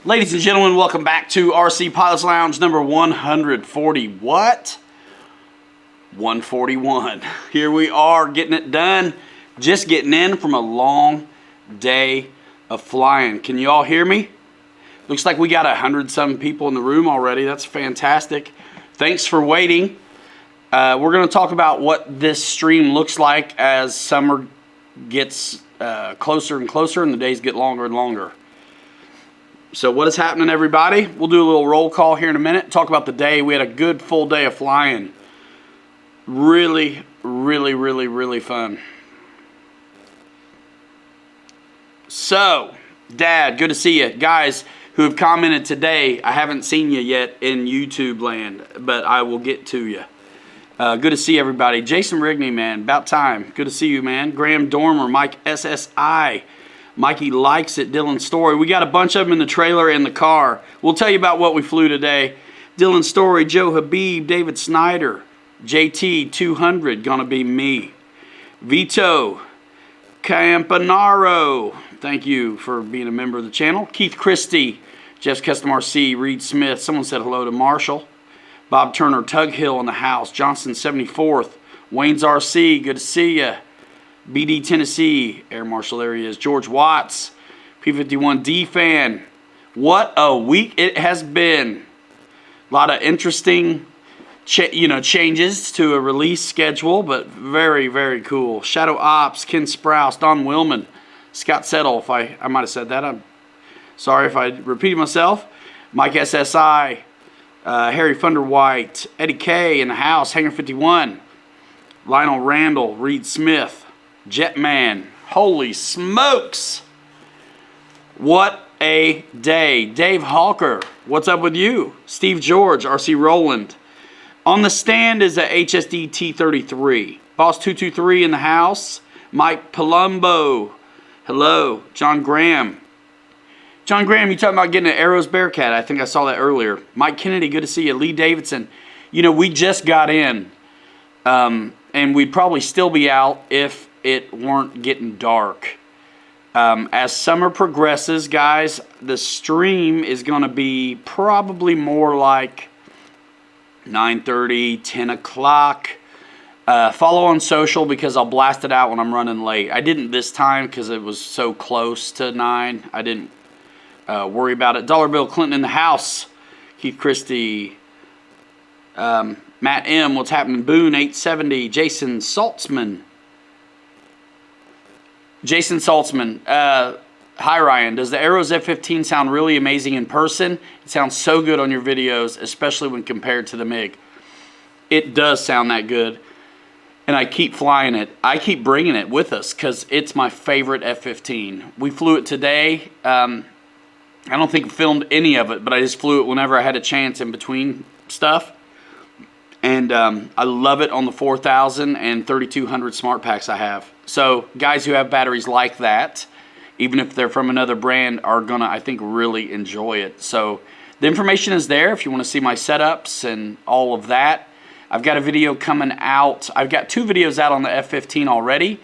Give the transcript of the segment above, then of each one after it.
Ladies and gentlemen, welcome back to RC Pilots Lounge number 140. What? 141. Here we are getting it done. Just getting in from a long day of flying. Can you all hear me? Looks like we got 100-some people in the room already. That's fantastic. Thanks for waiting. We're going to talk about what this stream looks like as summer gets closer and closer and the days get longer and longer. So what is happening, everybody? We'll do a little roll call here in a minute. Talk about the day. We had a good full day of flying. Really fun. So, Dad, good to see you. Guys who have commented today, I haven't seen you yet in YouTube land, but I will get to you. Good to see everybody. Jason Rigney, man, about time. Good to see you, man. Graham Dormer, Mike SSI. Mikey likes it, Dylan Story. We got a bunch of them in the trailer and the car. We'll tell you about what we flew today. Dylan Story, Joe Habib, David Snyder, JT 200, gonna be me. Vito Campanaro, thank you for being a member of the channel. Keith Christie, Jeff's Custom RC, Reed Smith. Someone said hello to Marshall. Bob Turner, Tug Hill in the house. Johnson 74th, Wayne's RC, good to see ya. BD Tennessee, Air Marshal, there he is. George Watts, P51D fan. What a week it has been. A lot of interesting changes to a release schedule, but very cool. Shadow Ops, Ken Sprouse, Don Willman, Scott Settle, if I might have said that. I'm sorry if I repeated myself. Mike SSI, Harry Thunderwhite, Eddie K in the house, Hangar 51, Lionel Randall, Reed Smith, Jetman. Holy smokes. What a day. Dave Hawker, what's up with you? Steve George, RC Roland. On the stand is a HSD T33. Boss 223 in the house. Mike Palumbo. Hello. John Graham. John Graham, you talking about getting an Arrows Bearcat. I think I saw that earlier. Mike Kennedy, good to see you. Lee Davidson. You know, we just got in. And we'd probably still be out if it weren't getting dark. As summer progresses, guys, the stream is going to be probably more like 9:30, 10 o'clock. Follow on social because I'll blast it out when I'm running late. I didn't this time because it was so close to 9. I didn't worry about it. Dollar Bill Clinton in the house. Keith Christie. Matt M. What's happening? Boone 870. Jason Saltzman. Hi Ryan, does the Arrows F-15 sound really amazing in person? It sounds so good on your videos, especially when compared to the MiG. It does sound that good, and I keep flying it. I keep bringing it with us because it's my favorite F-15. We flew it today. I don't think I filmed any of it, but I just flew it whenever I had a chance in between stuff. And I love it on the 4000 and 3200 smart packs I have. So guys who have batteries like that, even if they're from another brand, are going to, I think, really enjoy it. So the information is there if you want to see my setups and all of that. I've got a video coming out. I've got 2 videos out on the F-15 already.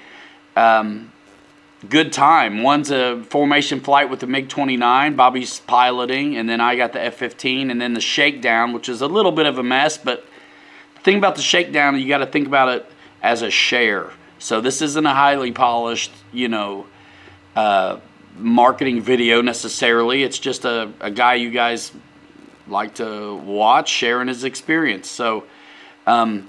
Good time. One's a formation flight with the MiG-29. Bobby's piloting. And then I got the F-15. And then the shakedown, which is a little bit of a mess. But the thing about the shakedown, you got to think about it as a share. So this isn't a highly polished, marketing video necessarily. It's just a guy you guys like to watch sharing his experience. So the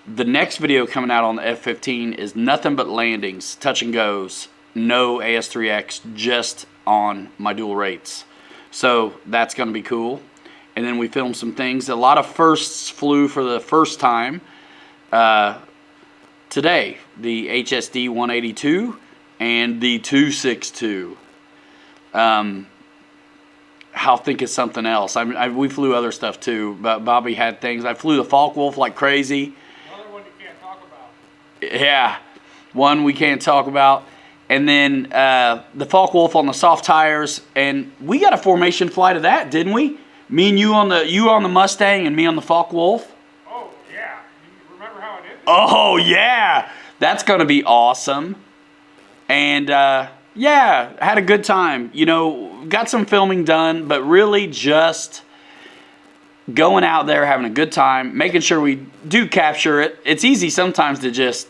next video coming out on the F-15 is nothing but landings, touch and goes, no AS3X, just on my dual rates. So that's going to be cool. And then we filmed some things. A lot of firsts flew for the first time today. The HSD 182 and the 262. How think is something else. We flew other stuff too, but Bobby had things. I flew the Focke-Wulf like crazy. Another one you can't talk about. Yeah, one we can't talk about. And then the Focke-Wulf on the soft tires, and we got a formation flight of that, didn't we? Me and you on the Mustang, and me on the Focke-Wulf. Oh yeah, you remember how it ended? Oh yeah, that's gonna be awesome. And Yeah, had a good time. You know, got some filming done, but really just going out there, having a good time, making sure we do capture it. It's easy sometimes to just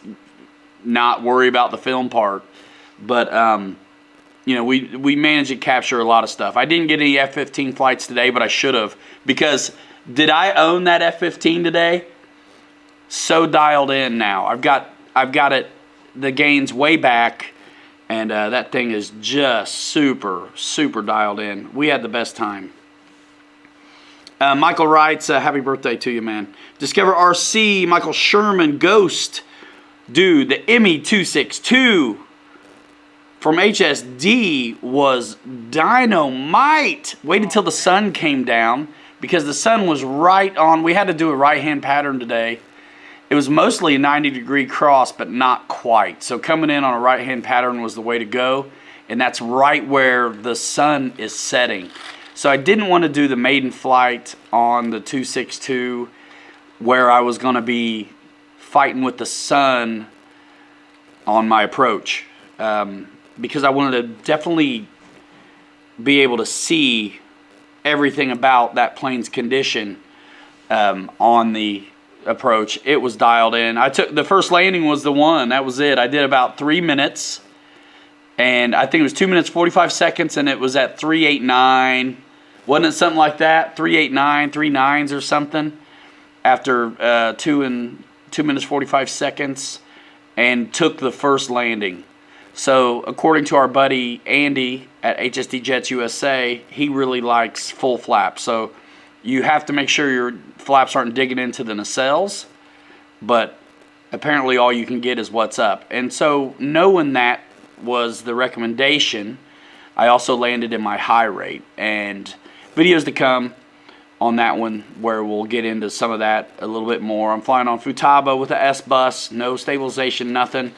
not worry about the film part, but you know, we managed to capture a lot of stuff. I didn't get any F-15 flights today, but I should have, because did I own that F-15 today? So dialed in now. I've got it, the gains way back, and that thing is just super dialed in. We had the best time. Michael writes, happy birthday to you, man. Discover RC, Michael Sherman, Ghost. Dude, the Emmy 262 from HSD was dynamite. Waited till the sun came down because the sun was right on. We had to do a right-hand pattern today. It was mostly a 90-degree cross, but not quite. So coming in on a right-hand pattern was the way to go, and that's right where the sun is setting. So I didn't want to do the maiden flight on the 262 where I was going to be fighting with the sun on my approach, because I wanted to definitely be able to see everything about that plane's condition on the approach. It was dialed in. I took the first landing was the one. That was it. I did about 3 minutes, and I think it was 2 minutes 45 seconds, and it was at 389. Wasn't it something like that? 389, 39s or something after 2 minutes 45 seconds, and took the first landing. So according to our buddy Andy at HSD Jets USA, he really likes full flaps. So you have to make sure your flaps aren't digging into the nacelles, but apparently all you can get is what's up. And so knowing that was the recommendation, I also landed in my high rate, and videos to come on that one where we'll get into some of that a little bit more. I'm flying on Futaba with a S-Bus, no stabilization, nothing,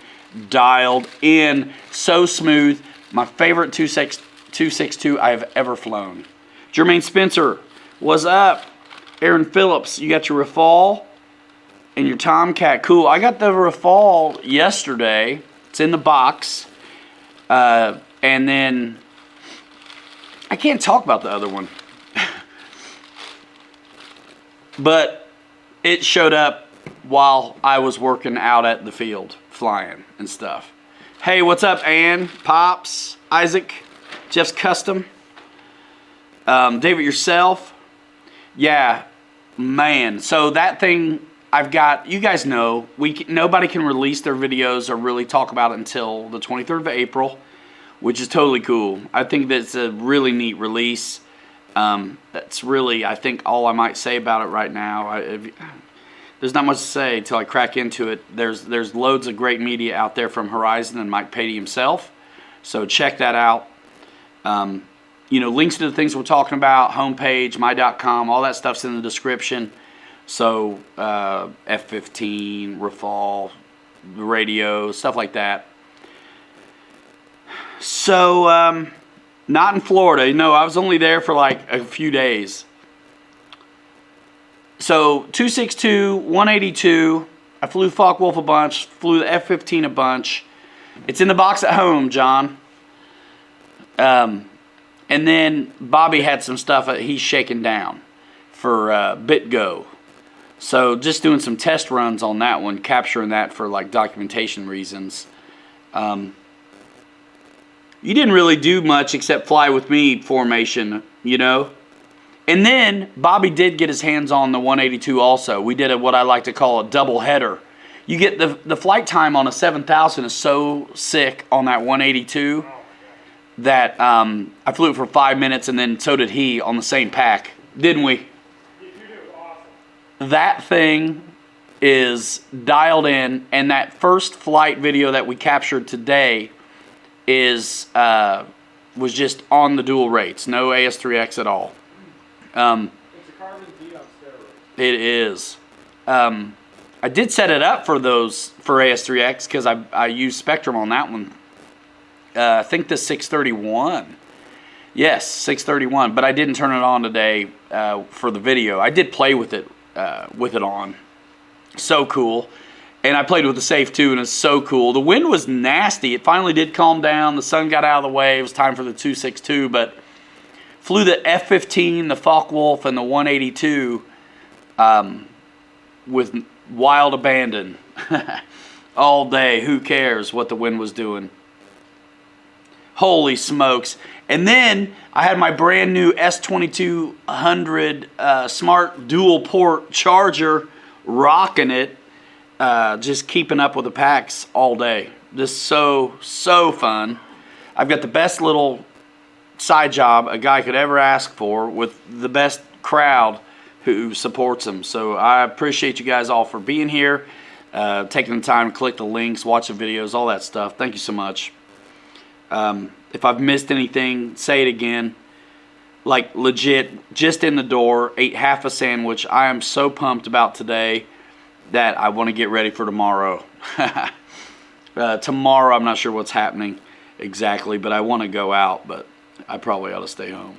dialed in, so smooth. My favorite 262 I have ever flown. Jermaine Spencer, what's up? Aaron Phillips, you got your Rafale and your Tomcat. Cool. I got the Rafale yesterday. It's in the box. And then I can't talk about the other one. But it showed up while I was working out at the field, flying and stuff. Hey, what's up, Ann, Pops, Isaac, Jeff's Custom, David yourself. Yeah, man. So that thing I've got, you guys know, nobody can release their videos or really talk about it until the 23rd of April, which is totally cool. I think that's a really neat release. That's really, I think, all I might say about it right now. There's not much to say until I crack into it. There's loads of great media out there from Horizon and Mike Patey himself, so check that out. You know, links to the things we're talking about, homepage, my.com, all that stuff's in the description. So F-15, Rafale, radio, stuff like that. So not in Florida. No, I was only there for like a few days. So 262, 182. I flew Focke-Wulf a bunch, flew the F-15 a bunch. It's in the box at home, John. And then Bobby had some stuff that he's shaking down for BitGo. So just doing some test runs on that one, capturing that for like documentation reasons. You didn't really do much except fly with me formation, you know. And then Bobby did get his hands on the 182 also. We did what I like to call a double header. You get the flight time on a 7000 is so sick on that 182 that I flew it for 5 minutes, and then so did he on the same pack, didn't we? Awesome. That thing is dialed in, and that first flight video that we captured today was just on the dual rates, no AS3X at all. It's a carbon D on steroids. It is. I did set it up for AS3X because I used Spectrum on that one. I think the 631. Yes, 631. But I didn't turn it on today for the video. I did play with it on. So cool. And I played with the safe too, and it's so cool. The wind was nasty. It finally did calm down. The sun got out of the way. It was time for the 262, but flew the F-15, the Focke-Wulf, and the 182 with wild abandon all day. Who cares what the wind was doing? Holy smokes. And then I had my brand new S2200 smart dual port charger, rocking it. Just keeping up with the packs all day. Just so fun. I've got the best little side job a guy could ever ask for with the best crowd who supports them. So I appreciate you guys all for being here, taking the time to click the links, watch the videos, all that stuff. Thank you so much. If I've missed anything, say it again. Like legit, just in the door, ate half a sandwich. I am so pumped about today that I want to get ready for tomorrow. Tomorrow, I'm not sure what's happening exactly, but I want to go out, but I probably ought to stay home.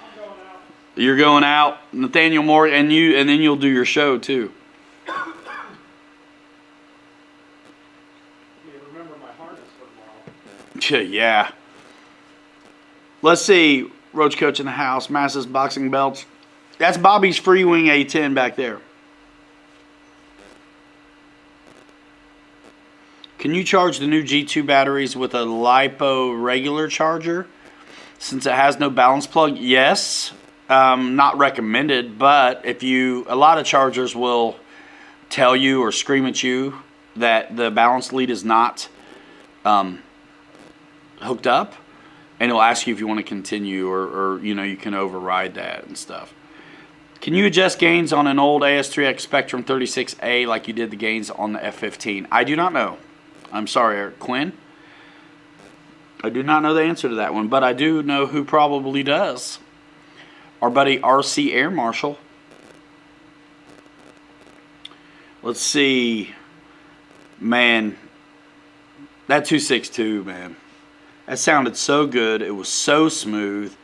I'm going out. You're going out, Nathaniel Moore, and then you'll do your show too. You remember my harness for tomorrow. Yeah. Let's see. Roach Coach in the house. Masses boxing belts. That's Bobby's Free Wing A10 back there. Can you charge the new G2 batteries with a LiPo regular charger since it has no balance plug? Yes. Not recommended, but a lot of chargers will tell you or scream at you that the balance lead is not hooked up, and it'll ask you if you want to continue or you can override that and stuff. Can you adjust gains on an old AS3X Spectrum 36A like you did the gains on the F-15? I do not know. I'm sorry, Eric Quinn. I do not know the answer to that one, but I do know who probably does. Our buddy RC Air Marshal. Let's see. Man, that 262, man. That sounded so good. It was so smooth.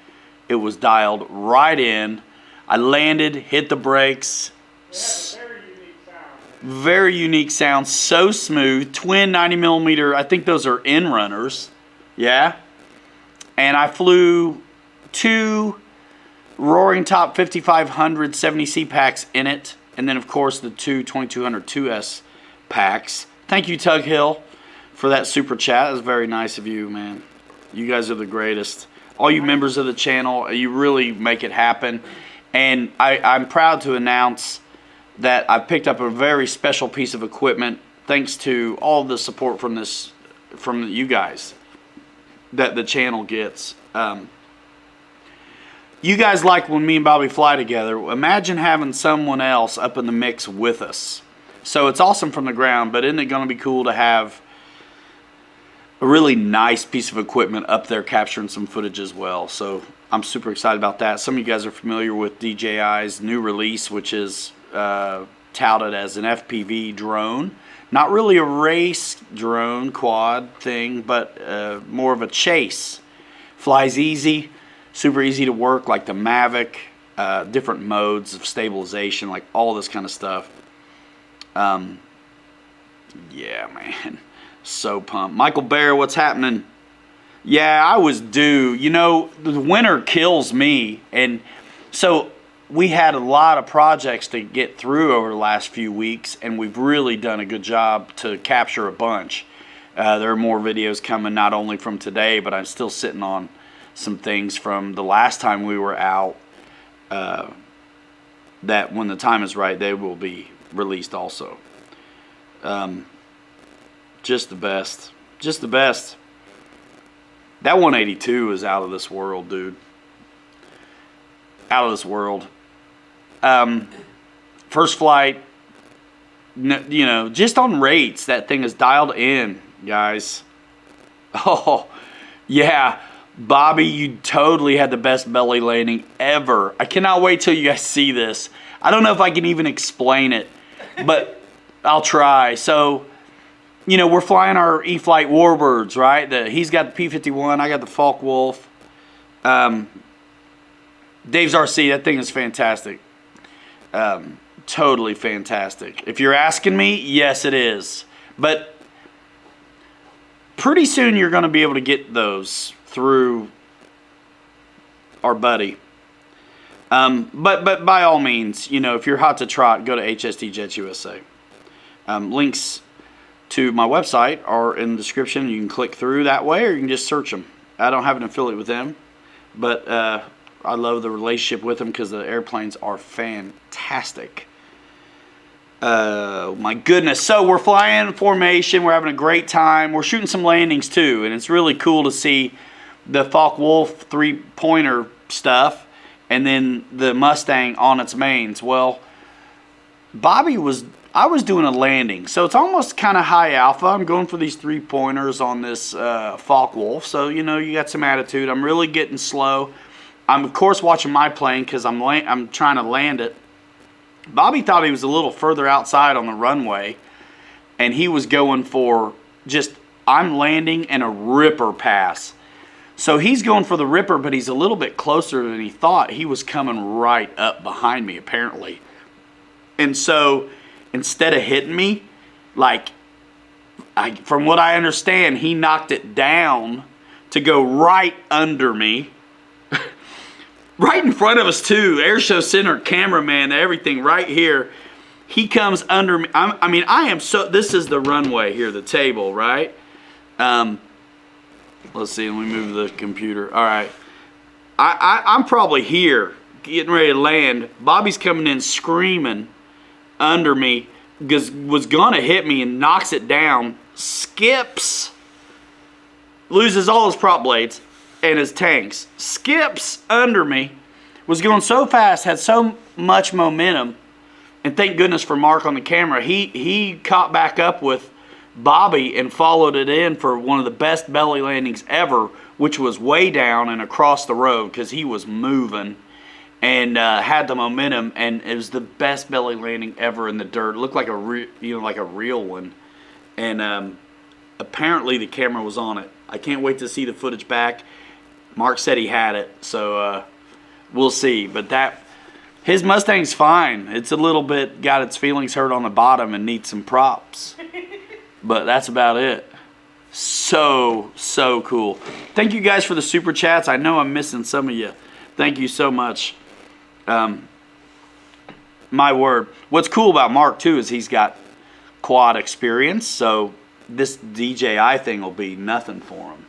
It was dialed right in. I landed, hit the brakes. It had a very unique sound. Very unique sound, so smooth. Twin 90mm, I think those are in runners. Yeah. And I flew 2 Roaring Top 5500 70C packs in it. And then, of course, the 2 2200 2S packs. Thank you, Tug Hill, for that super chat. It was very nice of you, man. You guys are the greatest. All you members of the channel, you really make it happen. And I'm proud to announce that I picked up a very special piece of equipment thanks to all the support from you guys that the channel gets. You guys like when me and Bobby fly together. Imagine having someone else up in the mix with us. So it's awesome from the ground, but isn't it going to be cool to have a really nice piece of equipment up there capturing some footage as well? So I'm super excited about that. Some of you guys are familiar with DJI's new release, which is touted as an FPV drone. Not really a race drone quad thing, but more of a chase. Flies easy, super easy to work, like the Mavic, different modes of stabilization, like all this kind of stuff. Yeah, man, so pumped. Michael Bear, what's happening? Yeah, I was due. You know, the winter kills me, and so we had a lot of projects to get through over the last few weeks, and we've really done a good job to capture a bunch. There are more videos coming, not only from today, but I'm still sitting on some things from the last time we were out that when the time is right, they will be released also. Just the best. Just the best. That 182 is out of this world, dude. Out of this world. First flight, you know, just on rates, that thing is dialed in, guys. Oh, yeah. Bobby, you totally had the best belly landing ever. I cannot wait till you guys see this. I don't know if I can even explain it, but I'll try. So, you know, we're flying our E-flite Warbirds, right? He's got the P-51, I got the Focke-Wulf. Dave's RC, that thing is fantastic. totally fantastic. If you're asking me, yes, it is. But pretty soon you're going to be able to get those through our buddy. But by all means, you know, if you're hot to trot, go to HST Jets USA. Links to my website are in the description. You can click through that way, or you can just search them. I don't have an affiliate with them, but I love the relationship with them because the airplanes are fantastic. My goodness. So we're flying formation. We're having a great time. We're shooting some landings too, and it's really cool to see the Focke-Wulf 3-pointer stuff and then the Mustang on its mains. Well, I was doing a landing, so it's almost kind of high alpha. I'm going for these 3-pointers on this Focke-Wulf, so you know, you got some attitude. I'm really getting slow. I'm of course watching my plane because I'm trying to land it. Bobby thought he was a little further outside on the runway, and he was going for just, I'm landing and a ripper pass. So he's going for the ripper, but he's a little bit closer than he thought. He was coming right up behind me, apparently. And so instead of hitting me, like, from what I understand, he knocked it down to go right under me. Right in front of us, too. Airshow Center, cameraman, everything right here. He comes under me. This is the runway here, the table, right? Let's see, let me move the computer. All right. I'm probably here, getting ready to land. Bobby's coming in screaming under me, because was going to hit me and knocks it down. Skips. Loses all his prop blades and his tanks. Skips under me. Was going so fast, had so much momentum. And thank goodness for Mark on the camera. He caught back up with Bobby and followed it in for one of the best belly landings ever, which was way down and across the road because he was moving and had the momentum, and it was the best belly landing ever in the dirt. It looked like a real one, and apparently the camera was on it. I can't wait to see the footage back. Mark said he had it, so we'll see. But his Mustang's fine. It's a little bit got its feelings hurt on the bottom and needs some props. But that's about it. So cool. Thank you guys for the super chats. I know I'm missing some of you. Thank you so much. My word. What's cool about Mark, too, is he's got quad experience. So this DJI thing will be nothing for him.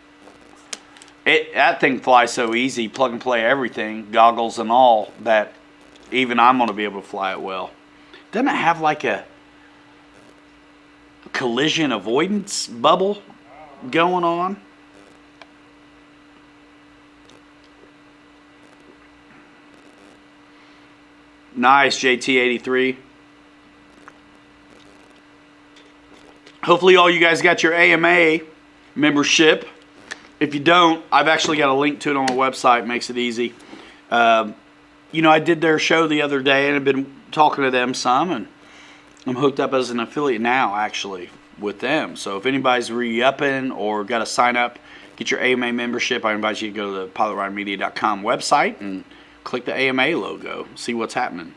That thing flies so easy, plug and play everything, goggles and all, that even I'm going to be able to fly it well. Doesn't it have like a collision avoidance bubble going on? Nice, JT83. Hopefully all you guys got your AMA membership. If you don't, I've actually got a link to it on my website. Makes it easy. You know, I did their show the other day, and I've been talking to them some, and I'm hooked up as an affiliate now, actually, with them. So if anybody's re-upping or got to sign up, get your AMA membership, I invite you to go to the pilotryanmedia.com website and click the AMA logo. See what's happening.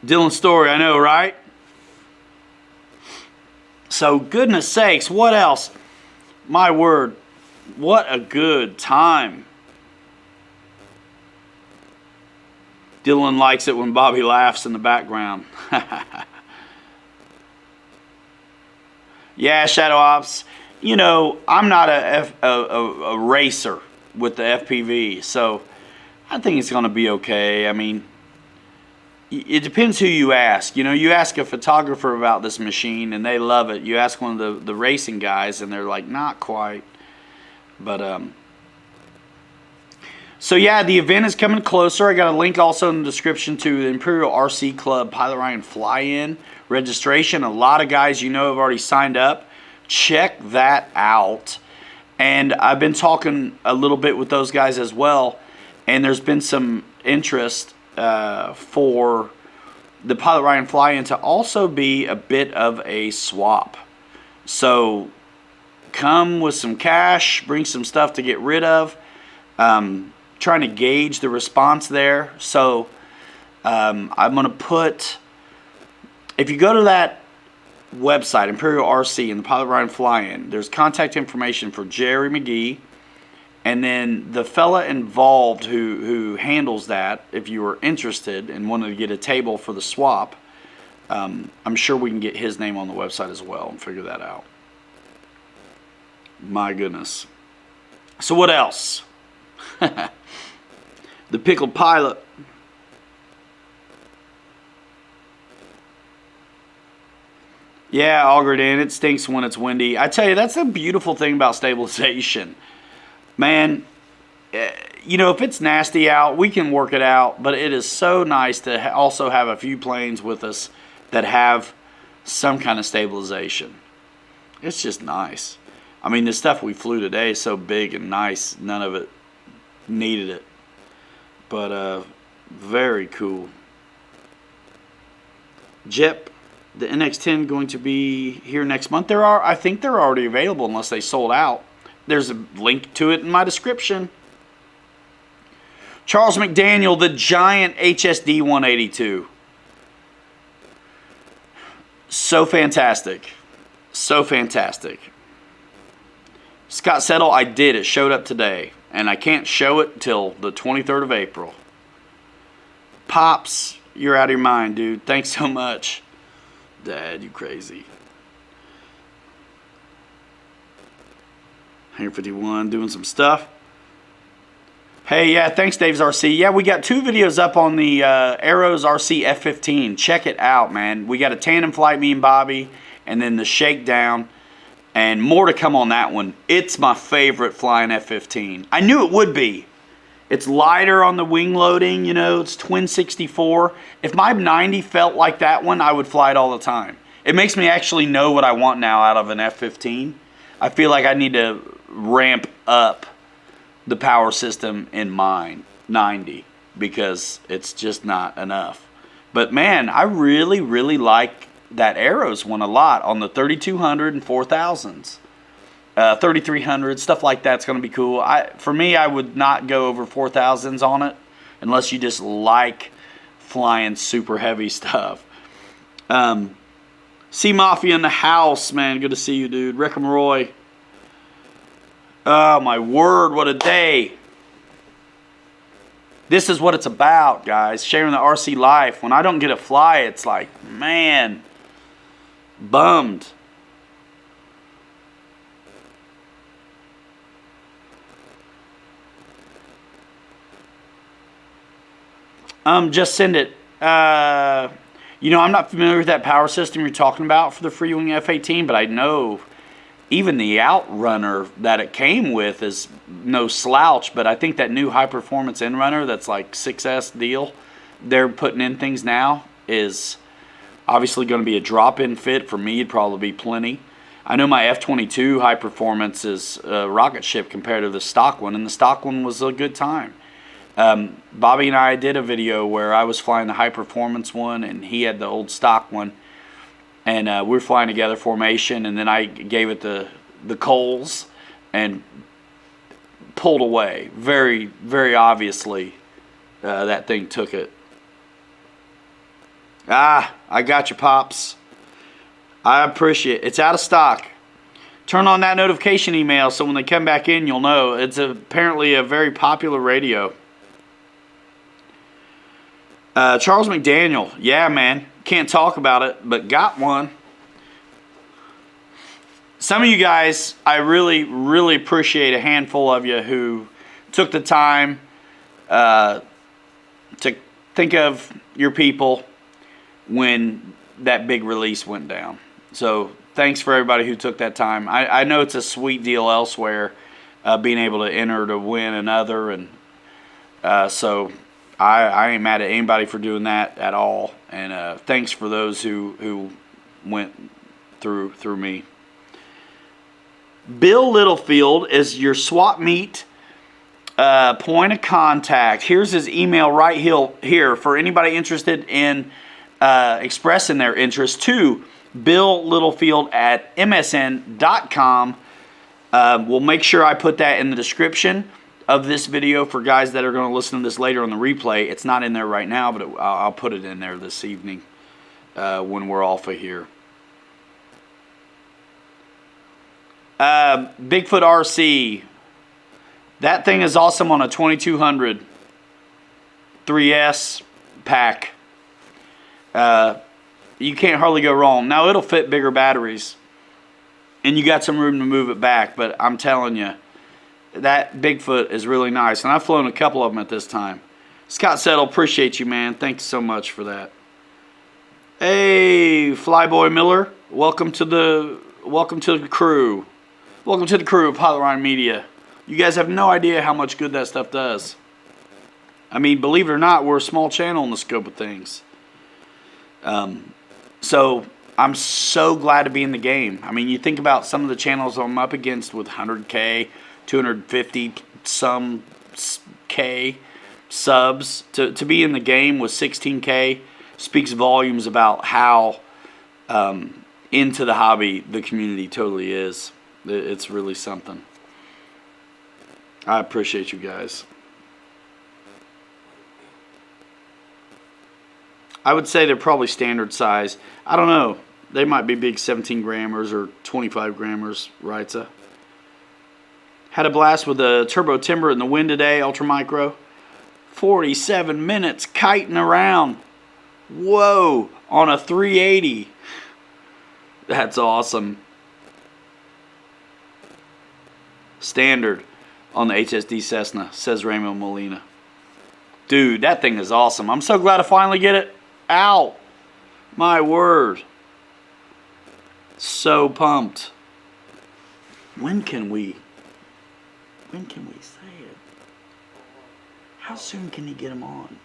Dylan Story, I know, right? So, goodness sakes, what else? My word, what a good time. Dylan likes it when Bobby laughs in the background. Yeah, Shadow Ops. You know, I'm not a racer with the FPV, so I think it's going to be okay. I mean, it depends who you ask. You know, you ask a photographer about this machine, and they love it. You ask one of the racing guys, and they're like, not quite. But, so yeah, the event is coming closer. I got a link also in the description to the Imperial RC Club Pilot Ryan Fly-In registration. A lot of guys you know have already signed up. Check that out. And I've been talking a little bit with those guys as well, and there's been some interest for the Pilot Ryan Fly-In to also be a bit of a swap. So come with some cash, bring some stuff to get rid of. Trying to gauge the response there. So I'm going to put, if you go to that website, Imperial RC, and the Pilot Ryan Fly-In, there's contact information for Jerry McGee, and then the fella involved who handles that, if you were interested and wanted to get a table for the swap, I'm sure we can get his name on the website as well and figure that out. My goodness. So what else? The Pickled Pilot. Yeah, augured in. It stinks when it's windy. I tell you, that's the beautiful thing about stabilization. Man, you know, if it's nasty out, we can work it out. But it is so nice to also have a few planes with us that have some kind of stabilization. It's just nice. I mean, the stuff we flew today is so big and nice, none of it needed it. But very cool. Jep, the NX-10 going to be here next month. I think they're already available unless they sold out. There's a link to it in my description. Charles McDaniel, the giant HSD 182. So fantastic. So fantastic. Scott Settle, I did. It showed up today. And I can't show it till the 23rd of April. Pops, you're out of your mind, dude. Thanks so much. Dad, you crazy. 151 doing some stuff. Hey, yeah, thanks, Dave's RC. Yeah, we got 2 videos up on the Arrows RC F-15. Check it out, man. We got a tandem flight, me and Bobby, and then the shakedown, and more to come on that one. It's my favorite flying F-15. I knew it would be. It's lighter on the wing loading, you know, it's twin 64. If my 90 felt like that one, I would fly it all the time. It makes me actually know what I want now out of an F-15. I feel like I need to ramp up the power system in mine, 90, because it's just not enough. But man, I really, really like that Arrows one a lot on the 3200 and 4000s. 3300, stuff like that's going to be cool. For me, I would not go over 4000s on it unless you just like flying super heavy stuff. Sea Mafia in the house, man. Good to see you, dude. Rick and Roy. Oh, my word, what a day. This is what it's about, guys. Sharing the RC life. When I don't get to fly, it's like, man, bummed. Just send it. You know, I'm not familiar with that power system you're talking about for the Freewing F-18, but I know even the Outrunner that it came with is no slouch, but I think that new high-performance Inrunner that's like 6S deal they're putting in things now is obviously going to be a drop-in fit. For me, it'd probably be plenty. I know my F-22 high-performance is a rocket ship compared to the stock one, and the stock one was a good time. Bobby and I did a video where I was flying the high-performance one, and he had the old stock one. And we were flying together formation, and then I gave it the coals and pulled away. Very, very obviously, that thing took it. Ah, I got you, Pops. I appreciate it. It's out of stock. Turn on that notification email so when they come back in, you'll know. It's apparently a very popular radio. Charles McDaniel. Yeah, man. Can't talk about it, but got one. Some of you guys, I really, really appreciate a handful of you who took the time to think of your people when that big release went down. So thanks for everybody who took that time. I know it's a sweet deal elsewhere, being able to enter to win another, and so I ain't mad at anybody for doing that at all. And thanks for those who went through me. Bill Littlefield is your swap meet point of contact. Here's his email right here for anybody interested in expressing their interest to Bill Littlefield at msn.com. We'll make sure I put that in the description. of this video for guys that are going to listen to this later on the replay. It's not in there right now, but I'll put it in there this evening when we're off of here. Bigfoot RC. That thing is awesome on a 2200 3S pack. You can't hardly go wrong. Now, it'll fit bigger batteries, and you got some room to move it back, but I'm telling you, that Bigfoot is really nice, and I've flown a couple of them at this time. Scott Settle, appreciate you, man. Thanks so much for that. Hey, Flyboy Miller, welcome to the crew. Welcome to the crew of Pilot Ryan Media. You guys have no idea how much good that stuff does. I mean, believe it or not, we're a small channel in the scope of things. So I'm so glad to be in the game. I mean, you think about some of the channels I'm up against with 100K, 250 some K subs. To be in the game with 16K speaks volumes about how into the hobby the community totally is. It's really something. I appreciate you guys. I would say they're probably standard size. I don't know. They might be big 17 grammers or 25 grammers, right? Had a blast with the Turbo Timber in the wind today, Ultra Micro. 47 minutes kiting around. Whoa, on a 380. That's awesome. Standard on the HSD Cessna, says Raymond Molina. Dude, that thing is awesome. I'm so glad to finally get it out. My word. So pumped. When can we say it? How soon can you get them on?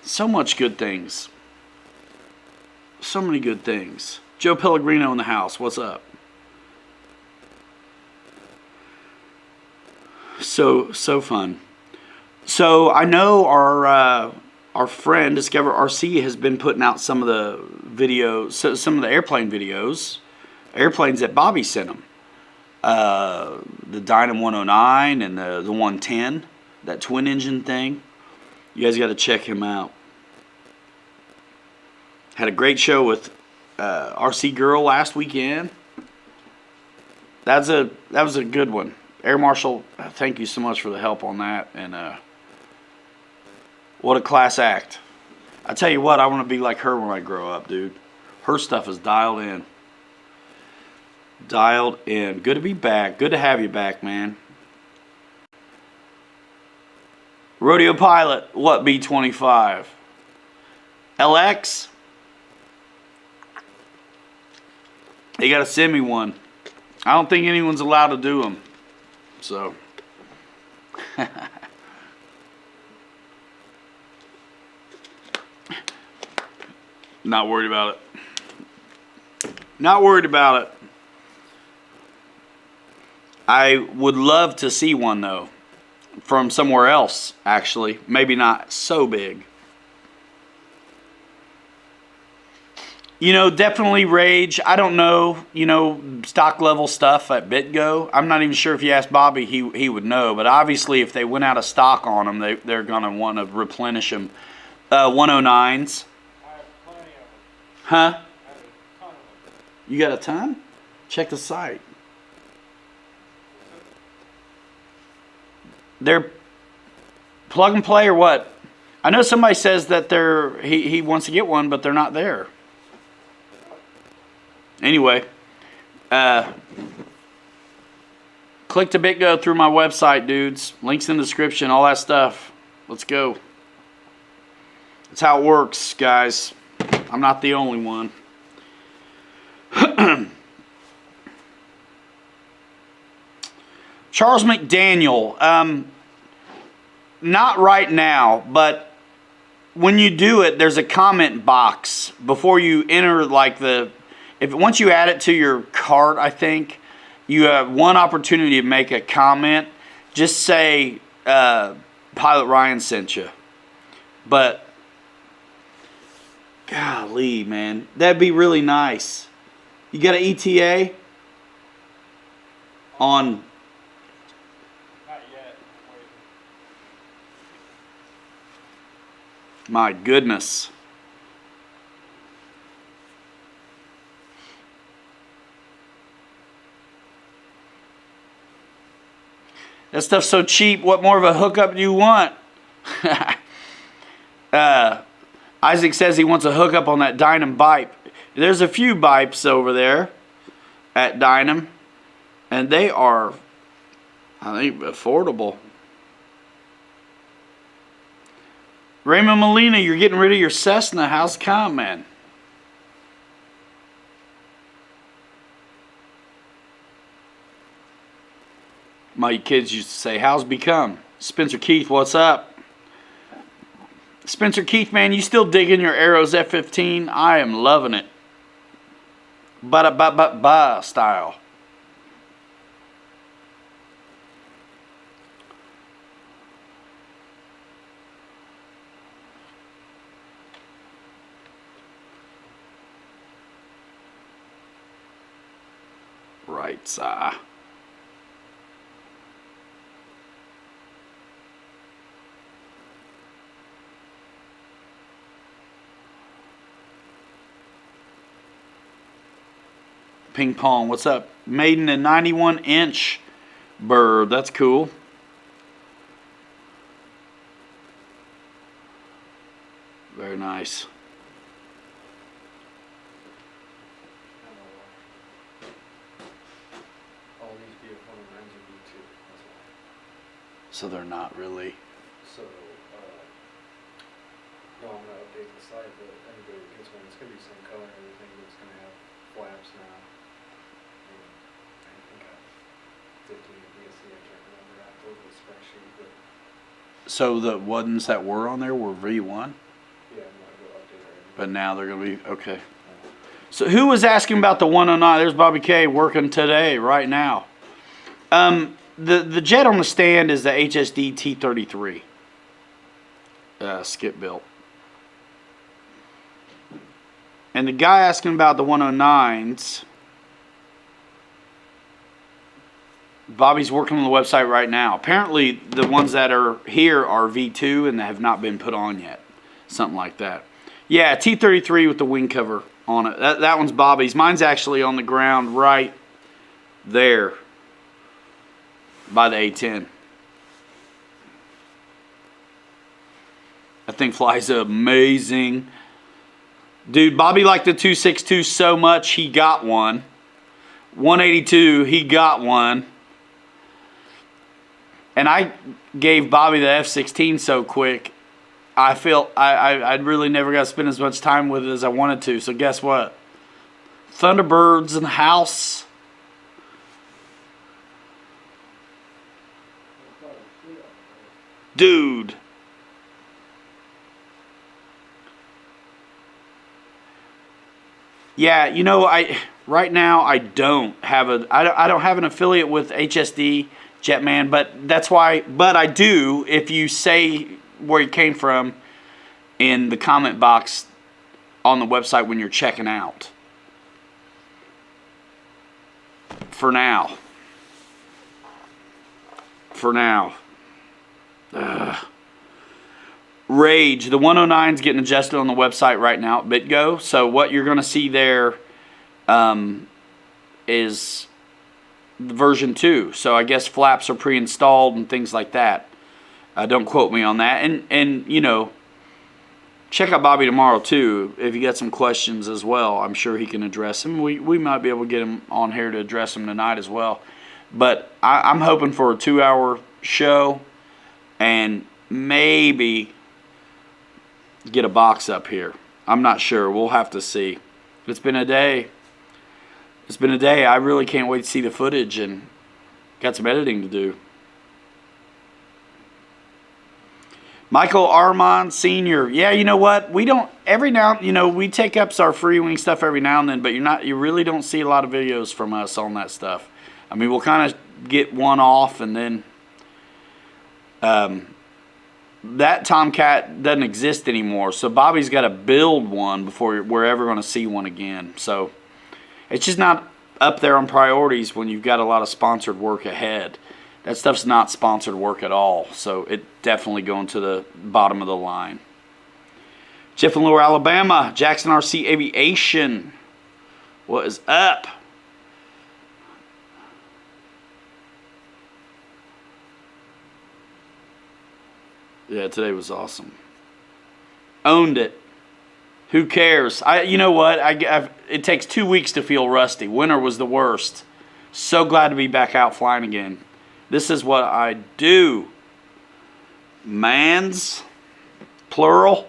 So much good things. So many good things. Joe Pellegrino in the house. What's up? So fun. So I know our friend Discover RC has been putting out some of the videos, some of the airplane videos, airplanes that Bobby sent him. The Dynam 109 and the 110, that twin engine thing. You guys got to check him out. Had a great show with RC Girl last weekend. That was a good one. Air Marshal, thank you so much for the help on that. And what a class act. I tell you what, I want to be like her when I grow up, dude. Her stuff is dialed in. Dialed in. Good to be back. Good to have you back, man. Rodeo Pilot, what B25? LX? You got to send me one. I don't think anyone's allowed to do them. So. Not worried about it. Not worried about it. I would love to see one, though. From somewhere else, actually. Maybe not so big. You know, definitely Rage. I don't know, you know, stock level stuff at BitGo. I'm not even sure if you asked Bobby, he would know. But obviously, if they went out of stock on them, they're going to want to replenish them. 109s. I have plenty of them. Huh? I have a ton of them. You got a ton? Check the site. They're plug and play or what? I know somebody says that he wants to get one, but they're not there. Anyway, click to BitGo through my website, dudes. Links in the description, all that stuff. Let's go. That's how it works, guys. I'm not the only one. Charles McDaniel. Not right now, but when you do it, there's a comment box before you enter, like once you add it to your cart, I think, you have one opportunity to make a comment. Just say, Pilot Ryan sent you. But, golly, man, that'd be really nice. You got an ETA? On, Not yet. Wait. my goodness. That stuff's so cheap. What more of a hookup do you want? Isaac says he wants a hookup on that Dynam Bipe. There's a few Bipes over there at Dynam, and they are, I think, affordable. Raymond Molina, you're getting rid of your Cessna. How's it coming? My kids used to say, how's it become? Spencer Keith, what's up? Spencer Keith, man, you still digging your Arrows F-15? I am loving it. Ba-da-ba-ba-ba style. Right side. Ping Pong, what's up? Made in a 91-inch bird. That's cool. Very nice. All these B109s are B2. That's why. So they're not really. So, no, I'm gonna update the site, but anybody that gets one, it's gonna be the same color and everything, but it's gonna have flaps now. And I think I 15 at BSC, I can't remember. I told the spec sheet, but So the ones that were on there were V1, yeah, I'm gonna go update it. but now they're going to be, okay. So who was asking about the 109? There's Bobby K working today, right now. The jet on the stand is the HSD T-33. Skip built. And the guy asking about the 109s, Bobby's working on the website right now. Apparently, the ones that are here are V2 and they have not been put on yet. Something like that. Yeah, T-33 with the wing cover on it. That one's Bobby's. Mine's actually on the ground right there by the A-10. That thing flies amazing. Dude, Bobby liked the 262 so much, he got one. 182, he got one. And I gave Bobby the F-16 so quick, I feel I really never got to spend as much time with it as I wanted to. So guess what? Thunderbirds in the house. Dude. Yeah, you know, right now I don't have I don't have an affiliate with HSD Jetman, but that's why. But I do if you say where you came from in the comment box on the website when you're checking out. For now. Rage, the 109's getting adjusted on the website right now at BitGo. So what you're going to see there is the version 2. So I guess flaps are pre-installed and things like that. Don't quote me on that. And you know, check out Bobby tomorrow too. If you got some questions as well, I'm sure he can address them. We might be able to get him on here to address them tonight as well. But I'm hoping for a 2-hour show and maybe get a box up here. I'm not sure. We'll have to see. It's been a day. I really can't wait to see the footage and got some editing to do. Michael Armand Sr. Yeah, you know what? We don't every now, you know, we take up our free wing stuff every now and then, but you really don't see a lot of videos from us on that stuff. I mean, we'll kind of get one off and then that Tomcat doesn't exist anymore. So Bobby's got to build one before we're ever going to see one again. So it's just not up there on priorities when you've got a lot of sponsored work ahead. That stuff's not sponsored work at all, so it definitely going to the bottom of the line. Jeff in Lower Alabama, Jackson RC Aviation. What is up? Yeah, today was awesome. Owned it. Who cares? You know what? It takes 2 weeks to feel rusty. Winter was the worst. So glad to be back out flying again. This is what I do. Mans, plural.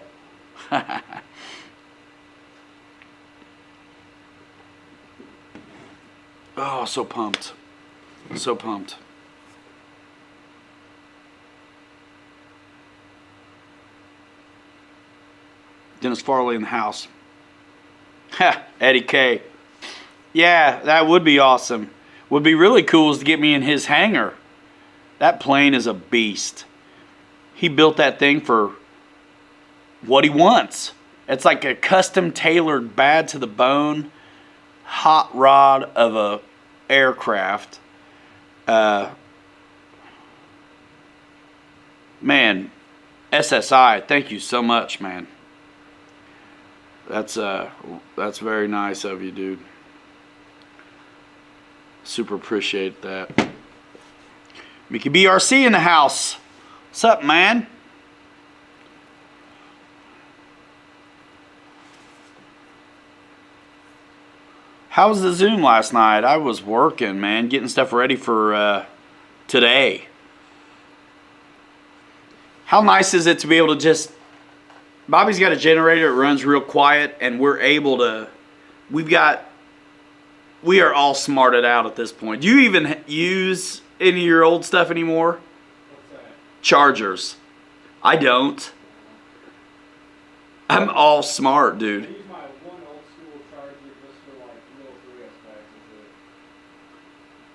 Oh, so pumped. So pumped. Dennis Farley in the house. Ha, Eddie K. Yeah, that would be awesome. Would be really cool is to get me in his hangar. That plane is a beast. He built that thing for what he wants. It's like a custom tailored, bad to the bone, hot rod of a aircraft. Man, SSI, thank you so much, man. That's very nice of you, dude. Super appreciate that. Mickey BRC in the house. What's up, man? How was the Zoom last night? I was working, man, getting stuff ready for today. How nice is it to be able to just... Bobby's got a generator, it runs real quiet, and we're able to... We are all smarted out at this point. Do you even use any of your old stuff anymore? What's that? Chargers. I don't. I'm all smart, I dude. use my one old school charger just for like little 3S packs and shit.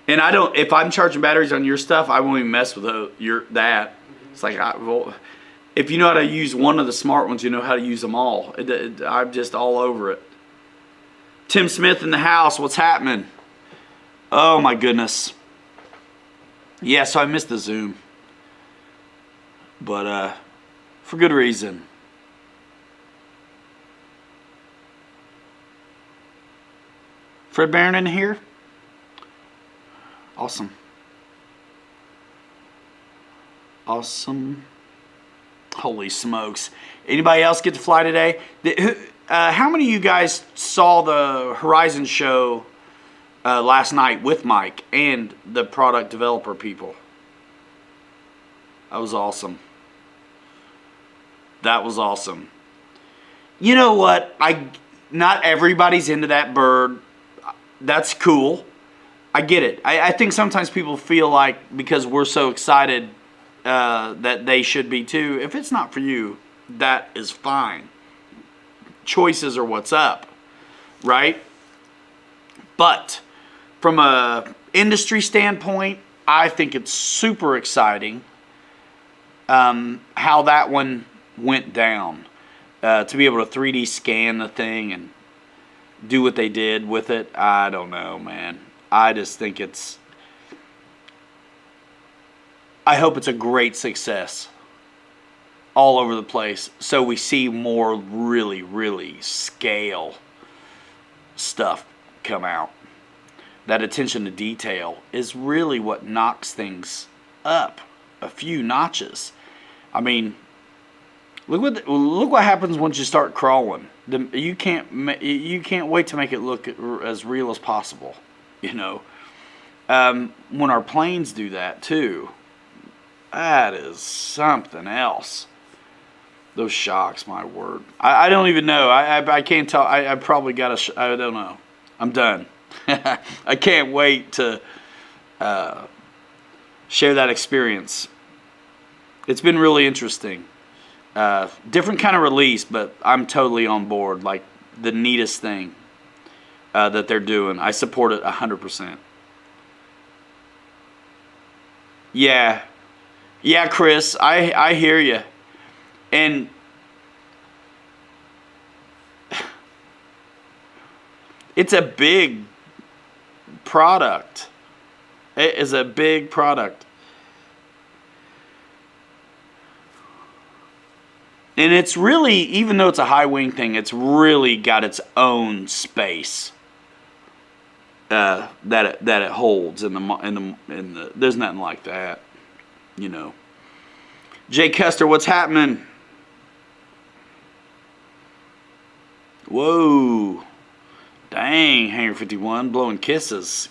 And I don't. If I'm charging batteries on your stuff, I won't even mess with that. It's like if you know how to use one of the smart ones, you know how to use them all. I'm just all over it. Tim Smith in the house. What's happening? Oh my goodness. Yeah, so I missed the Zoom, but for good reason. Fred Barron in here? Awesome. Awesome. Holy smokes. Anybody else get to fly today? How many of you guys saw the Horizon show last night with Mike and the product developer people? That was awesome. That was awesome. You know what? Not everybody's into that bird. That's cool. I get it. I think sometimes people feel like because we're so excited that they should be too. If it's not for you, that is fine. Choices are what's up, right? But from a industry standpoint, I think it's super exciting how that one went down. To be able to 3D scan the thing and do what they did with it, I don't know, man. I just think I hope it's a great success all over the place, so we see more really, really scale stuff come out. That attention to detail is really what knocks things up a few notches. I mean, look what happens once you start crawling. You can't wait to make it look as real as possible. You know, when our planes do that too, that is something else. Those shocks, my word. I don't even know. I can't tell. I probably got to. I don't know. I'm done. I can't wait to share that experience. It's been really interesting. Different kind of release, but I'm totally on board. Like the neatest thing that they're doing. I support it 100%. Yeah. Yeah, Chris, I hear you. And it's a big product. It is a big product. And it's really, even though it's a high wing thing, it's really got its own space that it holds in the. There's nothing like that, you know. Jay Custer, what's happening? Whoa, dang, Hangar 51 blowing kisses.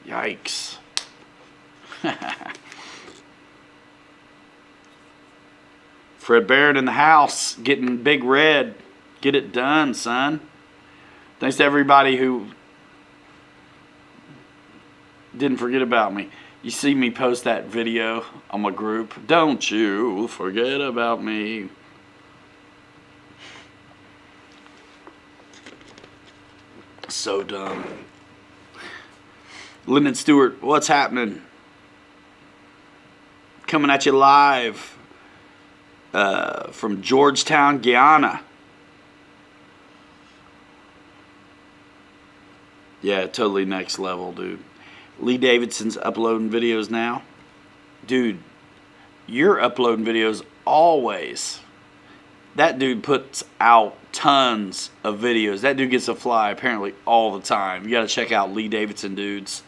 Yikes. Fred Barrett in the house, getting big red. Get it done, son. Thanks to everybody who didn't forget about me. You see me post that video on my group. Don't you forget about me. So dumb. Lyndon Stewart, what's happening? Coming at you live from Georgetown, Guyana. Yeah, totally next level, dude. Lee Davidson's uploading videos now. Dude, you're uploading videos always. That dude puts out tons of videos. That dude gets a fly apparently all the time. You got to check out Lee Davidson, dudes.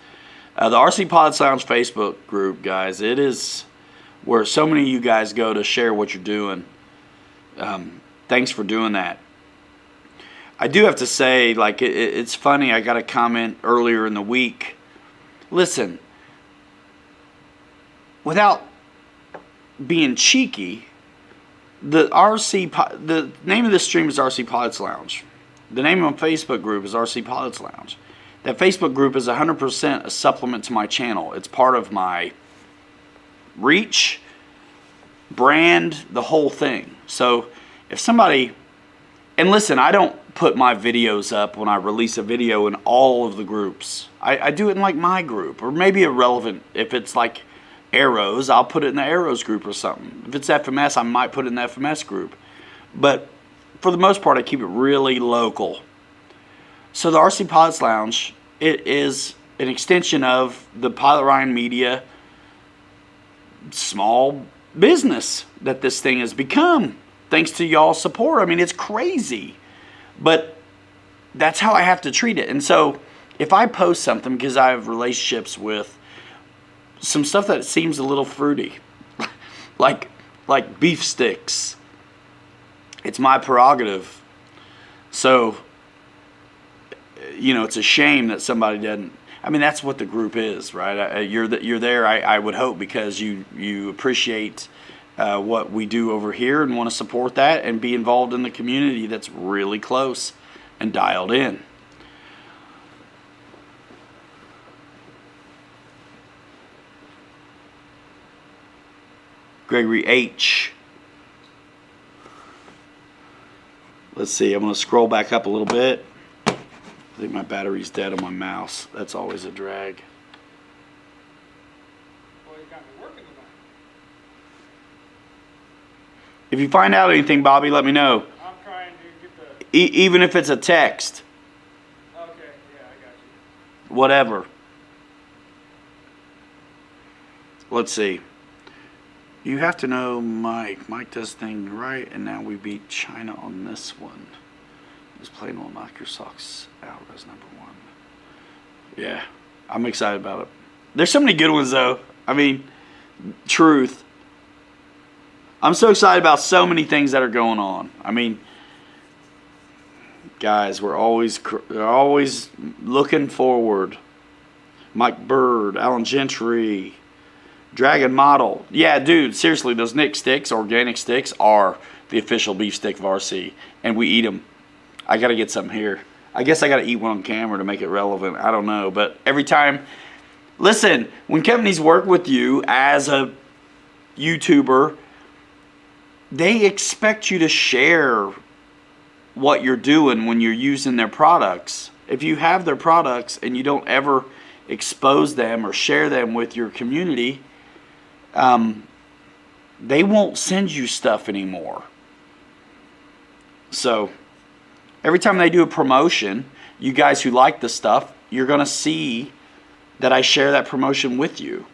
The RC Pilots Lounge Facebook group, guys. It is where so many of you guys go to share what you're doing. Thanks for doing that. I do have to say, like, it's funny. I got a comment earlier in the week. Listen, without being cheeky, the name of this stream is RC Pilots Lounge. The name of my Facebook group is RC Pilots Lounge. That Facebook group is 100% a supplement to my channel. It's part of my reach, brand, the whole thing. So if somebody, and listen, I don't put my videos up when I release a video in all of the groups. I do it in like my group, or maybe irrelevant. If it's like Arrows, I'll put it in the Arrows group or something. If it's FMS, I might put it in the FMS group. But for the most part, I keep it really local. So the RC Pilots Lounge, it is an extension of the Pilot Ryan Media small business that this thing has become, thanks to y'all's support. I mean, it's crazy. But that's how I have to treat it. And so if I post something, because I have relationships with some stuff that seems a little fruity, like beef sticks, it's my prerogative. So, you know, it's a shame that somebody doesn't. I mean, that's what the group is, right? You're there, I would hope, because you appreciate what we do over here and want to support that and be involved in the community that's really close and dialed in. Gregory H. Let's see, I'm going to scroll back up a little bit. I think my battery's dead on my mouse. That's always a drag. Well, you got me working tonight. If you find out anything, Bobby, let me know. I'm trying to get the... Even if it's a text. Okay, yeah, I got you. Whatever. Let's see. You have to know Mike. Mike does things right, and now we beat China on this one. This plane will knock your socks out as #1. Yeah, I'm excited about it. There's so many good ones, though. I mean, truth. I'm so excited about so many things that are going on. I mean, guys, we're always looking forward. Mike Bird, Alan Gentry, Dragon Model. Yeah, dude, seriously, those Nick sticks, organic sticks, are the official beef stick of RC, and we eat them. I got to get some here. I guess I got to eat one on camera to make it relevant. I don't know, but every time, listen, when companies work with you as a YouTuber, they expect you to share what you're doing when you're using their products. If you have their products and you don't ever expose them or share them with your community, they won't send you stuff anymore. So every time they do a promotion, you guys who like the stuff, you're going to see that I share that promotion with you.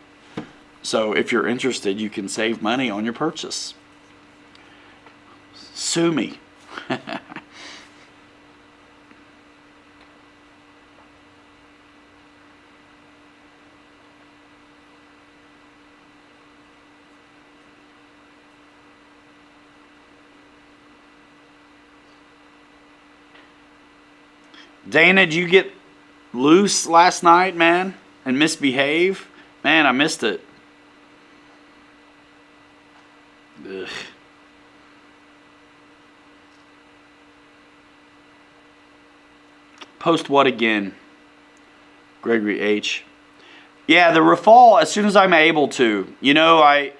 So if you're interested, you can save money on your purchase. Sue me. Dana, did you get loose last night, man, and misbehave? Man, I missed it. Ugh. Post what again? Gregory H. Yeah, the Rafale, as soon as I'm able to. You know, I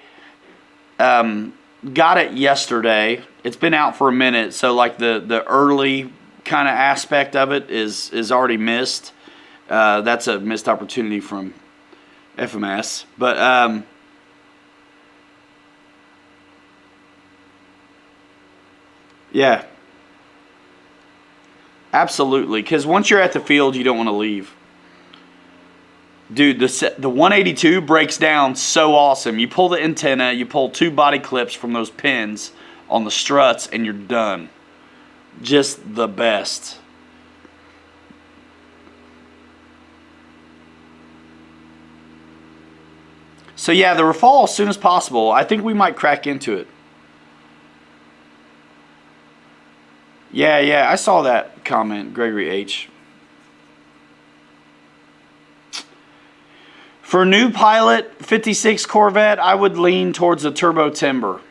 got it yesterday. It's been out for a minute, so like the early kind of aspect of it is already missed. That's a missed opportunity from FMS. But yeah, absolutely. Because once you're at the field, you don't want to leave. Dude, the 182 breaks down so awesome. You pull the antenna, you pull 2 body clips from those pins on the struts, and you're done. Just the best. So yeah, the Rafale as soon as possible. I think we might crack into it. Yeah, I saw that comment, Gregory H. For a new pilot, 56 Corvette, I would lean towards a turbo timber.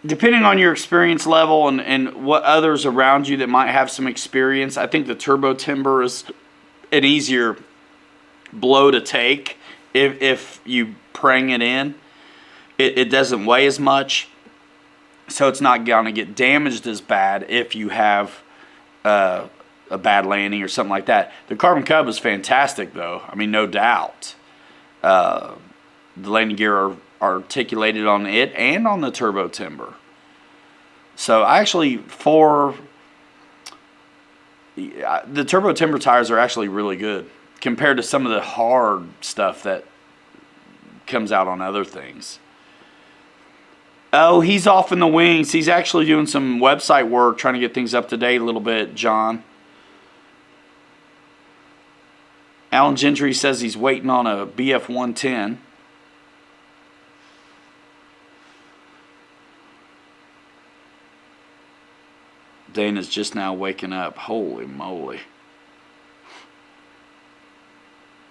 Depending on your experience level and what others around you that might have some experience, I think the turbo timber is an easier blow to take if you prang it in. It doesn't weigh as much, so it's not going to get damaged as bad if you have a bad landing or something like that. The Carbon Cub is fantastic, though. I mean, no doubt. The landing gear are articulated on it and on the turbo timber. So actually, for the turbo timber tires are actually really good compared to some of the hard stuff that comes out on other things. Oh, he's off in the wings. He's actually doing some website work, trying to get things up to date a little bit, John. Alan Gentry says he's waiting on a BF 110. Dana's just now waking up. Holy moly.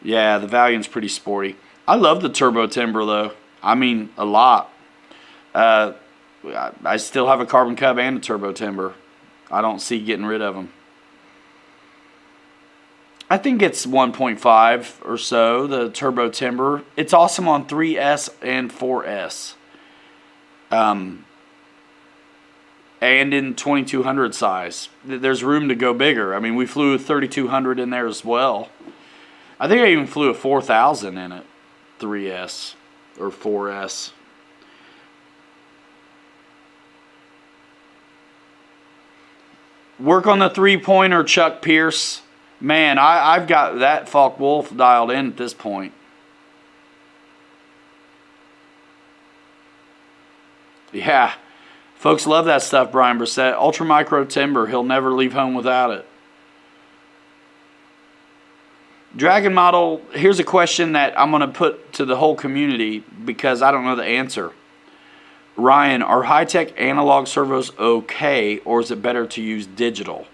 Yeah, the Valiant's pretty sporty. I love the turbo timber, though. I mean, a lot. I still have a Carbon Cub and a turbo timber. I don't see getting rid of them. I think it's 1.5 or so, the turbo timber. It's awesome on 3S and 4S. And in 2200 size. There's room to go bigger. I mean, we flew 3200 in there as well. I think I even flew a 4000 in it. 3S or 4S. Work on the 3-pointer, Chuck Pierce. Man, I've got that Focke-Wulf dialed in at this point. Yeah. Folks love that stuff, Brian Brissett. Ultra micro timber. He'll never leave home without it. Dragon model, here's a question that I'm going to put to the whole community because I don't know the answer. Ryan, are high-tech analog servos okay, or is it better to use digital?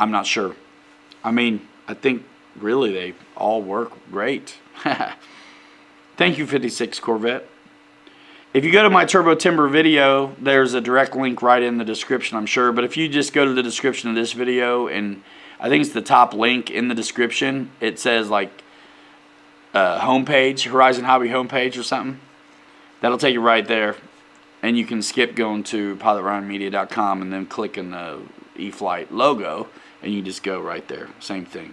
I'm not sure. I mean, I think really they all work great. Thank you, 56 Corvette. If you go to my Turbo Timber video, there's a direct link right in the description, I'm sure. But if you just go to the description of this video, and I think it's the top link in the description, it says like homepage, Horizon Hobby homepage or something. That'll take you right there. And you can skip going to pilotryanmedia.com and then click on the E-Flight logo, and you just go right there. Same thing.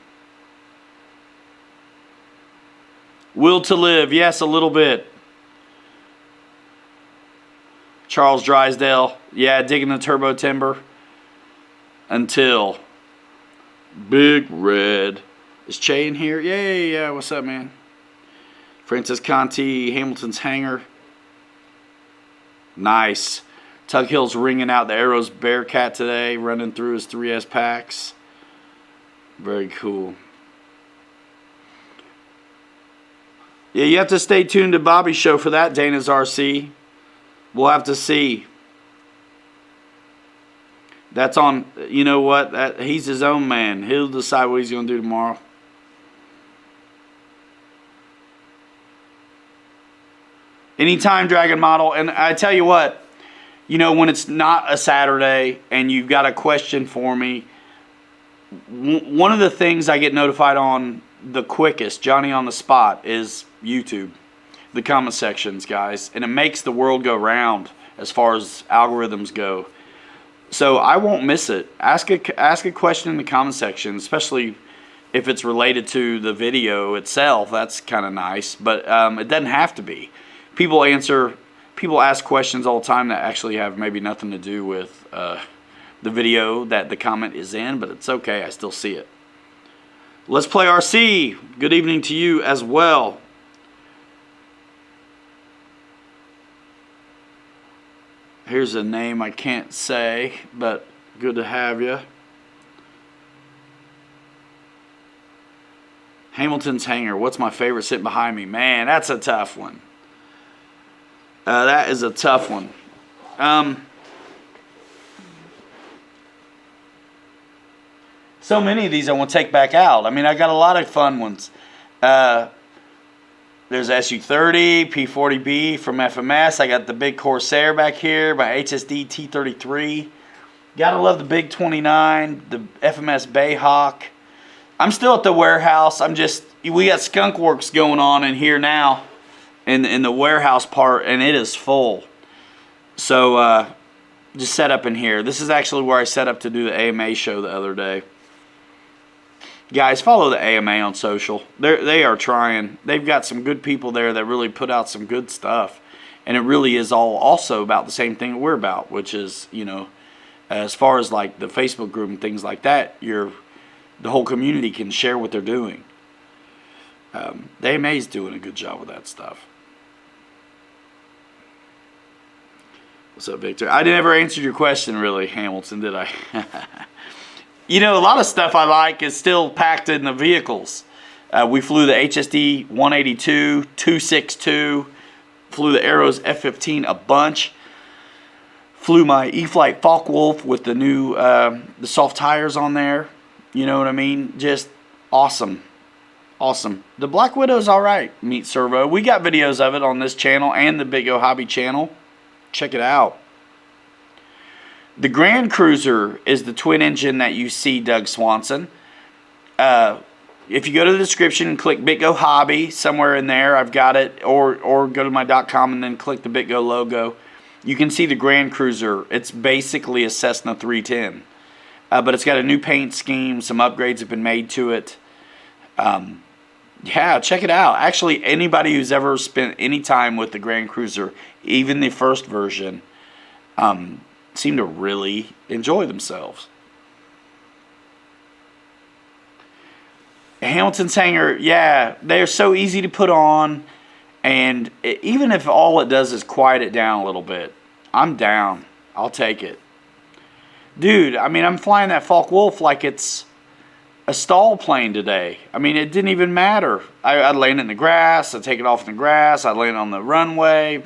Will to live, yes, a little bit. Charles Drysdale, yeah, digging the turbo timber until Big Red. Is Che in here? Yeah. What's up, man? Francis Conti, Hamilton's Hangar. Nice. Tug Hill's ringing out the Arrows Bearcat today, running through his 3S packs. Very cool. Yeah, you have to stay tuned to Bobby's show for that, Dana's RC. We'll have to see. That's on, you know what? He's his own man. He'll decide what he's going to do tomorrow. Anytime Dragon Model. And I tell you what, you know, when it's not a Saturday and you've got a question for me, one of the things I get notified on the quickest, Johnny on the spot, is YouTube. The comment sections, guys. And it makes the world go round as far as algorithms go. So I won't miss it. Ask a question in the comment section, especially if it's related to the video itself. That's kind of nice, but it doesn't have to be. People ask questions all the time that actually have maybe nothing to do with the video that the comment is in, but it's okay. I still see it. Let's Play RC. Good evening to you as well. Here's a name I can't say, but good to have you. Hamilton's Hangar. What's my favorite sitting behind me? Man, that's a tough one. That is a tough one. So many of these I want to take back out. I mean, I got a lot of fun ones. There's SU-30, P-40B from FMS. I got the big Corsair back here, my HSD T-33. Gotta love the big 29, the FMS Bayhawk. I'm still at the warehouse. We got Skunk Works going on in here now, in the warehouse part, and it is full. So just set up in here. This is actually where I set up to do the AMA show the other day. Guys, follow the AMA on social. They are trying. They've got some good people there that really put out some good stuff. And it really is all also about the same thing that we're about, which is, you know, as far as like the Facebook group and things like that, the whole community can share what they're doing. The AMA is doing a good job with that stuff. What's up, Victor? I never answered your question, really, Hamilton, did I? You know, a lot of stuff I like is still packed in the vehicles. We flew the HSD 182, 262, flew the Arrows F-15 a bunch, flew my E-Flite Focke-Wulf with the new the soft tires on there. You know what I mean? Just awesome. Awesome. The Black Widow's all right, Meet Servo. We got videos of it on this channel and the Big O Hobby channel. Check it out. The Grand Cruiser is the twin engine that you see, Doug Swanson. If you go to the description and click Big O Hobby, somewhere in there, I've got it, or go to my .com and then click the Big O logo, you can see the Grand Cruiser. It's basically a Cessna 310. But it's got a new paint scheme, some upgrades have been made to it. Yeah, check it out. Actually, anybody who's ever spent any time with the Grand Cruiser, even the first version, seem to really enjoy themselves. Hamilton's Hangar, yeah, they're so easy to put on, and even if all it does is quiet it down a little bit, I'm down. I'll take it. Dude, I mean, I'm flying that Focke-Wulf like it's a stall plane today. I mean, it didn't even matter. I'd land it in the grass, I'd take it off in the grass, I'd land on the runway,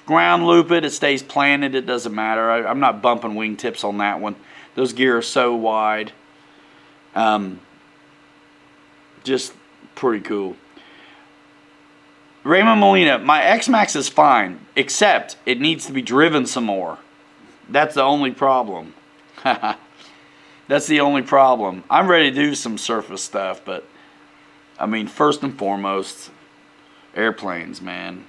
ground loop it, it stays planted, it doesn't matter. I'm not bumping wingtips on that one. Those gear are so wide. Just pretty cool. Raymond Molina, my X-Max is fine, except it needs to be driven some more. That's the only problem. That's the only problem. I'm ready to do some surface stuff, but I mean, first and foremost, airplanes, man.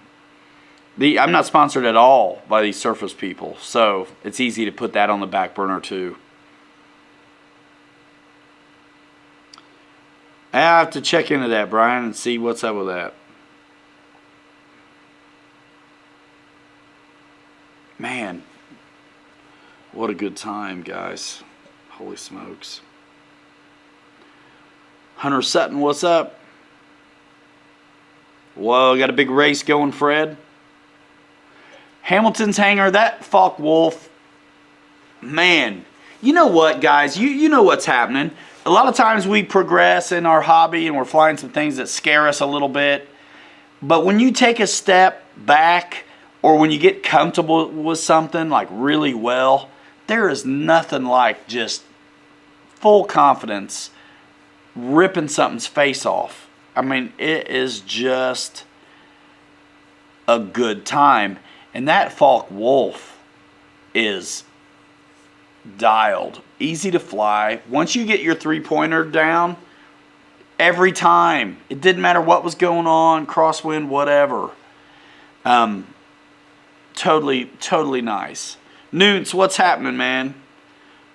I'm not sponsored at all by these surface people, so it's easy to put that on the back burner too. I have to check into that, Brian, and see what's up with that. Man, what a good time, guys. Holy smokes. Hunter Sutton, what's up? Whoa, got a big race going, Fred. Hamilton's Hangar, that Focke-Wulf, man, you know what, guys? You know what's happening. A lot of times we progress in our hobby and we're flying some things that scare us a little bit. But when you take a step back or when you get comfortable with something like really well, there is nothing like just full confidence ripping something's face off. I mean, it is just a good time. And that Focke-Wulf is dialed. Easy to fly. Once you get your three-pointer down, every time, it didn't matter what was going on, crosswind, whatever. Totally nice. Newts, what's happening, man?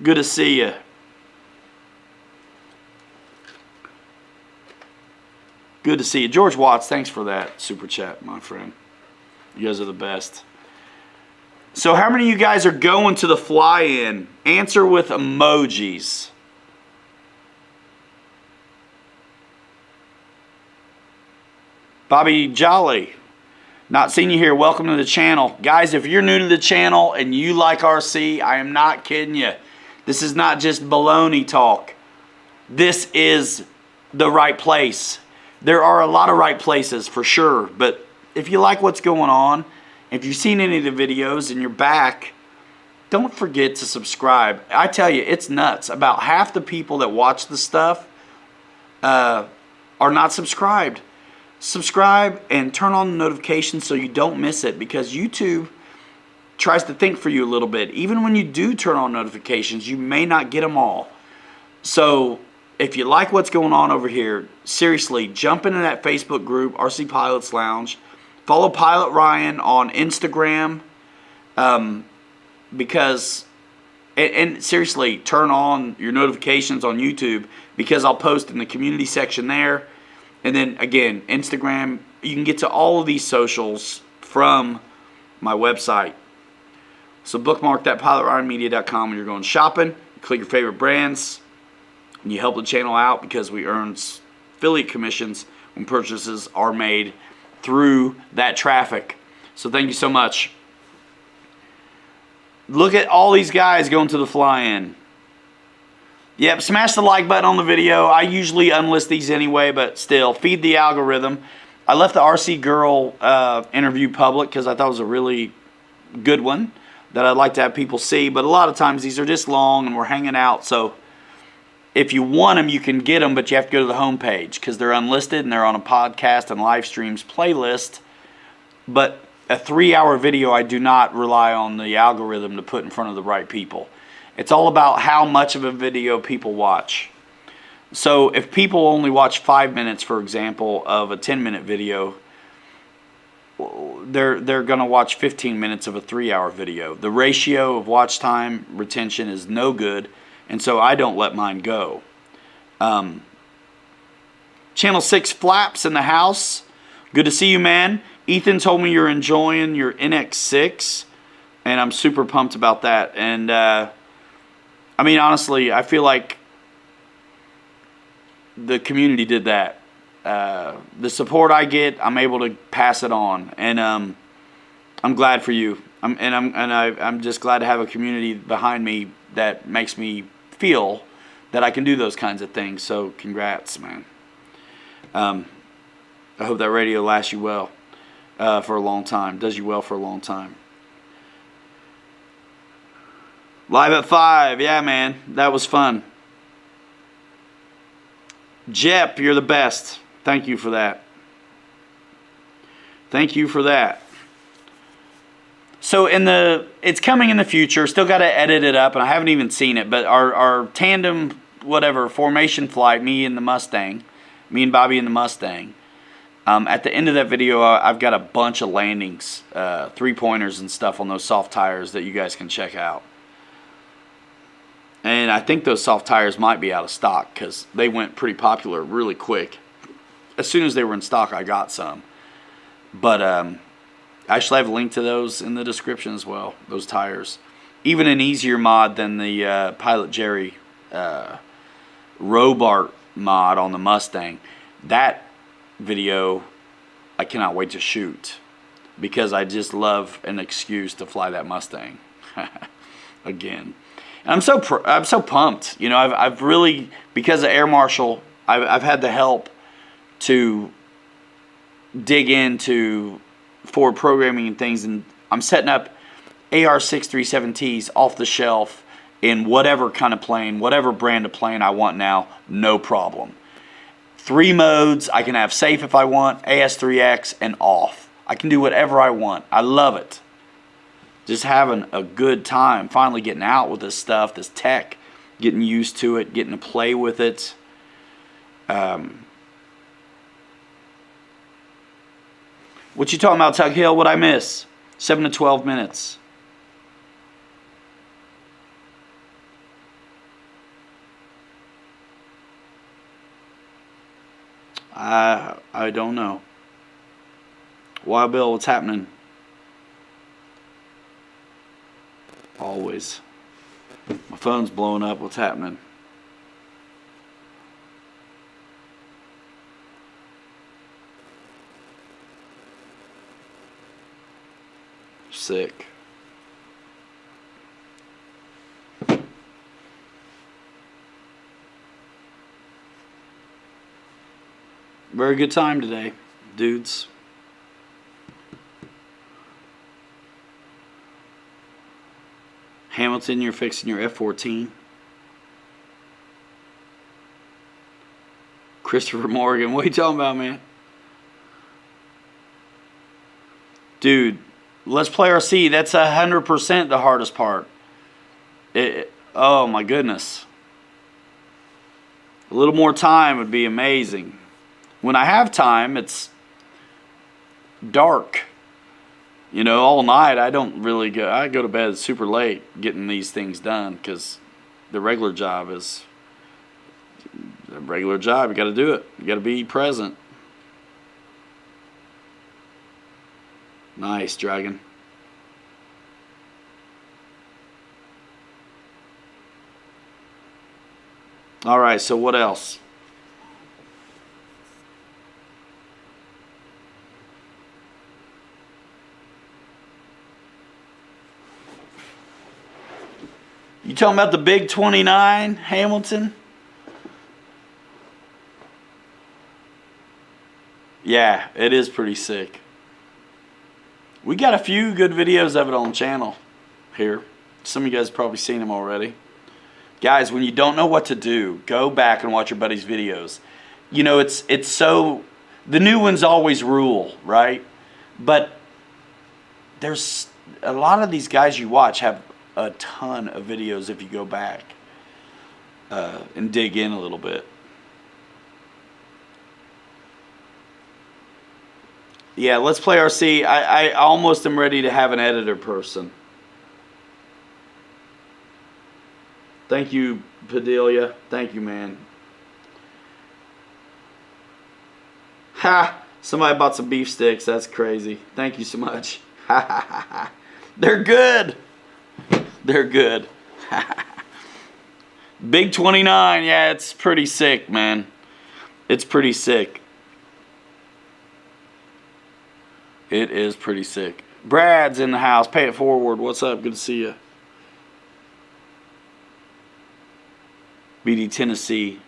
Good to see you. Good to see you. George Watts, thanks for that super chat, my friend. You guys are the best. So how many of you guys are going to the fly-in? Answer with emojis. Bobby Jolly, not seeing you here. Welcome to the channel. Guys, if you're new to the channel and you like RC, I am not kidding you. This is not just baloney talk. This is the right place. There are a lot of right places for sure, but if you like what's going on, if you've seen any of the videos and you're back, don't forget to subscribe. I tell you, it's nuts. About half the people that watch the stuff are not subscribed. Subscribe and turn on the notifications so you don't miss it, because YouTube tries to think for you a little bit. Even when you do turn on notifications, you may not get them all. So if you like what's going on over here, seriously, jump into that Facebook group, RC Pilots Lounge. Follow Pilot Ryan on Instagram, because, and seriously, turn on your notifications on YouTube, because I'll post in the community section there. And then, again, Instagram. You can get to all of these socials from my website. So bookmark that, pilotryanmedia.com, when you're going shopping. Click your favorite brands. And you help the channel out, because we earn affiliate commissions when purchases are made through that traffic. So thank you so much. Look at all these guys going to the fly-in. Yep, smash the like button on the video. I usually unlist these anyway, but still, feed the algorithm. I left the RC Girl interview public because I thought it was a really good one that I'd like to have people see. But a lot of times these are just long and we're hanging out. So if you want them, you can get them, but you have to go to the homepage because they're unlisted and they're on a podcast and live streams playlist. But a 3-hour video, I do not rely on the algorithm to put in front of the right people. It's all about how much of a video people watch. So if people only watch 5 minutes, for example, of a 10-minute video, they're going to watch 15 minutes of a 3-hour video. The ratio of watch time retention is no good, and so I don't let mine go. Channel 6 Flaps in the house. Good to see you, man. Ethan told me you're enjoying your NX6, and I'm super pumped about that. And I mean, honestly, I feel like the community did that. The support I get, I'm able to pass it on, and I'm glad for you. I'm just glad to have a community behind me that makes me feel that I can do those kinds of things. So congrats, man. I hope that radio lasts you well for a long time. Does you well for a long time. Live at 5. Yeah, man. That was fun. Jep, you're the best. Thank you for that. Thank you for that. So it's coming in the future. Still got to edit it up, and I haven't even seen it. But our tandem, whatever, formation flight, me and Bobby and the Mustang. At the end of that video, I've got a bunch of landings, 3-pointers and stuff on those soft tires that you guys can check out. And I think those soft tires might be out of stock because they went pretty popular really quick. As soon as they were in stock, I got some. But I should have a link to those in the description as well, those tires. Even an easier mod than the Pilot Jerry Robart mod on the Mustang. That video I cannot wait to shoot, because I just love an excuse to fly that Mustang again. And I'm so pumped. You know, I've really, because of Air Marshal, I've had the help to dig into forward programming and things, and I'm setting up AR637Ts off the shelf in whatever kind of plane, whatever brand of plane I want now, no problem. 3 modes, I can have safe if I want, AS3X, and off. I can do whatever I want. I love it. Just having a good time, finally getting out with this stuff, this tech, getting used to it, getting to play with it. What you talking about, Tug Hill? What'd I miss? 7 to 12 minutes. I don't know. Wild Bill, what's happening? Always. My phone's blowing up. What's happening? Sick. Very good time today, dudes. Hamilton, you're fixing your F-14. Christopher Morgan, what are you talking about, man? Dude, let's play RC. That's 100% the hardest part. Oh my goodness. A little more time would be amazing. When I have time, it's dark. You know, all night I don't really go. I go to bed super late getting these things done, because the regular job is a regular job. You got to do it. You got to be present. Nice, Dragon. All right, so what else? You talking about the big 29, Hamilton? Yeah, it is pretty sick. We got a few good videos of it on the channel here. Some of you guys have probably seen them already. Guys, when you don't know what to do, go back and watch your buddy's videos. You know, it's so, the new ones always rule, right? But there's a lot of these guys you watch have a ton of videos if you go back and dig in a little bit. Yeah, let's play RC. I almost am ready to have an editor person. Thank you, Padilla. Thank you, man. Ha! Somebody bought some beef sticks. That's crazy. Thank you so much. Ha ha ha ha. They're good. They're good. Big 29. Yeah, it's pretty sick, man. It's pretty sick. It is pretty sick. Brad's in the house. Pay it forward. What's up? Good to see you. BD Tennessee.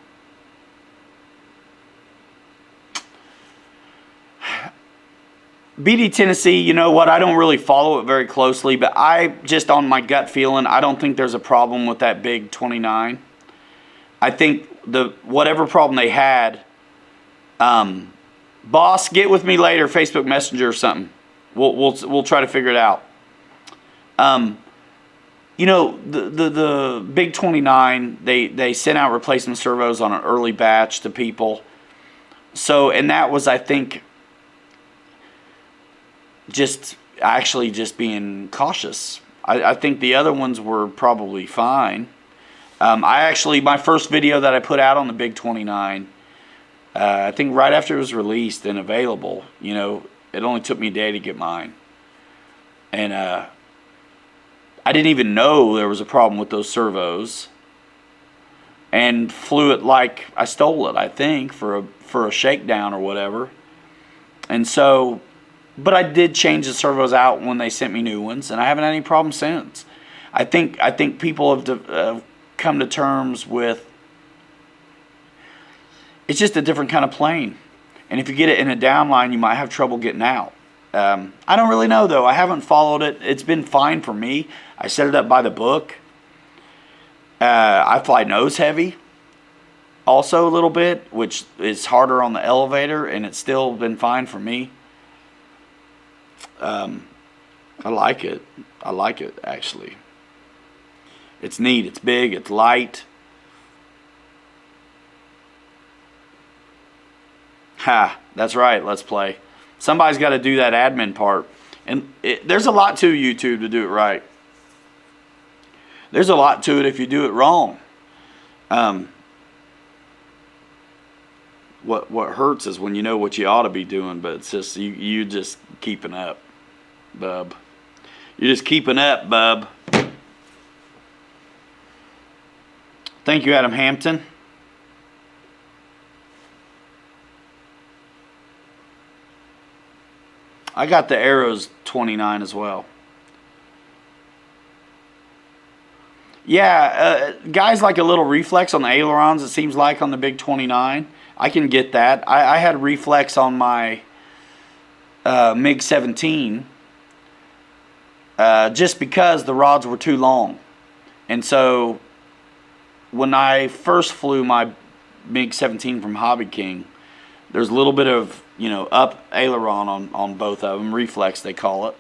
BD Tennessee, you know what? I don't really follow it very closely, but I just, on my gut feeling, I don't think there's a problem with that big 29. I think whatever problem they had, boss, get with me later, Facebook Messenger or something. We'll try to figure it out. You know, the big 29, they sent out replacement servos on an early batch to people. So, and that was, I think, just being cautious. I think the other ones were probably fine. My first video that I put out on the big 29, I think right after it was released and available, you know, it only took me a day to get mine. And I didn't even know there was a problem with those servos. and flew it like I stole it, I think, for a shakedown or whatever. And so, but I did change the servos out when they sent me new ones, and I haven't had any problems since. I think people have come to terms with it's just a different kind of plane. And if you get it in a downline, you might have trouble getting out. I don't really know, though. I haven't followed it. It's been fine for me. I set it up by the book. I fly nose heavy also a little bit, which is harder on the elevator, and it's still been fine for me. I like it. I like it, actually. It's neat. It's big. It's light. Ha, that's right. Let's play. Somebody's got to do that admin part. And there's a lot to YouTube to do it right. There's a lot to it if you do it wrong. What hurts is when you know what you ought to be doing, but it's just you just keeping up, bub. You're just keeping up, bub. Thank you, Adam Hampton. I got the Arrows 29 as well. Yeah, guys like a little reflex on the ailerons, it seems like, on the big 29. I can get that. I had reflex on my MiG-17 just because the rods were too long. And so when I first flew my MiG-17 from Hobby King, there's a little bit of, up aileron on both of them, reflex they call it.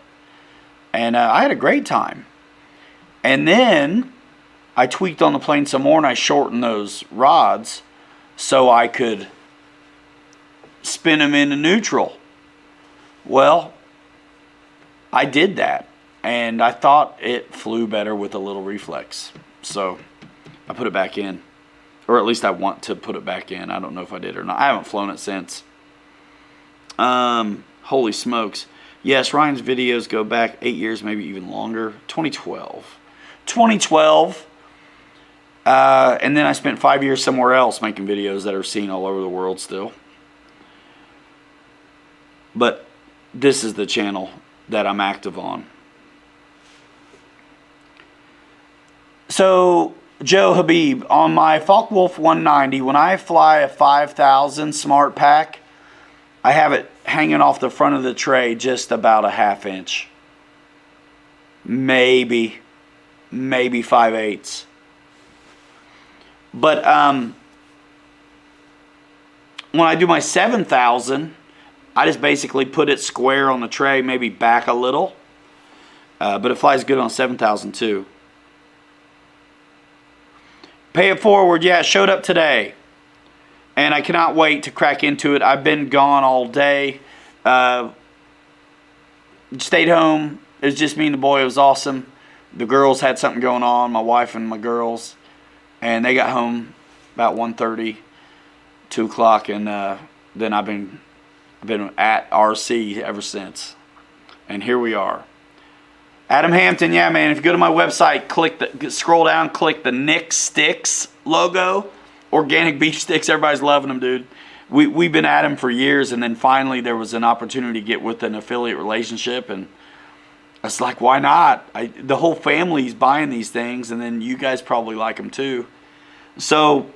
And I had a great time. And then I tweaked on the plane some more and I shortened those rods so I could spin them into neutral. Well, I did that. And I thought it flew better with a little reflex. So I put it back in. Or at least I want to put it back in. I don't know if I did or not. I haven't flown it since. Holy smokes. Yes, Ryan's videos go back 8 years, maybe even longer. 2012. 2012. And then I spent 5 years somewhere else making videos that are seen all over the world still. But this is the channel that I'm active on. So, Joe Habib, on my Focke-Wulf 190, when I fly a 5000 Smart Pack, I have it hanging off the front of the tray just about a ½ inch. Maybe 5/8. But when I do my 7000, I just basically put it square on the tray, maybe back a little. But it flies good on 7000 too. Pay It Forward, yeah, it showed up today. And I cannot wait to crack into it. I've been gone all day. Stayed home. It was just me and the boy. It was awesome. The girls had something going on, my wife and my girls. And they got home about 1:30, 2 o'clock. And then I've been at RC ever since. And here we are. Adam Hampton, yeah, man. If you go to my website, scroll down, click the Nick Sticks logo. Organic beef sticks, everybody's loving them, dude. We've been at them for years, and then finally there was an opportunity to get with an affiliate relationship, and I was like, why not? The whole family's buying these things, and then you guys probably like them too. So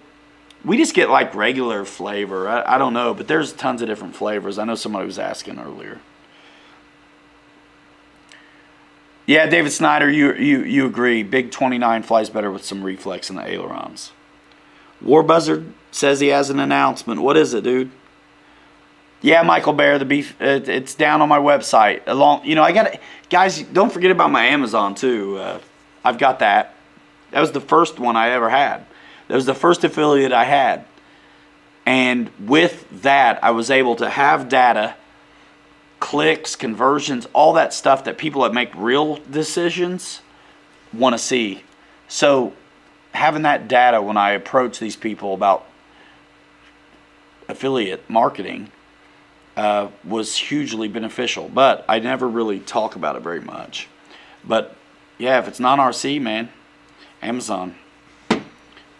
we just get like regular flavor. I don't know, but there's tons of different flavors. I know somebody was asking earlier. Yeah, David Snyder, you agree. Big 29 flies better with some reflex in the ailerons. War Buzzard says he has an announcement. What is it, dude? Yeah, Michael Bear, the beef. It's down on my website. I got it. Guys, don't forget about my Amazon too. I've got that. That was the first one I ever had. That was the first affiliate I had. And with that, I was able to have data, clicks, conversions, all that stuff that people that make real decisions want to see. So having that data when I approach these people about affiliate marketing was hugely beneficial. But I never really talk about it very much. But yeah, if it's non-RC, man, Amazon.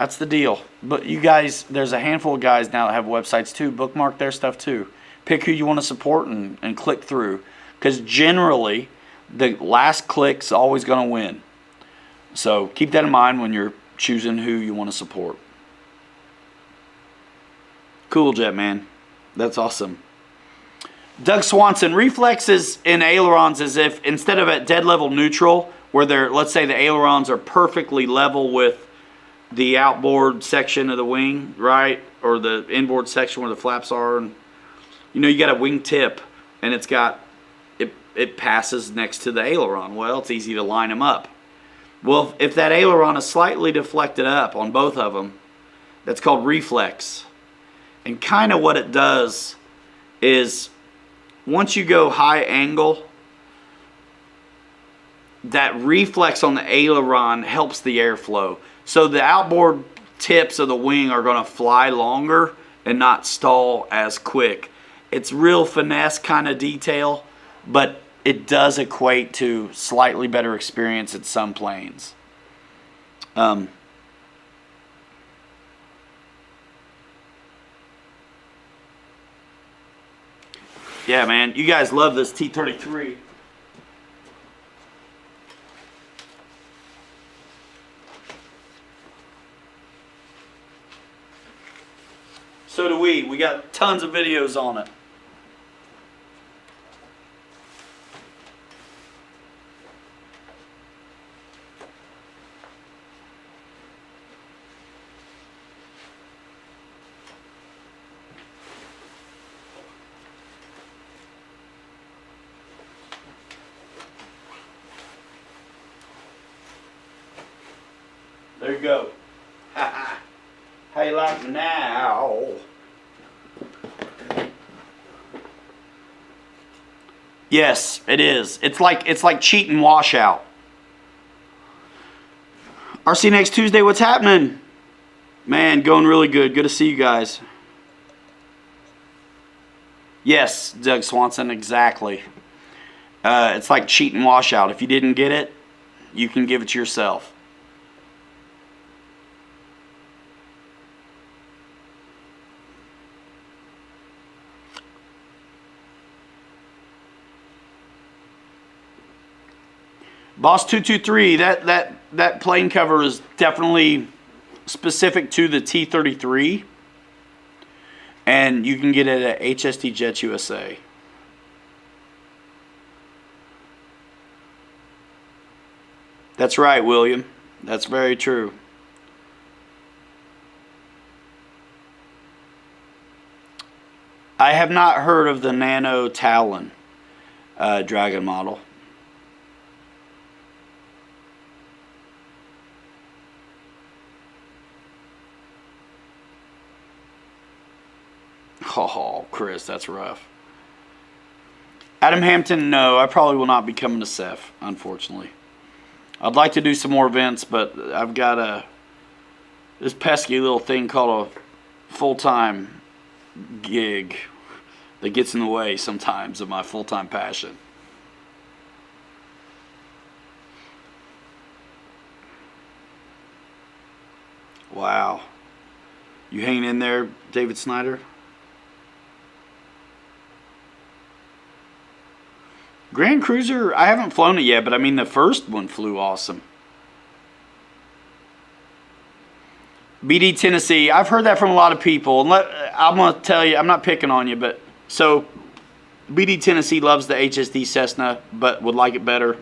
That's the deal. But you guys, there's a handful of guys now that have websites too. Bookmark their stuff too. Pick who you want to support and click through. Because generally, the last click's always going to win. So keep that in mind when you're choosing who you want to support. Cool, Jetman. That's awesome. Doug Swanson, reflexes in ailerons as if instead of at dead level neutral, where they're, let's say the ailerons are perfectly level with the outboard section of the wing, right? Or the inboard section where the flaps are. And, you got a wing tip and it's got, it passes next to the aileron. Well, it's easy to line them up. Well, if that aileron is slightly deflected up on both of them, that's called reflex. And kind of what it does is once you go high angle, that reflex on the aileron helps the airflow. So the outboard tips of the wing are going to fly longer and not stall as quick. It's real finesse kind of detail, but it does equate to slightly better experience at some planes. Yeah, man, you guys love this T-33. So do we. We got tons of videos on it. There you go. How you like me now? Yes, it is. It's like cheating washout. RC next Tuesday, what's happening? Man, going really good. Good to see you guys. Yes, Doug Swanson, exactly. It's like cheating washout. If you didn't get it, you can give it to yourself. Boss 223, that plane cover is definitely specific to the T-33, and you can get it at HST Jets USA. That's right, William. That's very true. I have not heard of the Nano Talon Dragon model. Oh, Chris, that's rough. Adam Hampton, no, I probably will not be coming to Ceph, unfortunately. I'd like to do some more events, but I've got this pesky little thing called a full-time gig that gets in the way sometimes of my full-time passion. Wow. You hanging in there, David Snyder? Grand Cruiser, I haven't flown it yet, but I mean the first one flew awesome. BD Tennessee, I've heard that from a lot of people. And I'm going to tell you, I'm not picking on you, but so BD Tennessee loves the HSD Cessna, but would like it better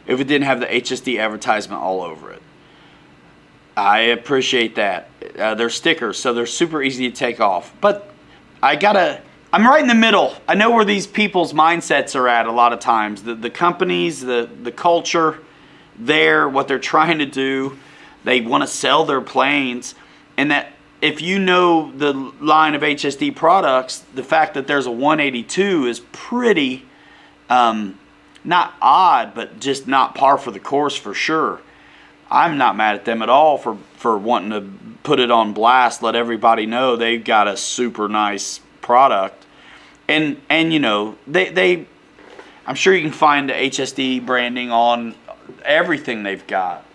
if it didn't have the HSD advertisement all over it. I appreciate that. They're stickers, so they're super easy to take off. But I'm right in the middle. I know where these people's mindsets are at a lot of times. The companies, the culture there, what they're trying to do. They want to sell their planes. And that if you know the line of HSD products, the fact that there's a 182 is pretty, not odd, but just not par for the course for sure. I'm not mad at them at all for wanting to put it on blast, let everybody know they've got a super nice product. And you know, they I'm sure you can find the HSD branding on everything they've got.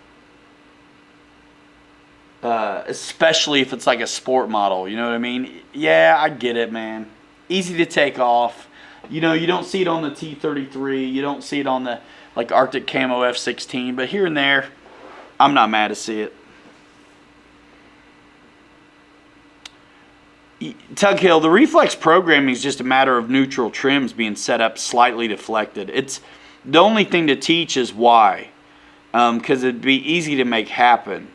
especially if it's like a sport model. You know what I mean? Yeah, I get it, man. Easy to take off. You know, you don't see it on the T-33. You don't see it on the like Arctic Camo F-16. But here and there, I'm not mad to see it. Tug Hill, the reflex programming is just a matter of neutral trims being set up slightly deflected. It's the only thing to teach is why, because it'd be easy to make happen.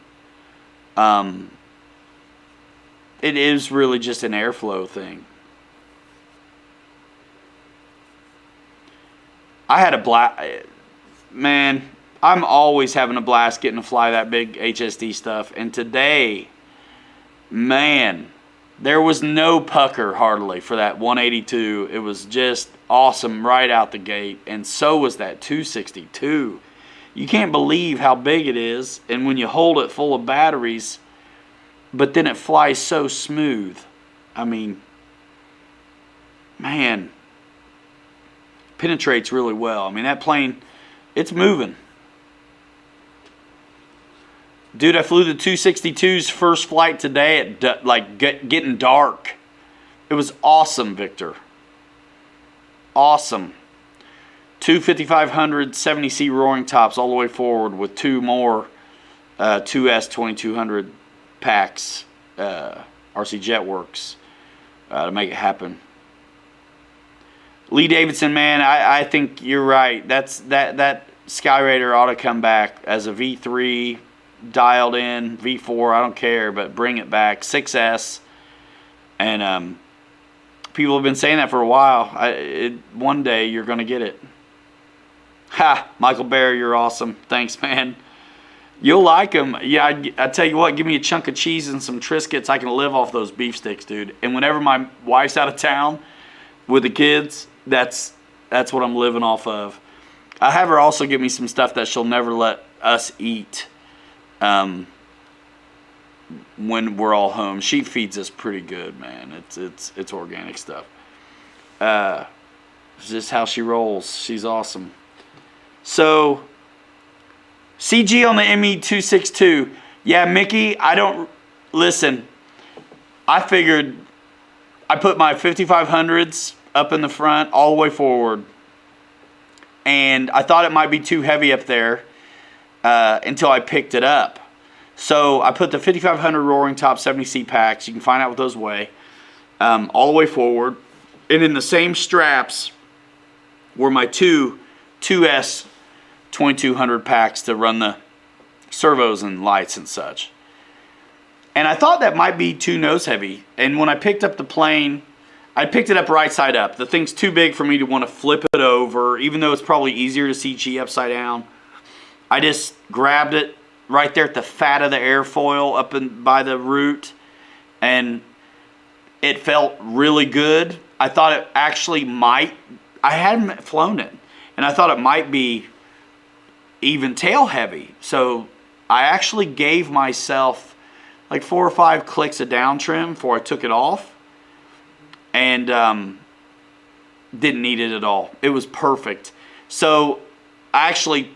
It is really just an airflow thing. I had a blast, man. I'm always having a blast getting to fly that big HSD stuff, and today, man, there was no pucker hardly for that 182. It was just awesome right out the gate, and so was that 262. You can't believe how big it is, and when you hold it full of batteries, but then it flies so smooth. I mean, man, penetrates really well. I mean, that plane, it's moving. Dude, I flew the 262's first flight today at getting dark. It was awesome, Victor. Awesome. Two 5500 70C roaring tops all the way forward with two more 2S 2200 packs, RC Jetworks, to make it happen. Lee Davidson, man, I think you're right. That Skyraider ought to come back as a V3, dialed in, V4, I don't care, but bring it back. 6S. And people have been saying that for a while. One day you're going to get it. Ha! Michael Bear, you're awesome. Thanks, man. You'll like them. Yeah, I tell you what, give me a chunk of cheese and some Triscuits. I can live off those beef sticks, dude. And whenever my wife's out of town with the kids, that's what I'm living off of. I have her also give me some stuff that she'll never let us eat when we're all home. She feeds us pretty good, man. It's organic stuff. It's just how she rolls. She's awesome. So, CG on the ME-262. Yeah, Mickey, listen, I figured I put my 5500s up in the front all the way forward. And I thought it might be too heavy up there until I picked it up. So I put the 5500 roaring top 70C packs. You can find out what those weigh. All the way forward. And in the same straps were my two 2S 2200 packs to run the servos and lights and such. And I thought that might be too nose heavy. And when I picked up the plane, I picked it up right side up. The thing's too big for me to want to flip it over, even though it's probably easier to CG upside down. I just grabbed it right there at the fat of the airfoil up by the root, and it felt really good. I thought it actually might, I hadn't flown it, and I thought it might be even tail heavy. So I actually gave myself like 4 or 5 clicks of down trim before I took it off, and didn't need it at all. It was perfect. So I actually,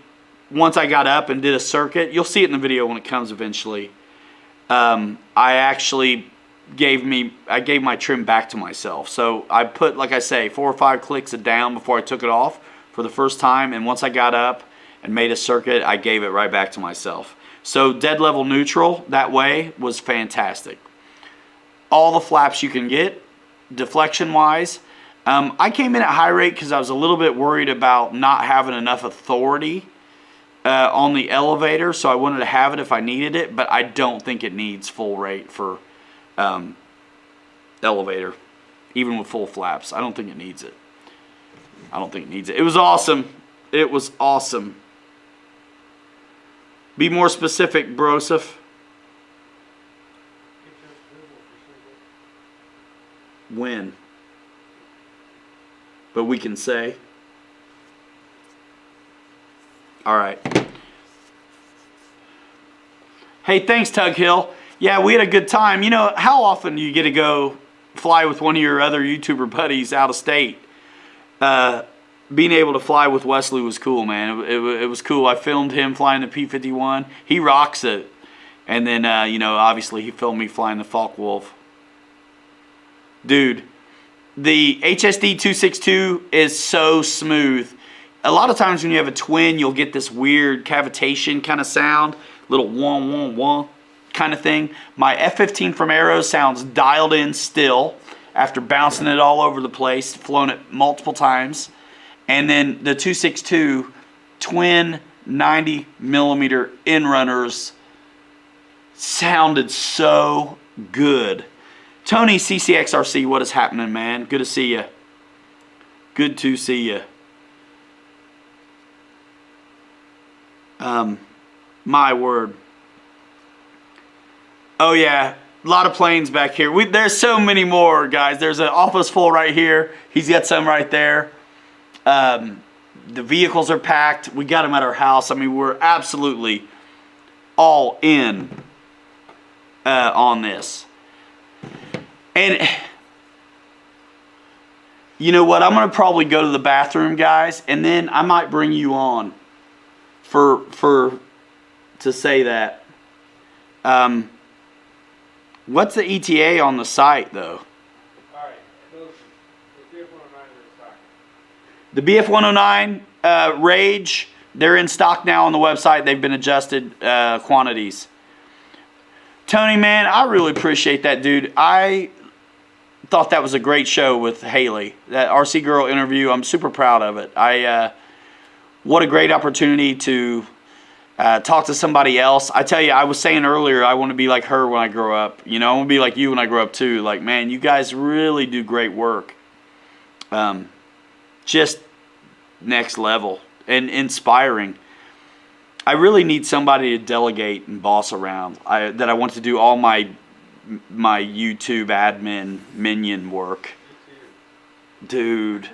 once I got up and did a circuit, you'll see it in the video when it comes eventually, I actually gave my trim back to myself. So I put, like I say, 4 or 5 clicks of down before I took it off for the first time, and once I got up and made a circuit, I gave it right back to myself. So dead level neutral that way was fantastic. All the flaps you can get, deflection wise. I came in at high rate because I was a little bit worried about not having enough authority on the elevator, so I wanted to have it if I needed it, but I don't think it needs full rate for elevator, even with full flaps. I don't think it needs it. I don't think it needs it. It was awesome. It was awesome. Be more specific, Broseph. When? But we can say. All right. Hey, thanks, Tug Hill. Yeah, we had a good time. You know, how often do you get to go fly with one of your other YouTuber buddies out of state? Being able to fly with Wesley was cool, man. It was cool. I filmed him flying the P-51. He rocks it. And then, obviously he filmed me flying the Focke-Wulf. Dude, the HSD 262 is so smooth. A lot of times when you have a twin, you'll get this weird cavitation kind of sound. Little wah, wah, wah kind of thing. My F-15 from Arrow sounds dialed in still after bouncing it all over the place, flown it multiple times. And then the 262 twin 90mm Inrunners sounded so good. Tony CCXRC, what is happening, man? Good to see you. Good to see you. My word. Oh yeah, a lot of planes back here. There's so many more, guys. There's an office full right here. He's got some right there. The vehicles are packed. We got them at our house. I mean, we're absolutely all in on this. And you know what? I'm going to probably go to the bathroom, guys, and then I might bring you on to say that. What's the ETA on the site, though? All right, the BF-109 are in stock. The BF-109 Rage, they're in stock now on the website. They've been adjusted quantities. Tony, man, I really appreciate that, dude. I thought that was a great show with Haley. That RC Girl interview, I'm super proud of it. What a great opportunity to talk to somebody else. I tell you, I was saying earlier, I want to be like her when I grow up. You know, I want to be like you when I grow up too. Like, man, you guys really do great work. Just next level and inspiring. I really need somebody to delegate and boss around. That I want to do all my YouTube admin minion work. Dude.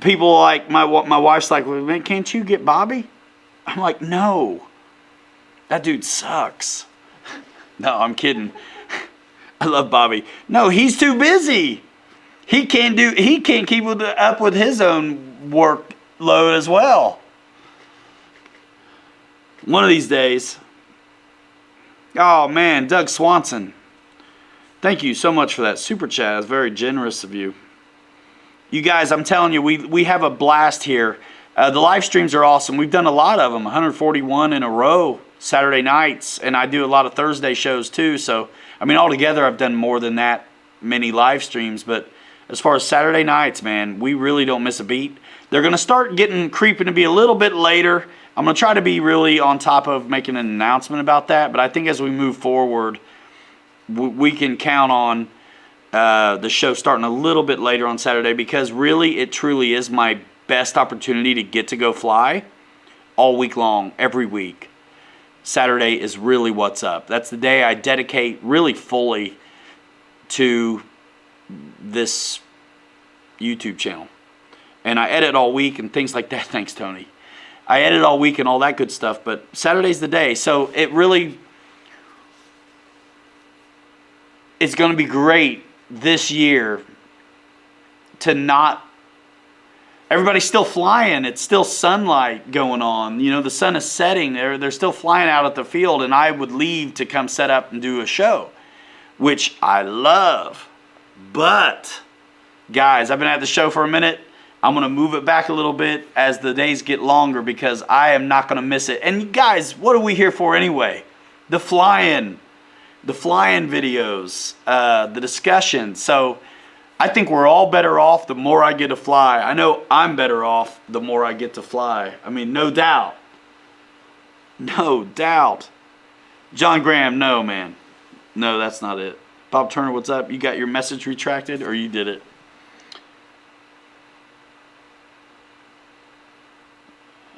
People like, my wife's like, well, man, can't you get Bobby? I'm like, no. That dude sucks. No, I'm kidding. I love Bobby. No, he's too busy. He can't keep up with his own workload as well. One of these days. Oh man, Doug Swanson. Thank you so much for that super chat. It's very generous of you. You guys, I'm telling you, we have a blast here. The live streams are awesome. We've done a lot of them, 141 in a row, Saturday nights, and I do a lot of Thursday shows too. So, I mean, altogether, I've done more than that many live streams. But as far as Saturday nights, man, we really don't miss a beat. They're going to start creeping to be a little bit later. I'm going to try to be really on top of making an announcement about that. But I think as we move forward, we can count on the show starting a little bit later on Saturday, because really, it truly is my best opportunity to get to go fly all week long, every week. Saturday is really what's up. That's the day I dedicate really fully to this YouTube channel. And I edit all week and things like that. Thanks, Tony. I edit all week and all that good stuff, but Saturday's the day. So it really, it's going to be great this year to not, everybody's still flying. It's still sunlight going on. You know, the sun is setting. They're still flying out at the field, and I would leave to come set up and do a show, which I love. But, guys, I've been at the show for a minute. I'm going to move it back a little bit as the days get longer, because I am not going to miss it. And, guys, what are we here for anyway? The flying videos, the discussion. So I think we're all better off the more I get to fly. I know I'm better off the more I get to fly. I mean, no doubt. No doubt. John Graham, no, man. No, that's not it. Bob Turner, what's up? You got your message retracted, or you did it?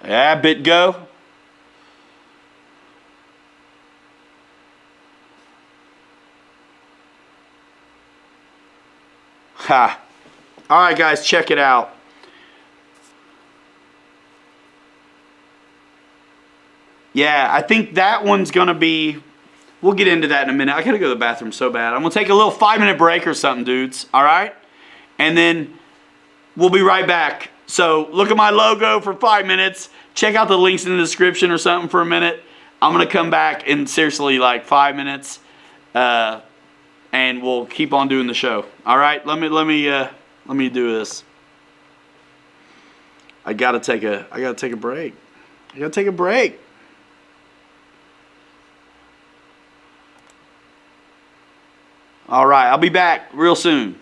Yeah, BitGo. Ha. All right, guys, check it out. Yeah, I think that one's going to be, we'll get into that in a minute. I got to go to the bathroom so bad. I'm going to take a little 5-minute break or something, dudes. All right? And then we'll be right back. So look at my logo for 5 minutes. Check out the links in the description or something for a minute. I'm going to come back in seriously like 5 minutes, and we'll keep on doing the show. All right, let me do this. I gotta take a break. I gotta take a break. All right, I'll be back real soon.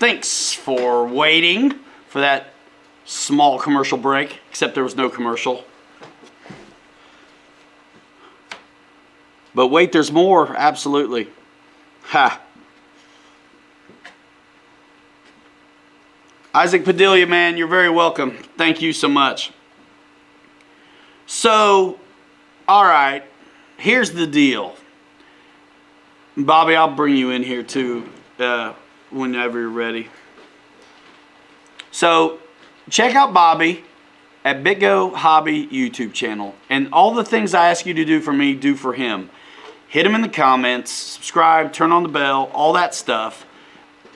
Thanks for waiting for that small commercial break, except there was no commercial. But wait, there's more, absolutely. Ha. Isaac Padilla, man, you're very welcome. Thank you so much. So, all right, here's the deal. Bobby, I'll bring you in here too whenever you're ready. So, check out Bobby at BitGo Hobby YouTube channel. And all the things I ask you to do for me, do for him. Hit him in the comments, subscribe, turn on the bell, all that stuff.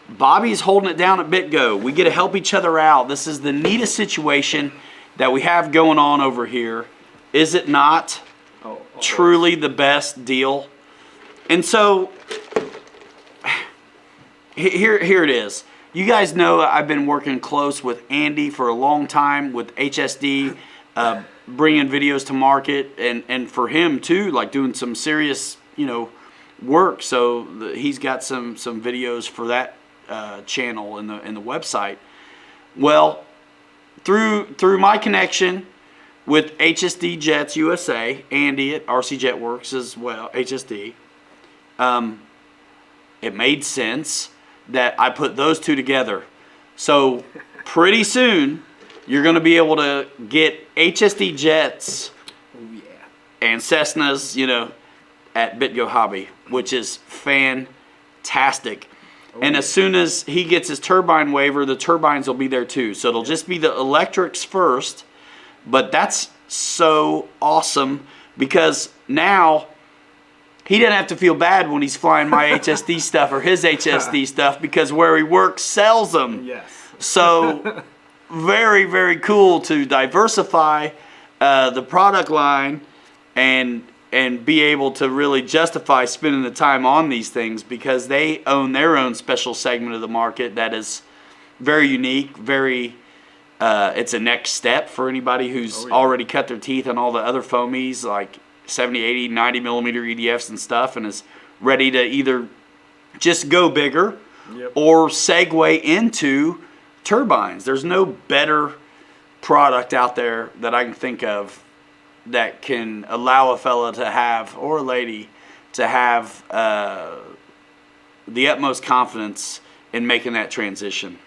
Bobby's holding it down at BitGo. We get to help each other out. This is the neatest situation that we have going on over here. Is it not truly the best deal? And so, here it is. You guys know I've been working close with Andy for a long time with HSD, bringing videos to market, and for him too, like doing some serious, work. So he's got some videos for that channel in the website. Well, through my connection with HSD Jets USA, Andy at RC Jet Works as well, HSD, it made sense that I put those two together. So pretty soon you're going to be able to get HSD Jets and Cessnas, at BitGo Hobby, which is fantastic. And as soon as he gets his turbine waiver, the turbines will be there too. So it'll just be the electrics first. But that's so awesome because now he doesn't have to feel bad when he's flying my HSD stuff or his HSD stuff because where he works sells them. Yes. So very, very cool to diversify the product line and be able to really justify spending the time on these things because they own their own special segment of the market that is very unique, very it's a next step for anybody who's already cut their teeth on all the other foamies like 70, 80, 90 millimeter EDFs and stuff and is ready to either just go bigger or segue into turbines. There's no better product out there that I can think of that can allow a fella to have, or a lady, to have the utmost confidence in making that transition.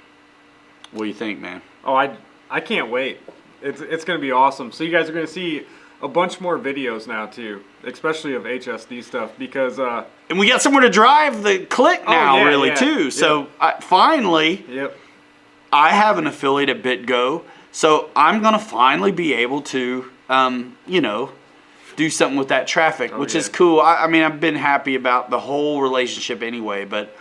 What do you think, man? Oh, I can't wait. It's going to be awesome. So you guys are going to see a bunch more videos now too, especially of HSD stuff because and we got somewhere to drive the click now, too. So finally, I have an affiliate at BitGo, so I'm gonna finally be able to, do something with that traffic, which is cool. I mean, I've been happy about the whole relationship anyway, but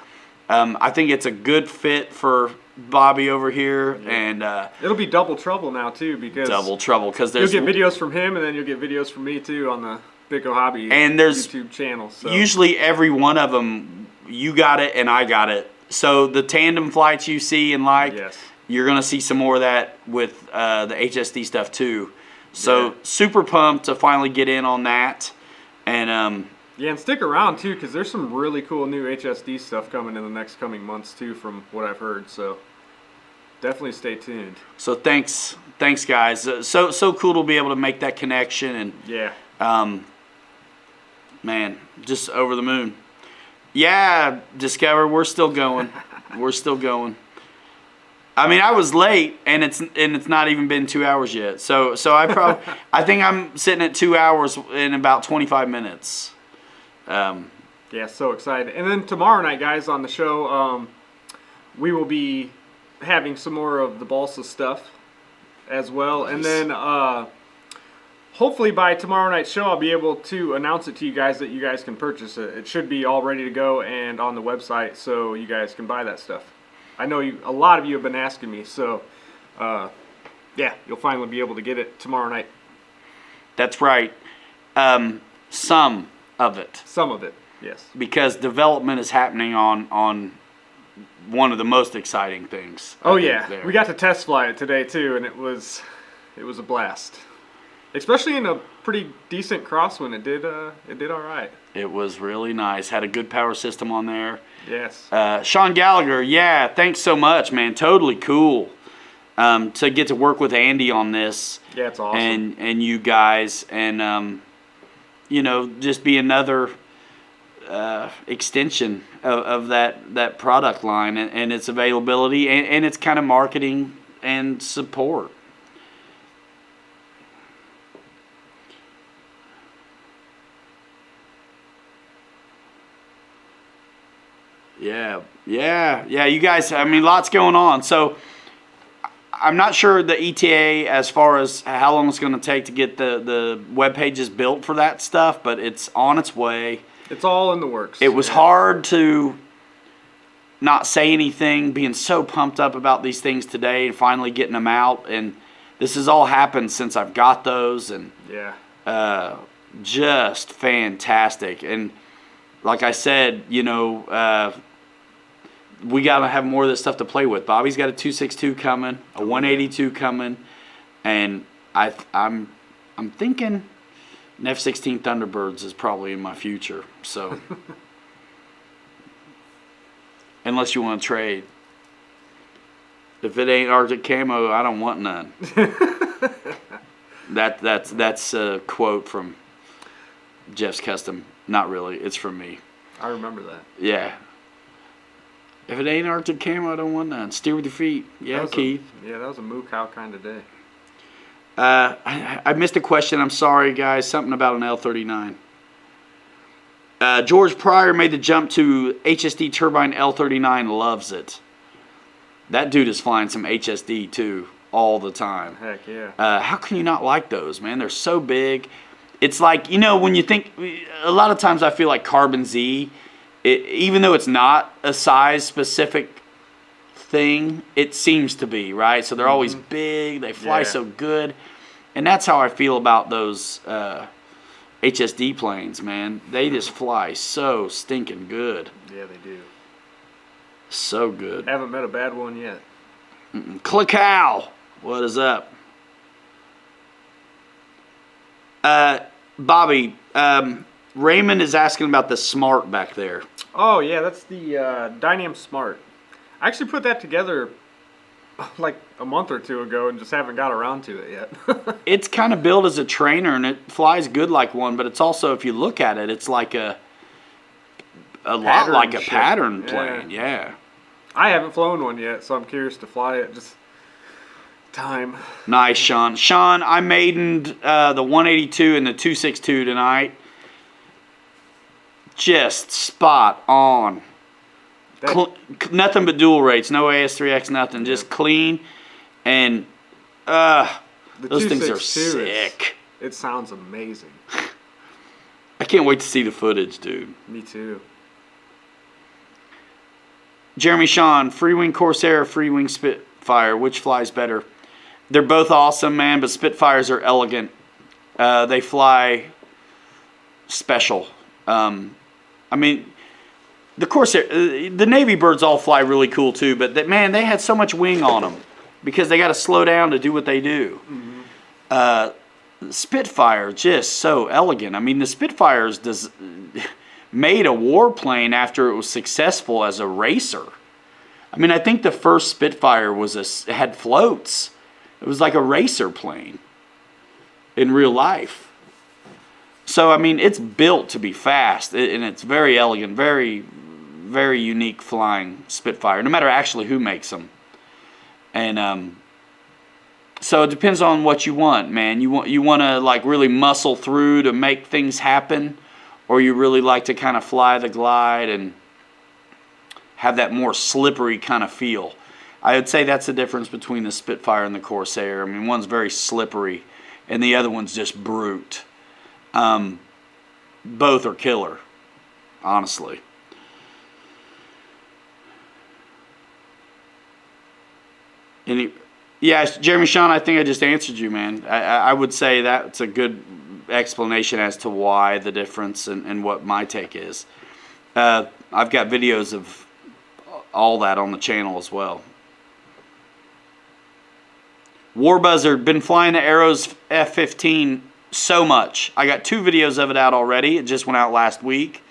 I think it's a good fit for Bobby over here, and it'll be double trouble now too because there's you'll get videos from him and then you'll get videos from me too on the BitGo Hobby and there's YouTube channel. So usually every one of them, you got it and I got it. So the tandem flights you see and you're gonna see some more of that with the HSD stuff too. So super pumped to finally get in on that, and and stick around too because there's some really cool new HSD stuff coming in the next coming months too, from what I've heard. So definitely stay tuned. So thanks guys. So cool to be able to make that connection and man, just over the moon. Yeah, Discover, we're still going. We're still going. I mean, I was late, and it's not even been 2 hours yet. So I think I'm sitting at 2 hours in about 25 minutes. So excited. And then tomorrow night, guys, on the show, we will be having some more of the balsa stuff as well. Nice. And then hopefully by tomorrow night's show, I'll be able to announce it to you guys that you guys can purchase it. It should be all ready to go and on the website so you guys can buy that stuff. I know a lot of you have been asking me, so you'll finally be able to get it tomorrow night. That's right. Some of it. Some of it, yes. Because development is happening on one of the most exciting things. Oh yeah, we got to test fly it today too, and it was a blast. Especially in a pretty decent crosswind, it did all right. It was really nice. Had a good power system on there. Yes. Sean Gallagher, thanks so much, man. Totally cool to get to work with Andy on this. Yeah, it's awesome. And you guys, and just be another extension of that product line and its availability and its kind of marketing and support. Yeah. You guys, I mean, lots going on. So I'm not sure the ETA as far as how long it's going to take to get the web pages built for that stuff, but it's on its way. It's all in the works. It was hard to not say anything, being so pumped up about these things today and finally getting them out. And this has all happened since I've got those, and just fantastic. And like I said, you know, we got to have more of this stuff to play with. Bobby's got a 262 coming, a 182 coming, and I'm thinking an F-16 Thunderbirds is probably in my future. So, unless you want to trade, if it ain't Arctic camo, I don't want none. That's a quote from Jeff's Custom. Not really. It's from me. I remember that. Yeah. If it ain't Arctic camo, I don't want none. Steer with your feet. Yeah, Keith. That was a moo cow kind of day. I missed a question. I'm sorry, guys. Something about an L39. George Pryor made the jump to HSD turbine L39. Loves it. That dude is flying some HSD, too, all the time. Heck, yeah. How can you not like those, man? They're so big. It's like, you know, when you think, a lot of times I feel like Carbon Z, even though it's not a size-specific thing, it seems to be, right? So they're always big. They fly so good. And that's how I feel about those HSD planes, man. They just fly so stinking good. Yeah, they do. So good. Haven't met a bad one yet. Clickow, what is up? Bobby, Raymond is asking about the Smart back there. Oh, yeah, that's the Dynam Smart. I actually put that together like a month or two ago and just haven't got around to it yet. It's kind of built as a trainer, and it flies good like one, but it's also, if you look at it, it's like a lot like a pattern plane. Yeah. I haven't flown one yet, so I'm curious to fly it. Just time. Nice, Sean. Sean, I maidened the 182 and the 262 tonight. Just spot on. Nothing but dual rates. No AS3X, nothing. Just clean. And those things are sick. It sounds amazing. I can't wait to see the footage, dude. Me too. Jeremy Sean, Free Wing Corsair, Free Wing Spitfire. Which flies better? They're both awesome, man, but Spitfires are elegant. They fly special. I mean, the Corsair, the Navy birds all fly really cool too, but man, they had so much wing on them because they got to slow down to do what they do. Spitfire, just so elegant. I mean, the Spitfires made a warplane after it was successful as a racer. I mean, I think the first Spitfire had floats. It was like a racer plane in real life. So, I mean, it's built to be fast, and it's very elegant, very, very unique flying Spitfire, no matter actually who makes them. And so it depends on what you want, man. You want to like really muscle through to make things happen, or you really like to kind of fly the glide and have that more slippery kind of feel. I would say that's the difference between the Spitfire and the Corsair. I mean, one's very slippery, and the other one's just brute. Both are killer, honestly. Jeremy Sean, I think I just answered you, man. I would say that's a good explanation as to why the difference and what my take is. I've got videos of all that on the channel as well. Warbuzzard, been flying the Arrows F-15 so much. I got 2 videos of it out already. It just went out last week.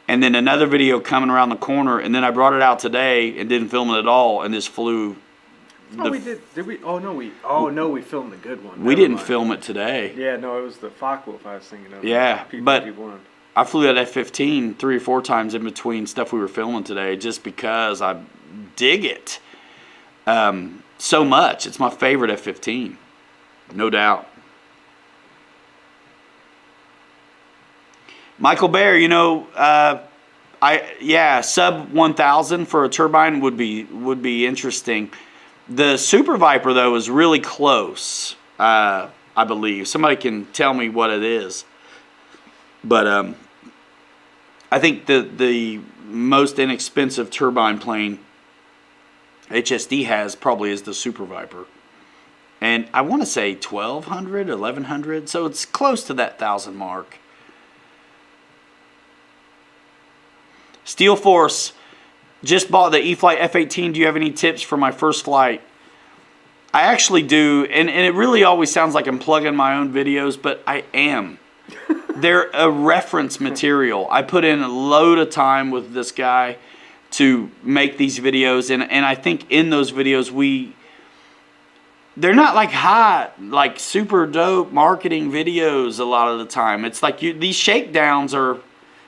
And then another video coming around the corner. And then I brought it out today and didn't film it at all and just flew. We did. Did we? Oh no, we filmed the good one. We didn't film it today. Yeah, no, it was the Focke-Wulf I was thinking of. Yeah, but I flew that F-15 3 or 4 times in between stuff we were filming today just because I dig it so much. It's my favorite F-15, no doubt. Michael Bear, you know, sub 1,000 for a turbine would be interesting. The Super Viper though is really close, I believe. Somebody can tell me what it is, but I think the most inexpensive turbine plane HSD has probably is the Super Viper, and I want to say 1,200, 1,100, so it's close to that 1,000 mark. Steel Force, just bought the E-flite F-18. Do you have any tips for my first flight? I actually do, and it really always sounds like I'm plugging my own videos, but I am. They're a reference material. I put in a load of time with this guy to make these videos, and I think in those videos they're not like hot, like super dope marketing videos a lot of the time. It's like these shakedowns are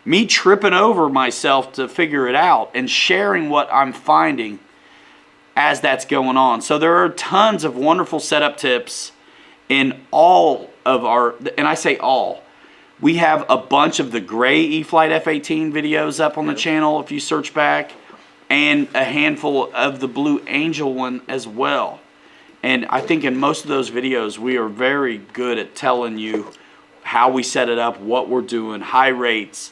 me tripping over myself to figure it out and sharing what I'm finding as that's going on. So there are tons of wonderful setup tips in all of our, and I say all, we have a bunch of the gray E-flite F-18 videos up on the channel if you search back, and a handful of the Blue Angel one as well. And I think in most of those videos we are very good at telling you how we set it up, what we're doing, high rates,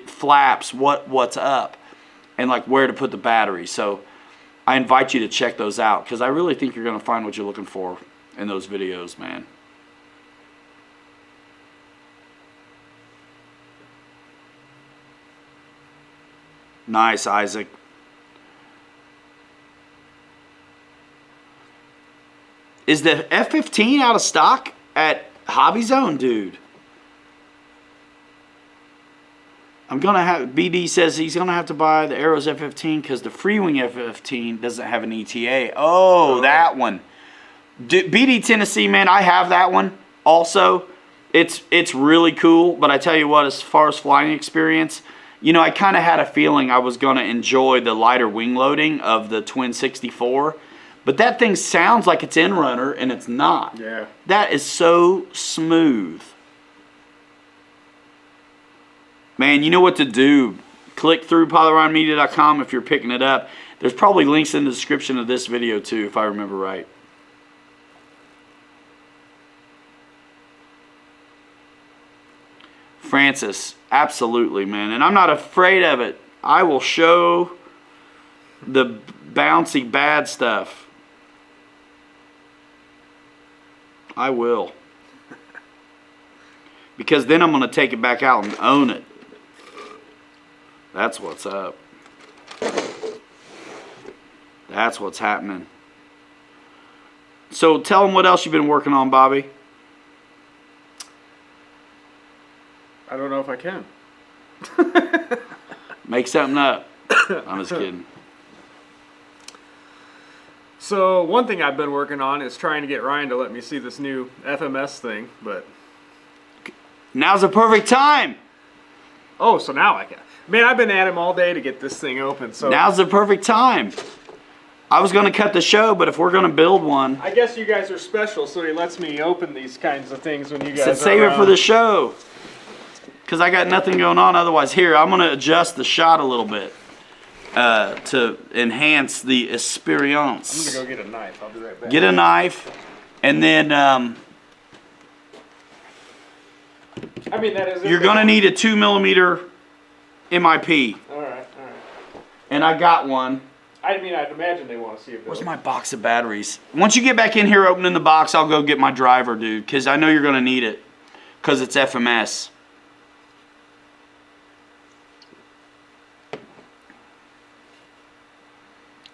flaps, what's up, and like where to put the battery. So I invite you to check those out because I really think you're going to find what you're looking for in those videos, man. Nice, Isaac. Is the F-15 out of stock at Hobby Zone, dude? BD says he's gonna have to buy the Arrows F-15 because the Freewing F-15 doesn't have an ETA. Oh, that one. BD Tennessee, man, I have that one also. It's really cool, but I tell you what, as far as flying experience, you know, I kind of had a feeling I was gonna enjoy the lighter wing loading of the Twin 64, but that thing sounds like it's in runner and it's not. Yeah. That is so smooth. Man, you know what to do. Click through pilotryanmedia.com if you're picking it up. There's probably links in the description of this video too, if I remember right. Francis, absolutely, man. And I'm not afraid of it. I will show the bouncy bad stuff. I will. Because then I'm going to take it back out and own it. That's what's up. That's what's happening. So tell them what else you've been working on, Bobby. I don't know if I can. Make something up. I'm just kidding. So one thing I've been working on is trying to get Ryan to let me see this new FMS thing, but now's the perfect time. oh, so now I can. Man, I've been at him all day to get this thing open. So Now's the perfect time. I was going to cut the show, but if we're going to build one, I guess you guys are special, so he lets me open these kinds of things when you guys said are save it for around. the show. Because I got nothing going on otherwise. Here, I'm going to adjust the shot a little bit to enhance the experience. I'm going to go get a knife. I'll be right back. Get a knife, and then I mean, that is. you're going to need a 2mm MIP. All right. And I got one. I mean, I'd imagine they want to see it. Where's my box of batteries? Once you get back in here opening the box, I'll go get my driver, dude, because I know you're going to need it because it's FMS.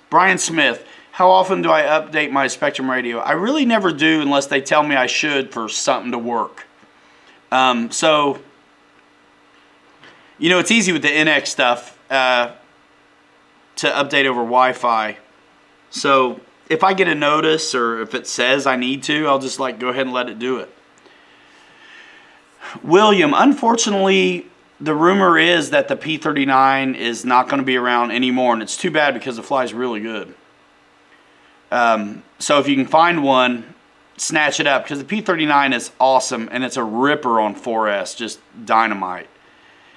Brian Smith, how often do I update my Spectrum radio? I really never do unless they tell me I should for something to work. So, you know, it's easy with the NX stuff to update over Wi-Fi. So if I get a notice or if it says I need to, I'll just like go ahead and let it do it. William, unfortunately, the rumor is that the P39 is not going to be around anymore, and it's too bad because the fly's really good. So if you can find one, snatch it up because the P39 is awesome, and it's a ripper on 4S, just dynamite.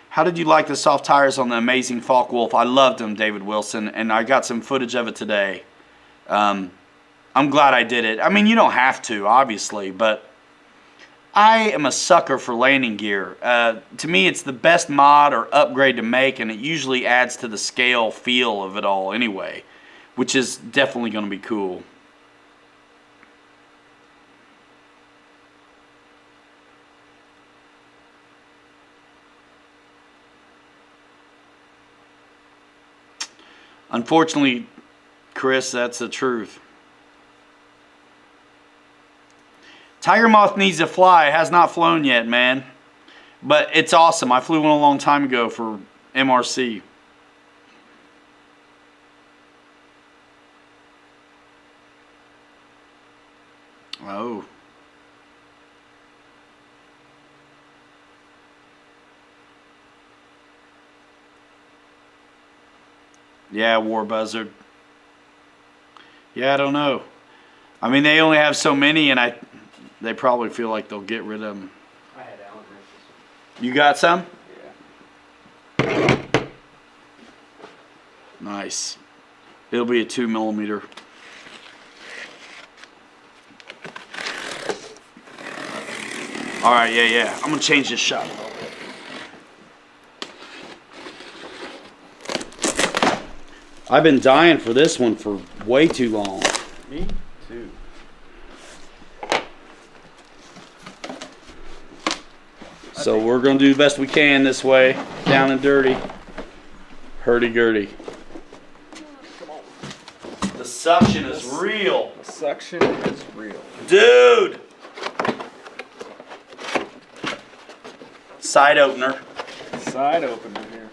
How did you like the soft tires on the Amazing Falk Wolf? I loved them, David Wilson, and I got some footage of it today. I'm glad I did it. I mean, you don't have to, obviously, but I am a sucker for landing gear. To me, it's the best mod or upgrade to make, and it usually adds to the scale feel of it all anyway, which is definitely going to be cool. Unfortunately, Chris, that's the truth. Tiger Moth needs to fly. It has not flown yet, man. But it's awesome. I flew one a long time ago for MRC. Oh. Yeah, War Buzzard. Yeah, I don't know. I mean, they only have so many, and they probably feel like they'll get rid of them. I had Allen wrenches. You got some? Yeah. Nice. It'll be a 2mm. All right, yeah. I'm gonna change this shot a little bit. I've been dying for this one for way too long. Me too. So we're gonna do the best we can this way, down and dirty. Hurdy-gurdy. Come on. The suction is real. The suction is real. Dude! Side opener. Side opener here.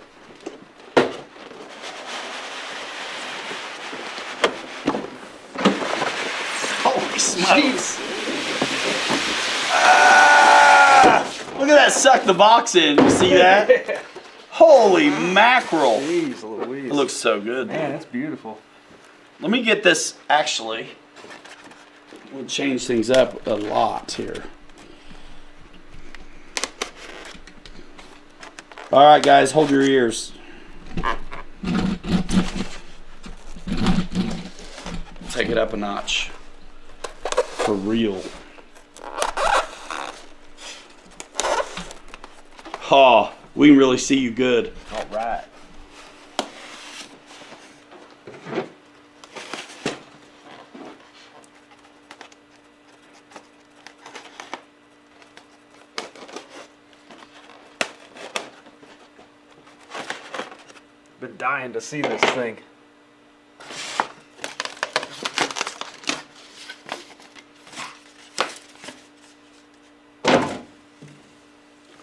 Holy smokes! Ah! Look at that suck the box in. You see that? Holy mackerel! Jeez Louise. It looks so good. Man, that's beautiful. Let me get this, actually. We'll change things up a lot here. All right, guys, hold your ears. Take it up a notch. For real. Oh, we can really see you good. All right. Been dying to see this thing.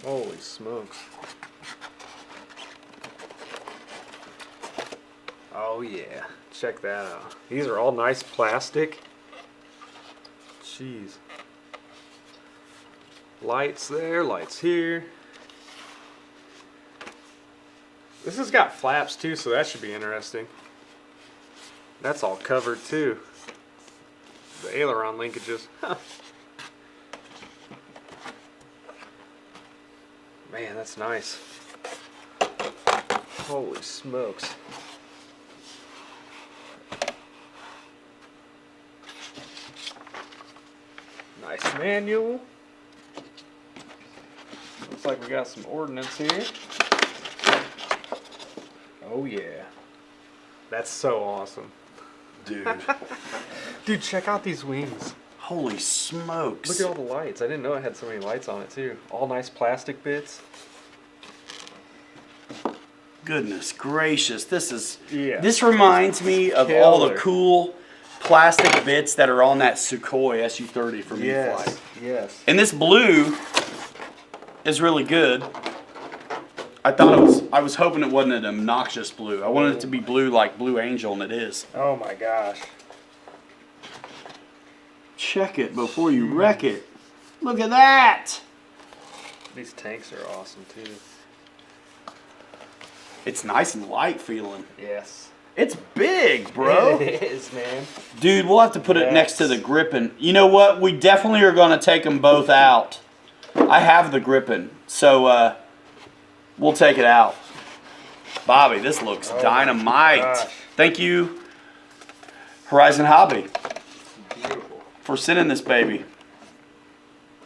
Holy smokes. Oh yeah, check that out. These are all nice plastic. Jeez. Lights there, lights here. This has got flaps too, so that should be interesting. That's all covered too. The aileron linkages. Man, that's nice. Holy smokes. Nice manual. Looks like we got some ordnance here. Oh yeah. That's so awesome. Dude. Dude, check out these wings. Holy smokes. Look at all the lights. I didn't know it had so many lights on it too. All nice plastic bits. Goodness gracious. Yeah. This reminds me of all the Killer. cool plastic bits that are on that Sukhoi Su-30 for me to fly. Yes. And this blue is really good. I was hoping it wasn't an obnoxious blue. I wanted it to be blue like Blue Angel, and it is. Oh my gosh. Check it before you wreck it. Look at that. These tanks are awesome too. It's nice and light feeling. Yes. It's big, bro. It is, man. Dude, we'll have to put it next to the Yes. Grippin. You know what? We definitely are going to take them both out. I have the Grippin, so we'll take it out. Bobby, this looks Oh my dynamite. gosh. Thank you, Horizon Hobby, Beautiful. for sending this baby.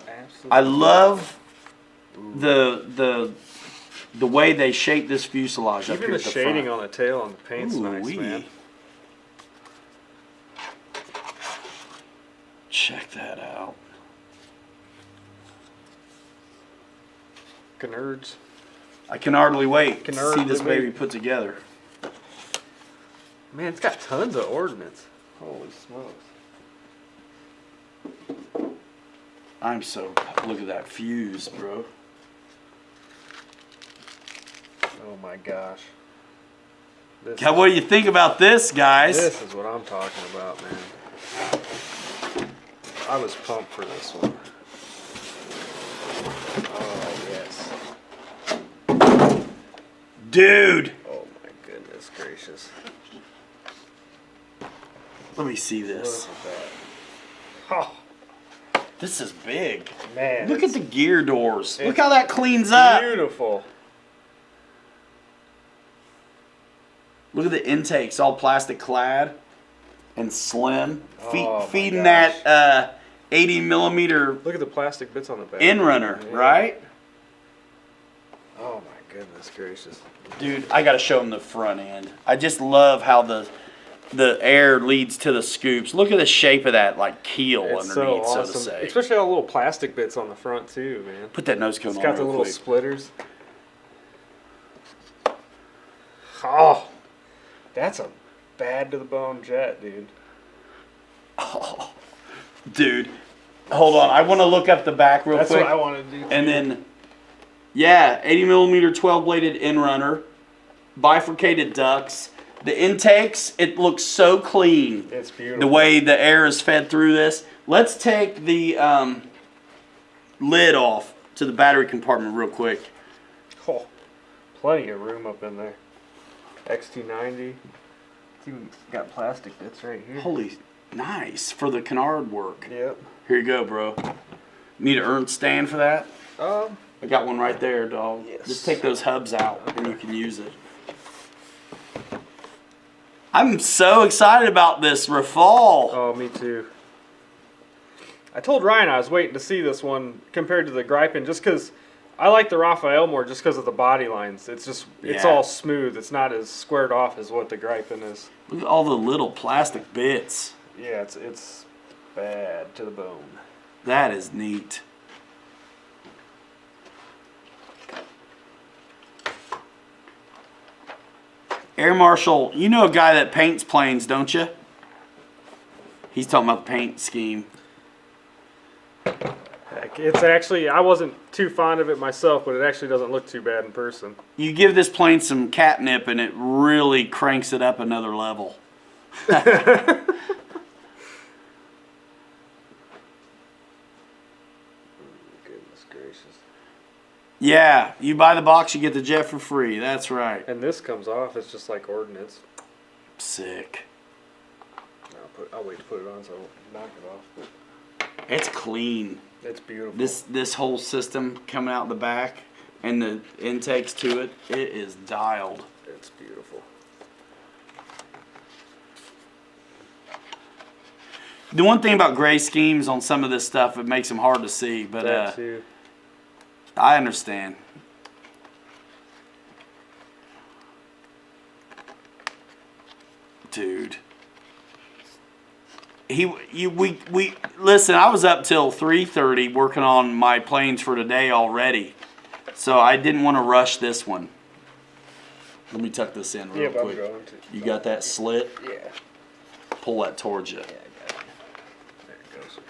Absolutely. I love the way they shape this fuselage up Even here the at the shading front. on the tail and the paint's nice, Ooh-wee. man. Check that out. Canards. I can hardly wait to Can see hardly this wait. baby put together. Man, it's got tons of ordnance. Holy smokes. I'm so, look at that fuse, bro. Oh my gosh. This, God, what do you think about this, guys? this is what I'm talking about, man. I was pumped for this one. Oh, yes. Dude, Oh my goodness gracious. let me see this. Look at that. Oh, This is big. man. Look at it's the gear doors. Look it's how that cleans up. beautiful. Look at the intakes, all plastic clad and slim. Oh, my Feeding gosh. that 80 millimeter Look at the plastic bits on the back. end runner, Yeah. right? Oh my goodness gracious. Dude, I gotta show them the front end. I just love how the air leads to the scoops. Look at the shape of that like keel It's underneath, so so, awesome. to say. Especially all the little plastic bits on the front too, man. Put that nose cone It's on got the real little quick. splitters. Oh, that's a bad to the bone jet, dude. Dude, hold on. I want to look up the back real That's quick. what I want to do. And too. then, yeah, 80 millimeter 12 bladed end runner, bifurcated ducts. The intakes, it looks so clean. It's beautiful. The way the air is fed through this. Let's take the lid off to the battery compartment real quick. Oh, plenty of room up in there. XT90. It's even got plastic bits right here. Holy, nice for the canard work. Yep. Here you go, bro. Need an Ernst stand for that? I got one right there, dog. Yes. Just take those hubs out and you can use it. I'm so excited about this Rafale. Oh, me too. I told Ryan I was waiting to see this one compared to the Gripen just because I like the Raphael more just because of the body lines. It's just, it's Yeah. all smooth. It's not as squared off as what the Gripen is. Look at all the little plastic bits. Yeah, it's bad to the bone. That is neat. Air Marshal, you know a guy that paints planes, don't you? He's talking about the paint scheme. Heck, it's actually, I wasn't too fond of it myself, but it actually doesn't look too bad in person. You give this plane some catnip and it really cranks it up another level. Goodness gracious. Yeah, you buy the box, you get the jet for free. That's right. And this comes off, it's just like ordnance. Sick. I'll wait to put it on so I won't knock it off. It's clean. It's beautiful. This whole system coming out the back and the intakes to it, it is dialed. It's beautiful. The one thing about gray schemes on some of this stuff, it makes them hard to see, but That too. I understand. Dude. We listen, I was up till 3:30 working on my planes for today already. So I didn't want to rush this one. Let me tuck this in real Yeah, but I'm quick. going to. You got that slit? Yeah. Pull that towards you. Yeah, I got it. There it goes.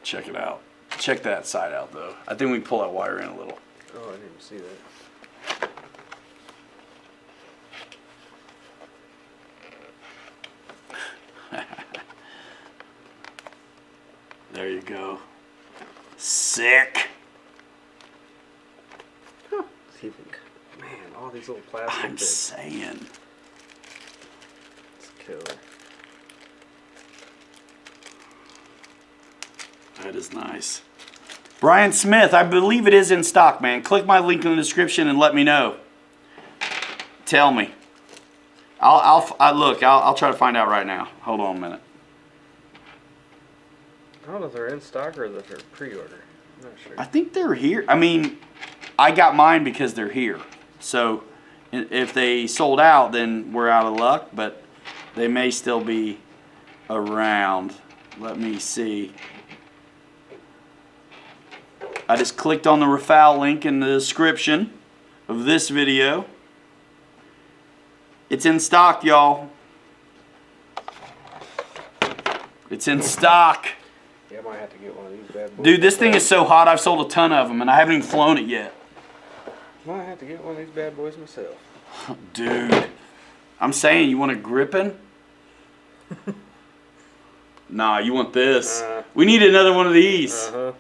Check it out. Check that side out though. I think we can pull that wire in a little. Oh, I didn't even see that. There you go. Sick. Oh, these little plastic I'm bits. saying. It's killer. That is nice. Brian Smith, I believe it is in stock, man. Click my link in the description and let me know. Tell me. I'll try to find out right now. Hold on a minute. I don't know if they're in stock or if they're pre-order. I'm not sure. I think they're here. I mean, I got mine because they're here. So if they sold out, then we're out of luck, but they may still be around. Let me see. I just clicked on the Rafal link in the description of this video. It's in stock, y'all. It's in stock. Yeah, I might have to get one of these bad boys. Dude, this thing is so hot, I've sold a ton of them, and I haven't even flown it yet. Might have to get one of these bad boys myself. Dude, I'm saying, you want a gripping? Nah, you want this. We need another one of these. Uh-huh.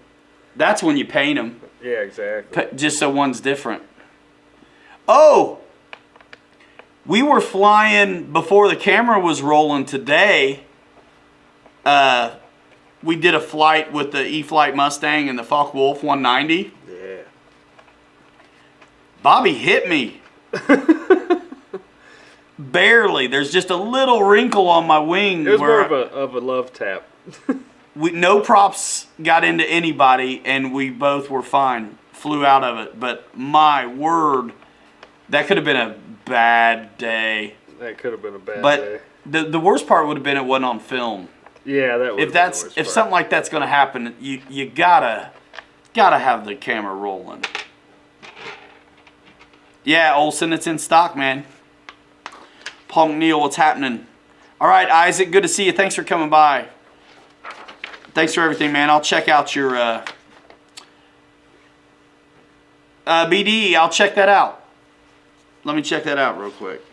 That's when you paint them. Yeah, exactly. Just so one's different. Oh! We were flying before the camera was rolling today. We did a flight with the E-Flight Mustang and the Focke-Wulf 190. Yeah. Bobby hit me. Barely. There's just a little wrinkle on my wing. It was where more of a love tap. no props got into anybody, and we both were fine. Flew out of it. But my word, that could have been a bad day. That could have been a bad day. But the worst part would have been it wasn't on film. Yeah, that would. If something like that's going to happen, you gotta have the camera rolling. Yeah, Olsen, it's in stock, man. Paul McNeil, what's happening? All right, Isaac, good to see you. Thanks for coming by. Thanks for everything, man. I'll check out your BD. I'll check that out. Let me check that out real quick.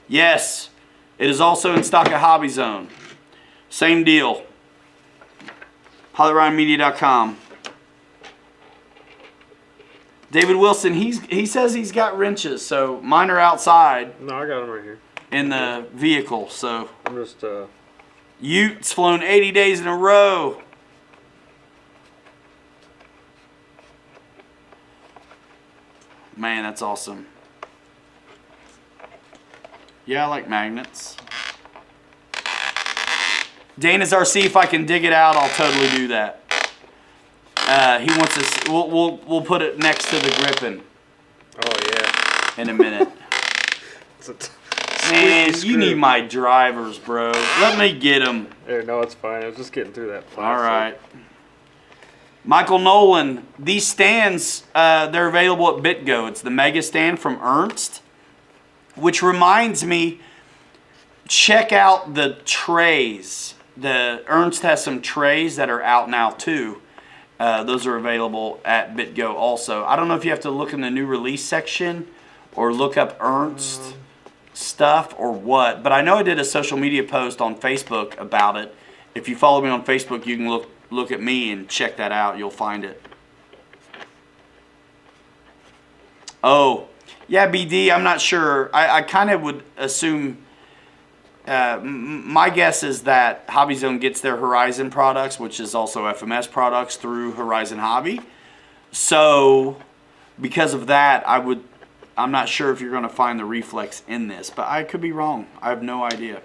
Yes, it is also in stock at Hobby Zone. Same deal. HollyRyanMedia.com. David Wilson, he says he's got wrenches, so mine are outside No, I got them right here. in the vehicle. So I'm just Ute's flown 80 days in a row. Man, that's awesome. Yeah, I like magnets. Dana's RC, if I can dig it out, I'll totally do that. He wants us. We'll put it next to the Griffin. Oh yeah. In a minute. It's a Man, squeaky you screw. need my drivers, bro. Let me get them. There, no, it's fine. I was just getting through that plastic. All right. Michael Nolan, these stands, they're available at BitGo. It's the Mega Stand from Ernst, which reminds me, check out the trays. The Ernst has some trays that are out now too. Those are available at BitGo also. I don't know if you have to look in the new release section or look up Ernst stuff or what, but I know I did a social media post on Facebook about it. If you follow me on Facebook, you can look at me and check that out. You'll find it. Oh, yeah, BD, I'm not sure. I kind of would assume, my guess is that Hobby Zone gets their Horizon products, which is also FMS products, through Horizon Hobby. So, because of that, I'm not sure if you're going to find the Reflex in this, but I could be wrong. I have no idea.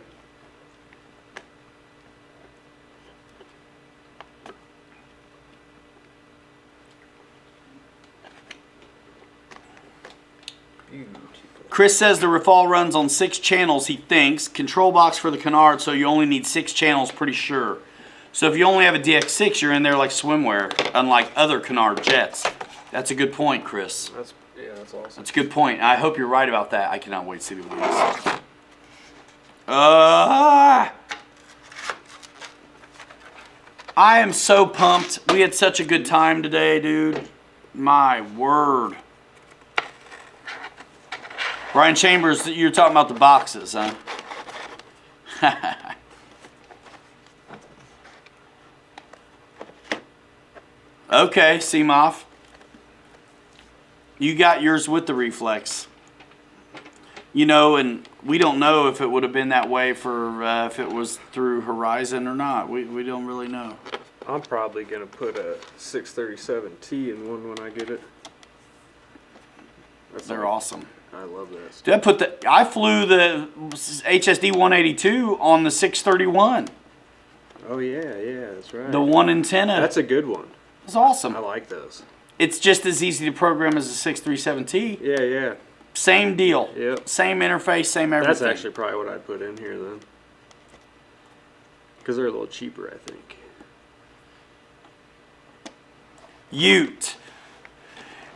Chris says the Rafal runs on 6 channels, he thinks. Control box for the Canard, so you only need 6 channels, pretty sure. So if you only have a DX6, you're in there like swimwear, unlike other Canard jets. That's a good point, Chris. That's awesome. That's a good point. I hope you're right about that. I cannot wait to see the wheels. I am so pumped. We had such a good time today, dude. My word. Brian Chambers, you're talking about the boxes, huh? Okay, Seamoff. You got yours with the reflex. You know, and we don't know if it would have been that way for if it was through Horizon or not. We don't really know. I'm probably gonna put a 637T in one when I get it. They're awesome. I love that stuff. Dude, I flew the HSD 182 on the 631. Oh yeah, that's right. The one antenna. That's a good one. It's awesome. I like those. It's just as easy to program as a 637T. Yeah. Same deal. Yep. Same interface, same everything. That's actually probably what I'd put in here then. Because they're a little cheaper, I think. Ute.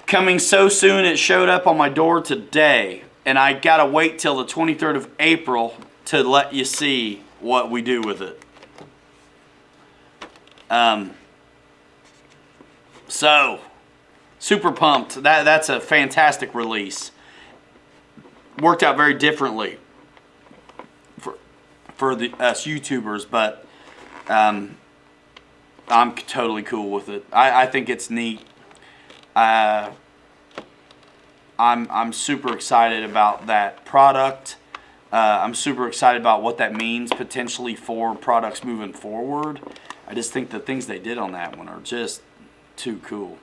Coming so soon, it showed up on my door today. And I got to wait till the 23rd of April to let you see what we do with it. So, super pumped. That's a fantastic release. Worked out very differently for us YouTubers, but I'm totally cool with it. I think it's neat. I'm super excited about that product. I'm super excited about what that means potentially for products moving forward. I just think the things they did on that one are just too cool.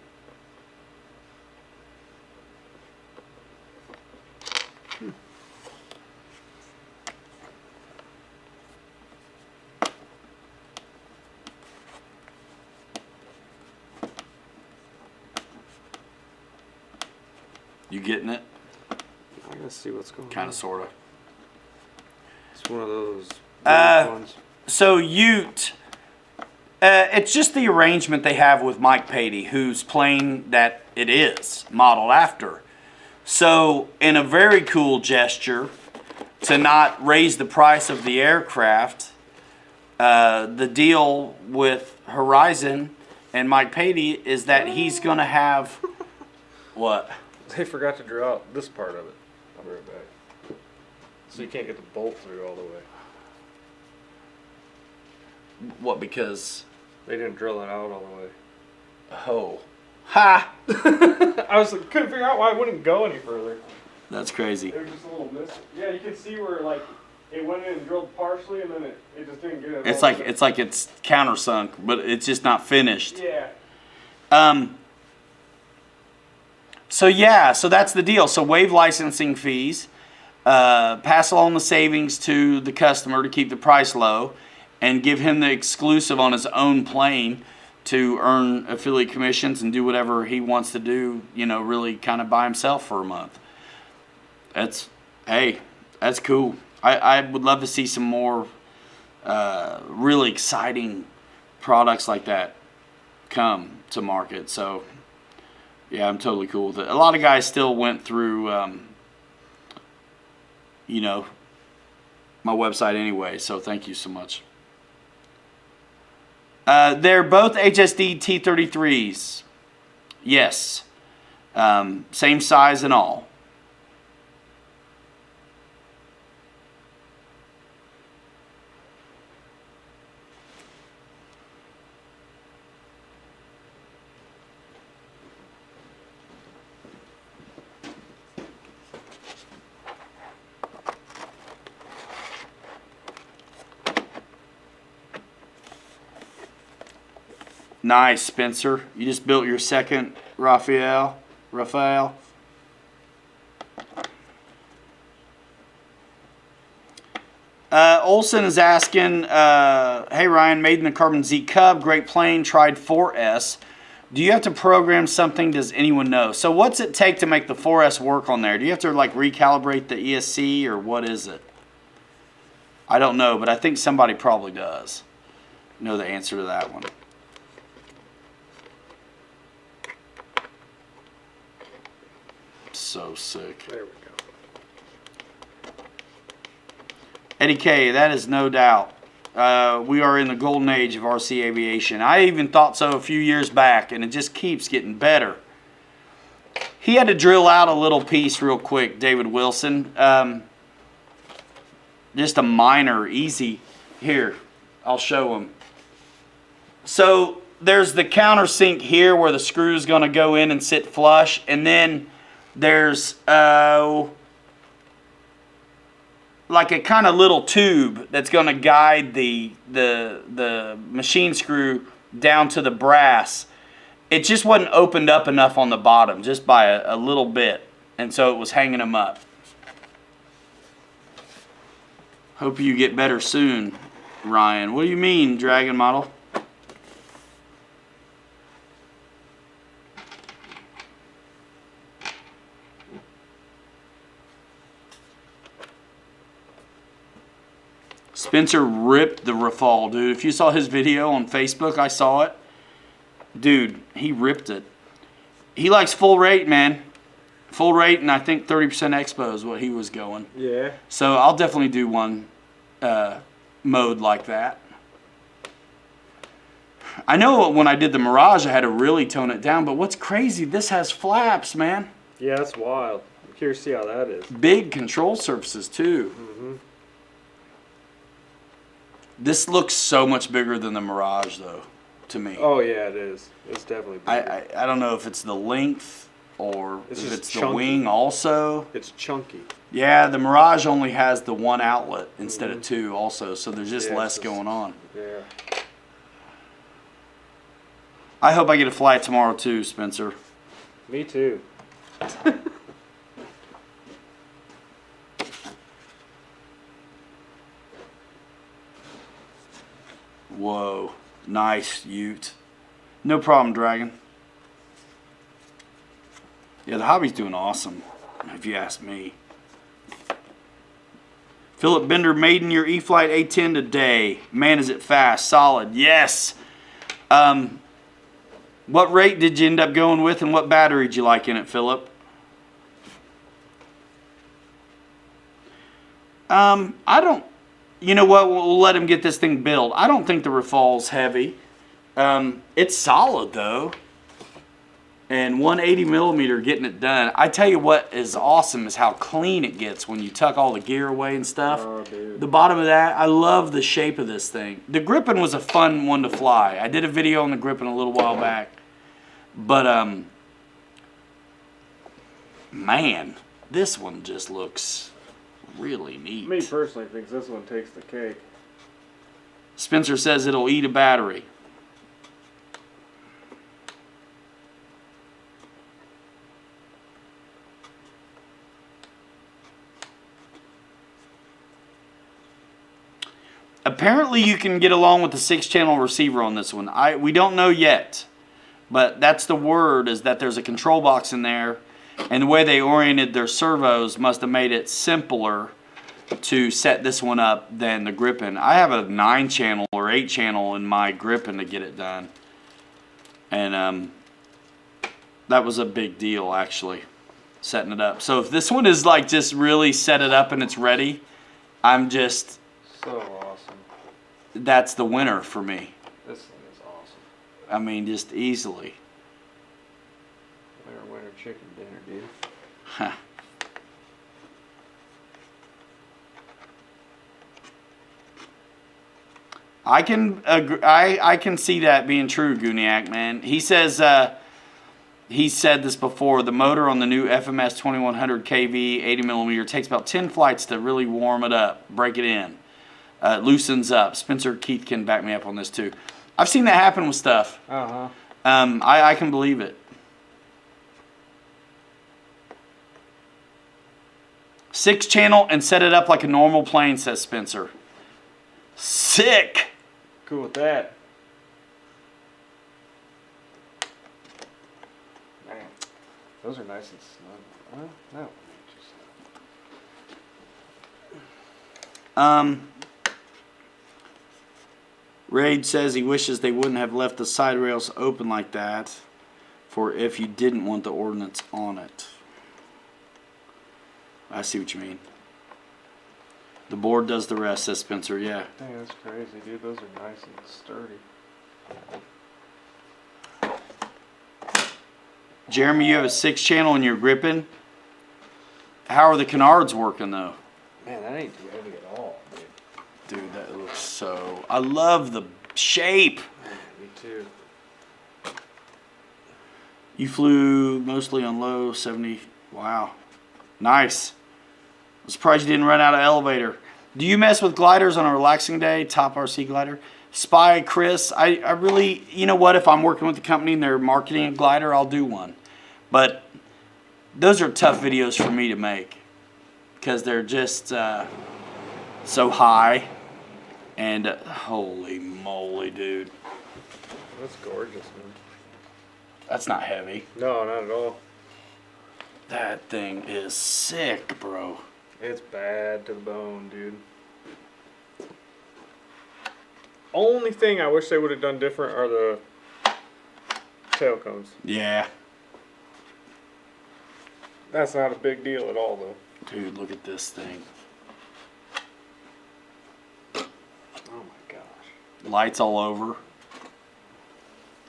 You getting it? I gotta see what's going on. Kind of, sort of. It's one of those ones. So Ute, it's just the arrangement they have with Mike Patey, whose plane that it is modeled after. So in a very cool gesture to not raise the price of the aircraft, the deal with Horizon and Mike Patey is that he's going to have what? They forgot to draw out this part of it. I'll be right back. So you can't get the bolt through all the way. What, because? They didn't drill it out all the way. Oh. Ha! I couldn't figure out why it wouldn't go any further. That's crazy. It was just a little miss. Yeah, you can see where like it went in and drilled partially, and then it just didn't get it. It's like it's countersunk, but it's just not finished. Yeah. So that's the deal. So waive licensing fees, pass along the savings to the customer to keep the price low, and give him the exclusive on his own plane to earn affiliate commissions and do whatever he wants to do, really kind of by himself for a month. That's cool. I would love to see some more really exciting products like that come to market. So, yeah, I'm totally cool with it. A lot of guys still went through, my website anyway, so thank you so much. They're both HSD T33s. Yes. Same size and all. Nice, Spencer. You just built your second Raphael. Olson is asking, hey Ryan, made in the Carbon Z Cub, great plane, tried 4S. Do you have to program something? Does anyone know? So what's it take to make the 4S work on there? Do you have to recalibrate the ESC or what is it? I don't know, but I think somebody probably does know the answer to that one. So sick. There we go. Eddie K, that is no doubt. We are in the golden age of RC aviation. I even thought so a few years back, and it just keeps getting better. He had to drill out a little piece real quick, David Wilson. Just a minor, easy. Here, I'll show him. So there's the countersink here where the screw is going to go in and sit flush. And then there's like a kind of little tube that's going to guide the machine screw down to the brass. It just wasn't opened up enough on the bottom, just by a little bit. And so it was hanging them up. Hope you get better soon, Ryan. What do you mean, Dragon Model? Spencer ripped the Rafale, dude. If you saw his video on Facebook, I saw it. Dude, he ripped it. He likes full rate, man. Full rate, and I think 30% expo is what he was going. Yeah. So I'll definitely do one mode like that. I know when I did the Mirage, I had to really tone it down, but what's crazy, this has flaps, man. Yeah, that's wild. I'm curious to see how that is. Big control surfaces, too. Mm-hmm. This looks so much bigger than the Mirage, though, to me. Oh, yeah, it is. It's definitely bigger. I don't know if it's the length or It's if just it's the chunky. wing also. It's chunky. Yeah, the Mirage only has the one outlet instead of two also, so there's just Yeah, less it's just- going on. Yeah. I hope I get a flight tomorrow too, Spencer. Me too. Whoa, nice Ute. No problem, Dragon. Yeah, the hobby's doing awesome, if you ask me. Philip Bender, maiden your E-Flight A10 today. Man, is it fast, solid. Yes. What rate did you end up going with, and what battery did you like in it, Philip? I don't. You know what? We'll let him get this thing built. I don't think the Rafale's heavy. It's solid though. And 180 millimeter getting it done. I tell you what is awesome is how clean it gets when you tuck all the gear away and stuff. Oh, dude. The bottom of that, I love the shape of this thing. The Gripen was a fun one to fly. I did a video on the Gripen a little while back. But, man, this one just looks really neat. Me personally thinks this one takes the cake. Spencer says it'll eat a battery. Apparently you can get along with the 6-channel receiver on this one. We don't know yet, but that's the word, is that there's a control box in there, and the way they oriented their servos must have made it simpler to set this one up than the Gripen. I have a 9-channel or 8-channel in my Gripen to get it done, and that was a big deal actually, setting it up. So if this one is like just really set it up and it's ready, I'm just... So awesome. That's the winner for me. This thing is awesome. I mean, just easily. Winner chicken dinner, dude. Huh. I can agree, I can see that being true, Guniac, man. He says he said this before. The motor on the new FMS 2100 kV 80 millimeter takes about 10 flights to really warm it up, break it in. Loosens up. Spencer Keith can back me up on this too. I've seen that happen with stuff. Uh-huh. I can believe it. 6-channel and set it up like a normal plane, says Spencer. Sick. Cool with that. Man, those are nice and snug. Well, no. Raid says he wishes they wouldn't have left the side rails open like that for if you didn't want the ordnance on it. I see what you mean. The board does the rest, says Spencer, yeah. Dang, that's crazy, dude. Those are nice and sturdy. Jeremy, you have a 6-channel and you're gripping. How are the canards working though? Man, that ain't too heavy at all, dude. Dude, that looks so... I love the shape. Man, me too. You flew mostly on low 70. Wow. Nice. I'm surprised you didn't run out of elevator. Do you mess with gliders on a relaxing day? Top RC glider? Spy, Chris, I really, you know what? If I'm working with the company and they're marketing a glider, I'll do one. But those are tough videos for me to make because they're just so high. And holy moly, dude. That's gorgeous, man. That's not heavy. No, not at all. That thing is sick, bro. It's bad to the bone, dude. Only thing I wish they would have done different are the tail cones. Yeah. That's not a big deal at all, though. Dude, look at this thing. Oh my gosh. Lights all over.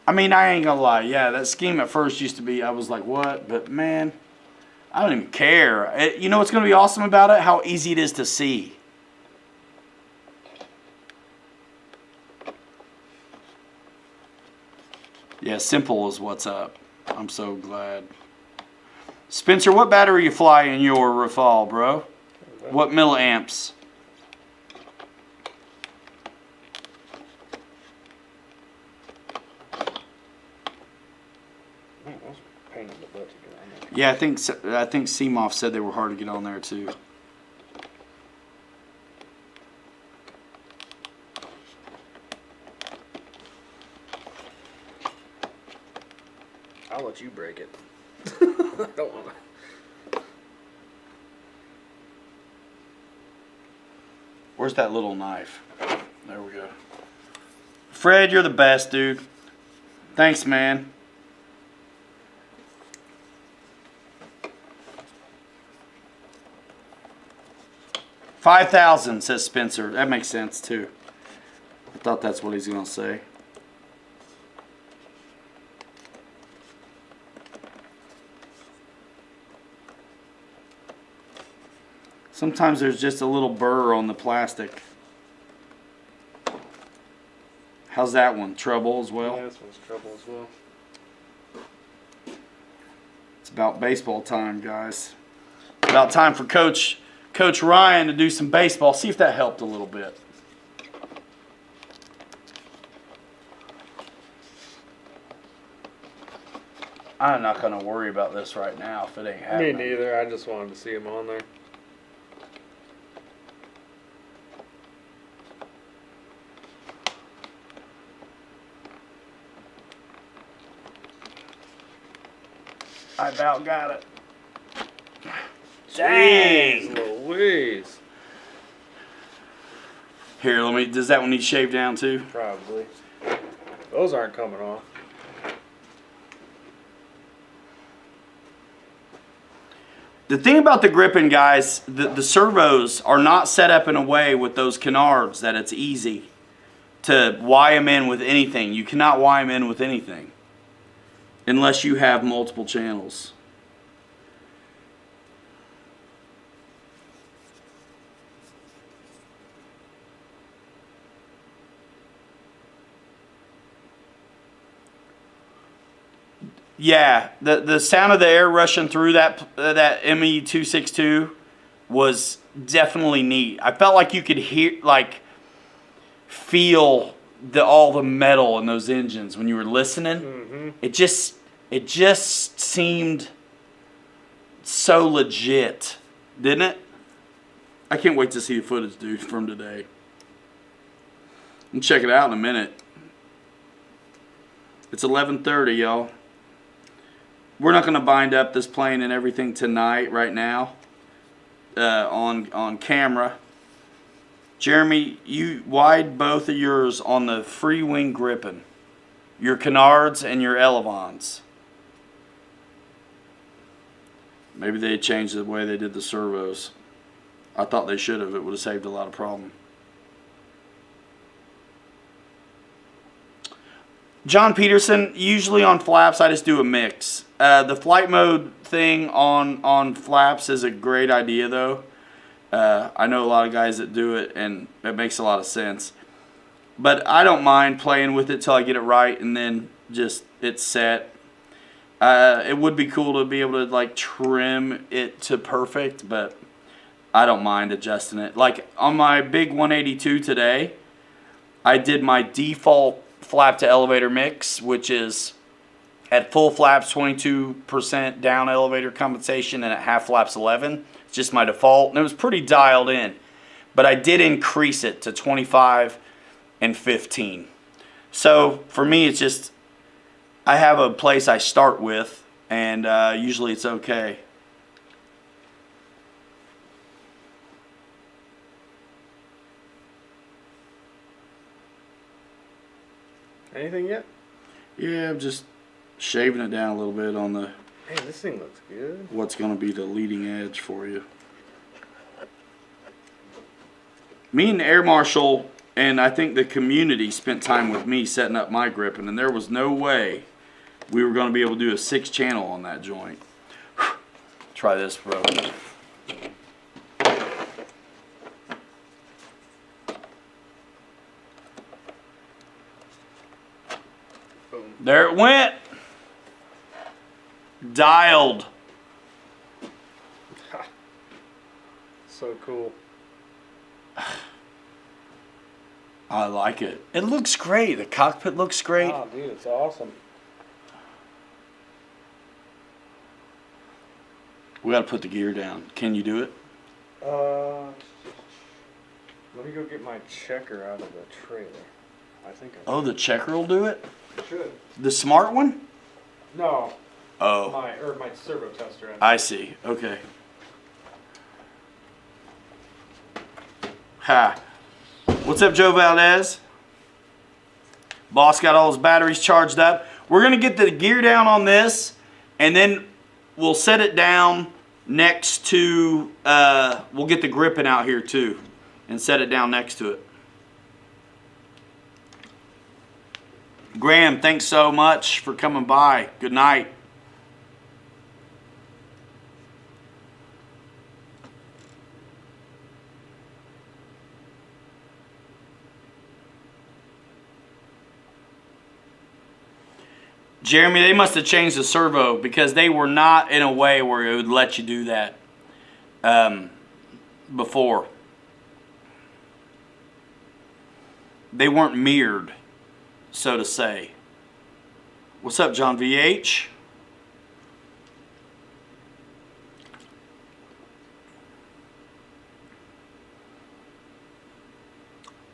I mean, I ain't gonna lie. Yeah, that scheme at first used to be, I was like, what? But man, I don't even care. You know what's gonna be awesome about it? How easy it is to see. Yeah, simple is what's up. I'm so glad. Spencer, what battery you fly in your Rafale, bro? What milliamps? Man, that's a pain in the butt to get on there. Yeah, I think Seamoff said they were hard to get on there too. I'll let you break it. I don't want to. Where's that little knife? There we go. Fred, you're the best, dude. Thanks, man. $5,000, says Spencer. That makes sense, too. I thought that's what he's going to say. Sometimes there's just a little burr on the plastic. How's that one? Trouble as well? Yeah, this one's trouble as well. It's about baseball time, guys. About time for Coach Ryan to do some baseball. See if that helped a little bit. I'm not going to worry about this right now if it ain't Me happening. neither. I just wanted to see him on there. I about got it. Jeez Dang! Louise. Here, does that one need shaved down too? Probably. Those aren't coming off. The thing about the gripping, guys, the servos are not set up in a way with those canards that it's easy to Y them in with anything. You cannot Y them in with anything unless you have multiple channels. Yeah, the sound of the air rushing through that ME-262 was definitely neat. I felt like you could feel all the metal in those engines when you were listening. Mm-hmm. It just seemed so legit, didn't it? I can't wait to see the footage, dude, from today. And check it out in a minute. It's 11:30, y'all. We're not going to bind up this plane and everything tonight, right now, on camera. Jeremy, you wide both of yours on the free wing gripping. Your canards and your elevons. Maybe they changed the way they did the servos. I thought they should have. It would have saved a lot of problem. John Peterson, usually on flaps, I just do a mix. The flight mode thing on flaps is a great idea, though. I know a lot of guys that do it, and it makes a lot of sense. But I don't mind playing with it till I get it right, and then just it's set. It would be cool to be able to like trim it to perfect, but I don't mind adjusting it. Like on my big 182 today, I did my default flap to elevator mix, which is at full flaps 22% down elevator compensation and at half flaps 11. It's just my default, and it was pretty dialed in. But I did increase it to 25 and 15. So for me, it's just I have a place I start with, and usually it's okay. Anything yet? Yeah, I'm just shaving it down a little bit on the Man, this thing looks good. what's going to be the leading edge for you. Me and Air Marshal and I think the community spent time with me setting up my gripping, and there was no way we were going to be able to do a 6-channel on that joint. Try this, bro. Boom. There it went. Dialed. So cool. I like it. It looks great. The cockpit looks great. Oh, dude, it's awesome. We got to put the gear down. Can you do it? Let me go get my checker out of the trailer. I think I Oh, the checker will do it? should. The smart one? No, Oh, my servo tester. I see. Okay. Ha. What's up, Joe Valdez? Boss got all his batteries charged up. We're going to get the gear down on this, and then we'll set it down next to, we'll get the gripping out here too, and set it down next to it. Graham, thanks so much for coming by. Good night. Jeremy, they must have changed the servo because they were not in a way where it would let you do that before. They weren't mirrored, so to say. What's up, John VH?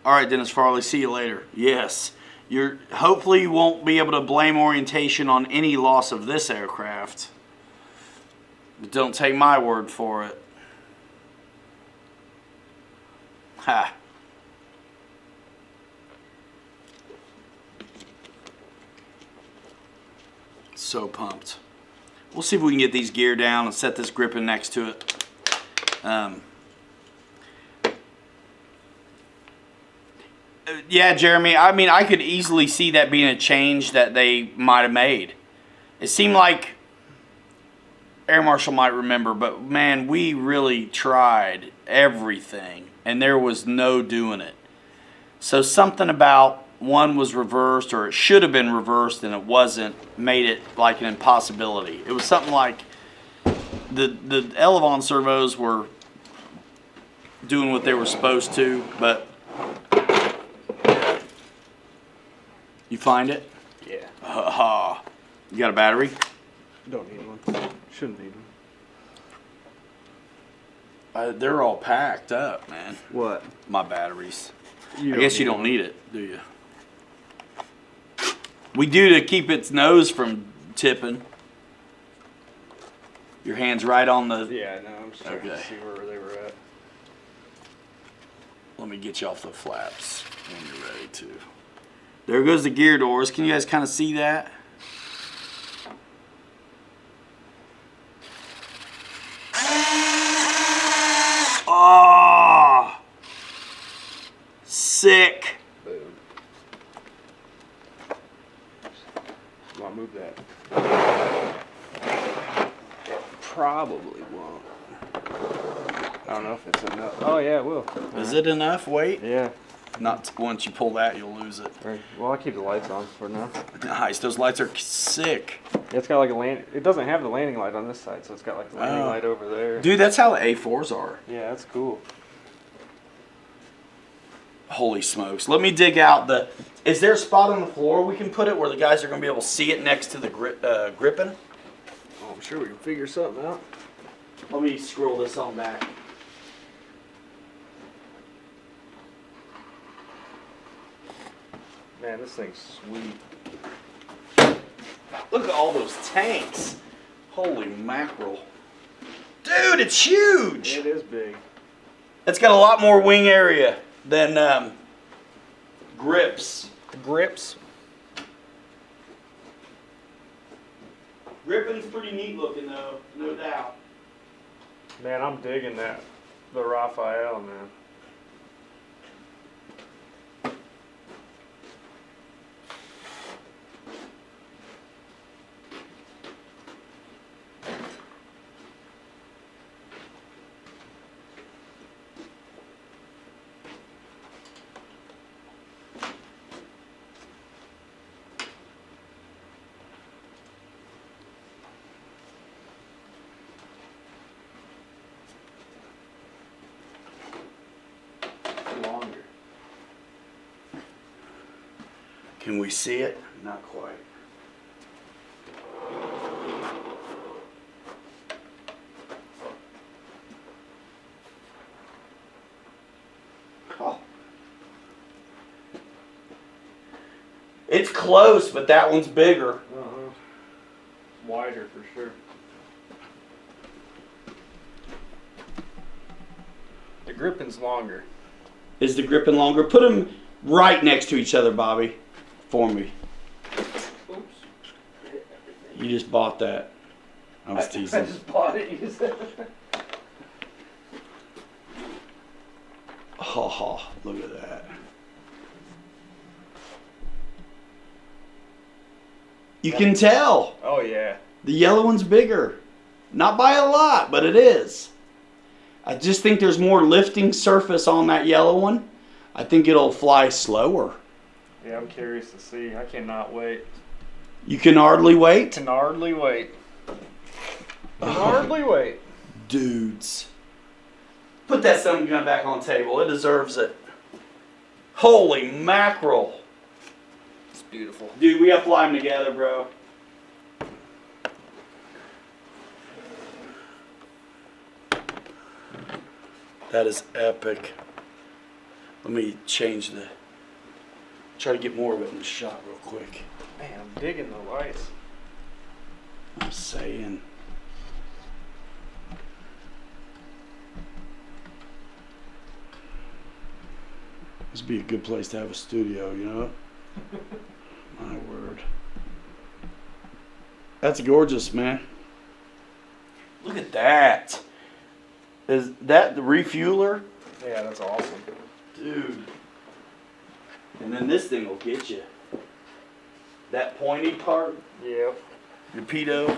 All right, Dennis Farley, see you later. Yes. Hopefully you won't be able to blame orientation on any loss of this aircraft. But don't take my word for it. Ha. So pumped. We'll see if we can get these gear down and set this gripping next to it. Yeah, Jeremy, I mean, I could easily see that being a change that they might have made. It seemed like Air Marshal might remember, but man, we really tried everything, and there was no doing it. So something about one was reversed, or it should have been reversed, and it wasn't, made it like an impossibility. It was something like the Elevon servos were doing what they were supposed to, but you find it? Yeah. You got a battery? Don't need one. Shouldn't need one. They're all packed up, man. What? My batteries. I don't guess you need don't one. need it, do you? We do to keep its nose from tipping. Your hand's right on the... Yeah, no, I'm just trying to Okay. see where they were at. Let me get you off the flaps when you're ready to. There goes the gear doors. Can you guys kind of see that? Oh! Sick. Boom. move that. Probably won't. I don't know if it's enough. Oh yeah, it will. Is it enough weight? Yeah. Not once you pull that, you'll lose it. Right. Well, I keep the lights on for now. Nice. Those lights are sick. It's got like a land. It doesn't have the landing light on this side, so it's got like the landing light over there. Dude, that's how the A4s are. Yeah, that's cool. Holy smokes. Let me dig out the... Is there a spot on the floor we can put it where the guys are going to be able to see it next to the gripping? Oh, I'm sure we can figure something out. Let me scroll this on back. Man, this thing's sweet. Look at all those tanks. Holy mackerel. Dude, it's huge. It is big. It's got a lot more wing area than grips. Grips. Gripping's pretty neat looking though, no doubt. Man, I'm digging that. The Raphael, man. Longer. Can we see it? Not quite. Oh. It's close, but that one's bigger. Wider for sure. The gripping's longer. Is the gripping longer? Put them right next to each other, Bobby, for me. Oops. You just bought that. I was teasing. I just bought it. You said. Oh, look at that. You can tell. Oh yeah. The yellow one's bigger. Not by a lot, but it is. I just think there's more lifting surface on that yellow one. I think it'll fly slower. Yeah, I'm curious to see. I cannot wait. You can hardly wait? Can hardly wait. Can hardly wait. Dudes. Put that sun gun back on the table. It deserves it. Holy mackerel. It's beautiful. Dude, we gotta fly them together, bro. That is epic. Let me change the... Try to get more of it in the shot real quick. Man, I'm digging the lights. I'm saying. This would be a good place to have a studio, you know? My word. That's gorgeous, man. Look at that. Is that the refueler? Yeah, that's awesome. Dude. And then this thing will get you. That pointy part, Yep. your pitot.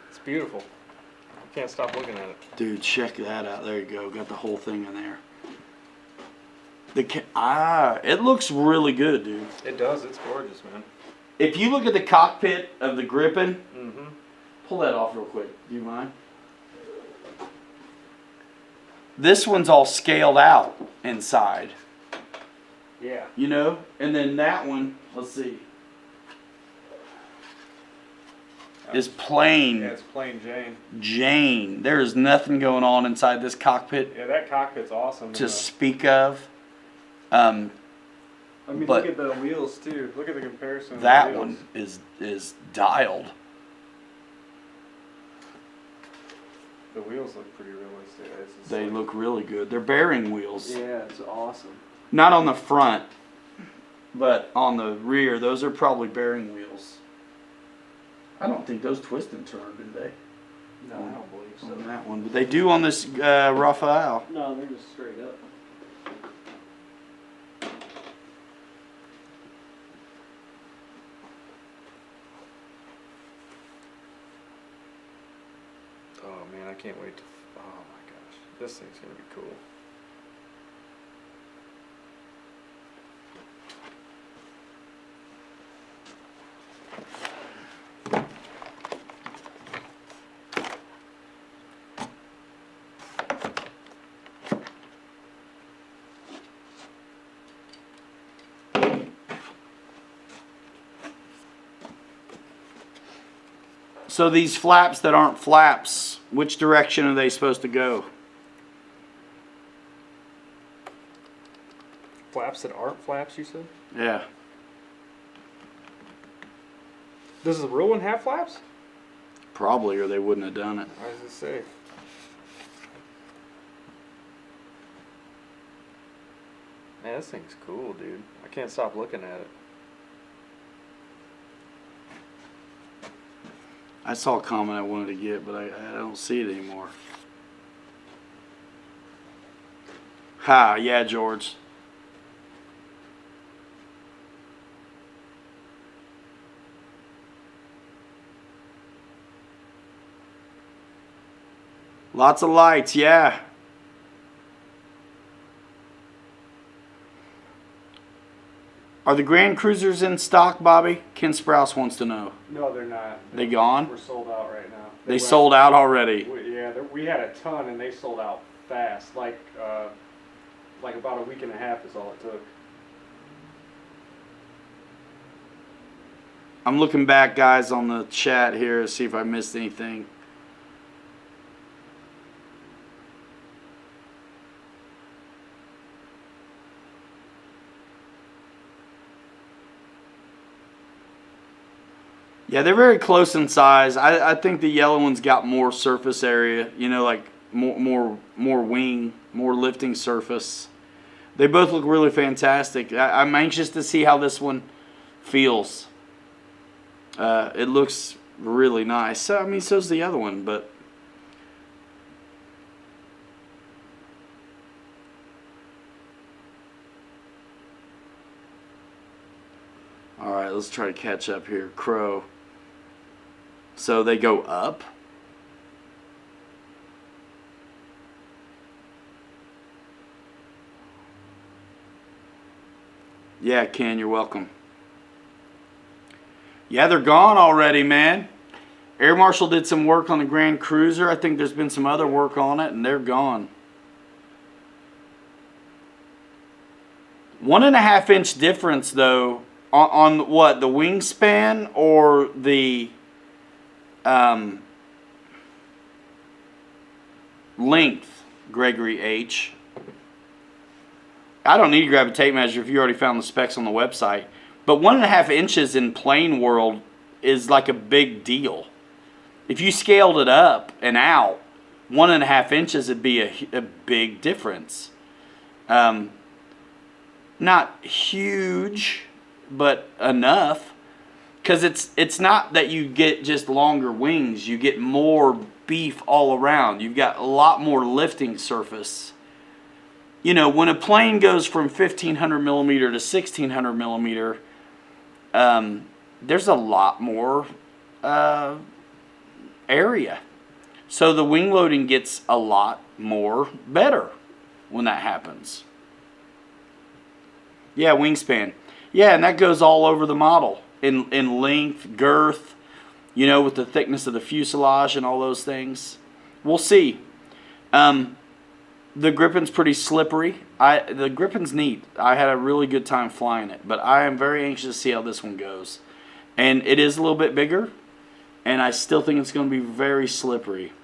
It's beautiful. I can't stop looking at it. Dude, check that out. There you go. Got the whole thing in there. It looks really good, dude. It does. It's gorgeous, man. If you look at the cockpit of the Gripen, Mm-hmm. pull that off real quick. Do you mind? This one's all scaled out inside, Yeah. you know? And then that one, let's see, is plain Yeah, it's plain Jane. Jane. There is nothing going on inside this cockpit Yeah, that cockpit's awesome. to speak of. I mean, but look at the wheels too. Look at the comparison. That of the one wheels. is dialed. The wheels look pretty realistic. It's just They like- look really good. They're bearing wheels. Yeah, it's awesome. Not on the front, but on the rear. Those are probably bearing wheels. I don't think those twist and turn, do they? No, I don't believe so. On that one, but they do on this Raphael. No, they're just straight up. man, I can't wait to. Oh my gosh, this thing's gonna be cool. So these flaps that aren't flaps, which direction are they supposed to go? Flaps that aren't flaps, you said? Yeah. Does the real one have flaps? Probably, or they wouldn't have done it. I was gonna say. Man, this thing's cool, dude. I can't stop looking at it. I saw a comment I wanted to get, but I don't see it anymore. Ha, yeah, George. Lots of lights, yeah. Are the Grand Cruisers in stock, Bobby? Ken Sprouse wants to know. No, they're not. They gone? We're sold out right now. They sold out already. Yeah, we had a ton and they sold out fast. Like about a week and a half is all it took. I'm looking back, guys, on the chat here to see if I missed anything. Yeah, they're very close in size. I think the yellow one's got more surface area, you know, like more wing, more lifting surface. They both look really fantastic. I'm anxious to see how this one feels. It looks really nice. So, I mean, so's the other one, but all right, let's try to catch up here. Crow. So they go up. Yeah, Ken, you're welcome. Yeah, they're gone already, man. Air Marshal did some work on the Grand Cruiser. I think there's been some other work on it, and they're gone. 1.5 inch difference, though, on what, the wingspan or the length, Gregory H. I don't need to grab a tape measure if you already found the specs on the website. But 1.5 inches in plane world is like a big deal. If you scaled it up and out, 1.5 inches would be a big difference. Not huge, but enough. Because it's not that you get just longer wings. You get more beef all around. You've got a lot more lifting surface. You know, when a plane goes from 1,500 millimeter to 1,600 millimeter, there's a lot more area. So the wing loading gets a lot more better when that happens. Yeah, wingspan. Yeah, and that goes all over the model. In length, girth, you know, with the thickness of the fuselage and all those things. We'll see. The Grippen's pretty slippery. The Grippen's neat. I had a really good time flying it, but I am very anxious to see how this one goes. And it is a little bit bigger, and I still think it's going to be very slippery.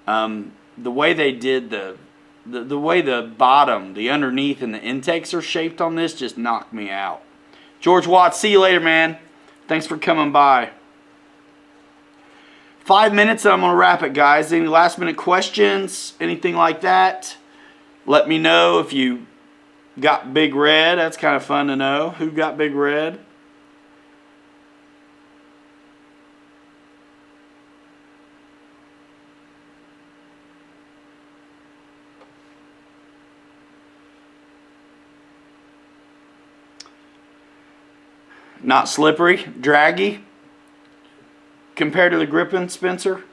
The way they did the way the bottom, the underneath, and the intakes are shaped on this just knocked me out. George Watts, see you later, man. Thanks for coming by. 5 minutes and I'm going to wrap it, guys. Any last minute questions? Anything like that? Let me know if you got Big Red. That's kind of fun to know. Who got Big Red? Not slippery, draggy compared to the Gripen, Spencer?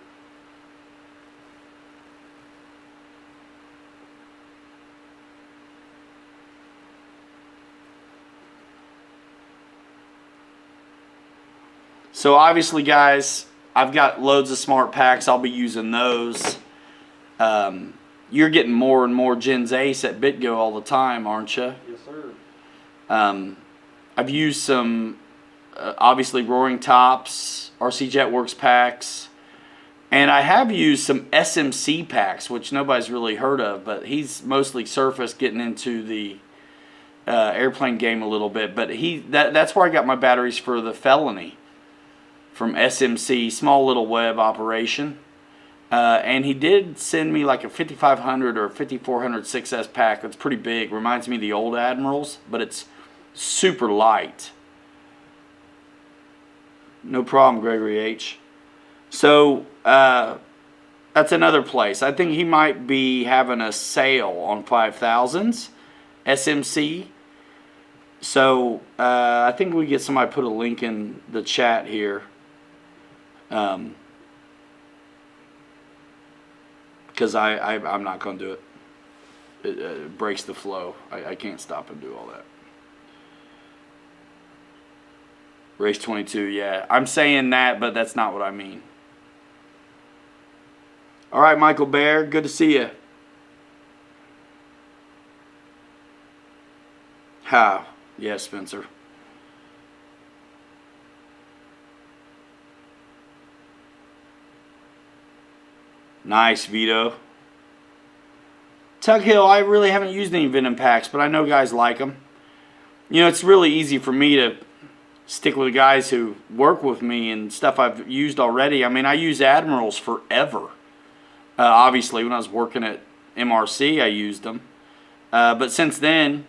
So obviously, guys, I've got loads of smart packs. I'll be using those. You're getting more and more Gens Ace at BitGo all the time, aren't you? Yes, sir. I've used some, obviously, Roaring Tops, RC Jetworks packs. And I have used some SMC packs, which nobody's really heard of, but he's mostly surface, getting into the airplane game a little bit. But that's where I got my batteries for the Felony from SMC, small little web operation. And he did send me like a 5500 or 5400 6S pack. It's pretty big. Reminds me of the old Admirals, but it's super light. No problem, Gregory H. So that's another place. I think he might be having a sale on 5000s, SMC. So I think we get somebody put a link in the chat here. Because I'm not going to do it. It breaks the flow. I can't stop and do all that. Race 22, yeah. I'm saying that, but that's not what I mean. All right, Michael Bear, good to see you. Ha, yes, Spencer. Nice, Vito. Tug Hill, I really haven't used any Venom packs, but I know guys like them. You know, it's really easy for me to stick with the guys who work with me and stuff I've used already. I mean, I use Admirals forever. Obviously, when I was working at MRC, I used them. But since then,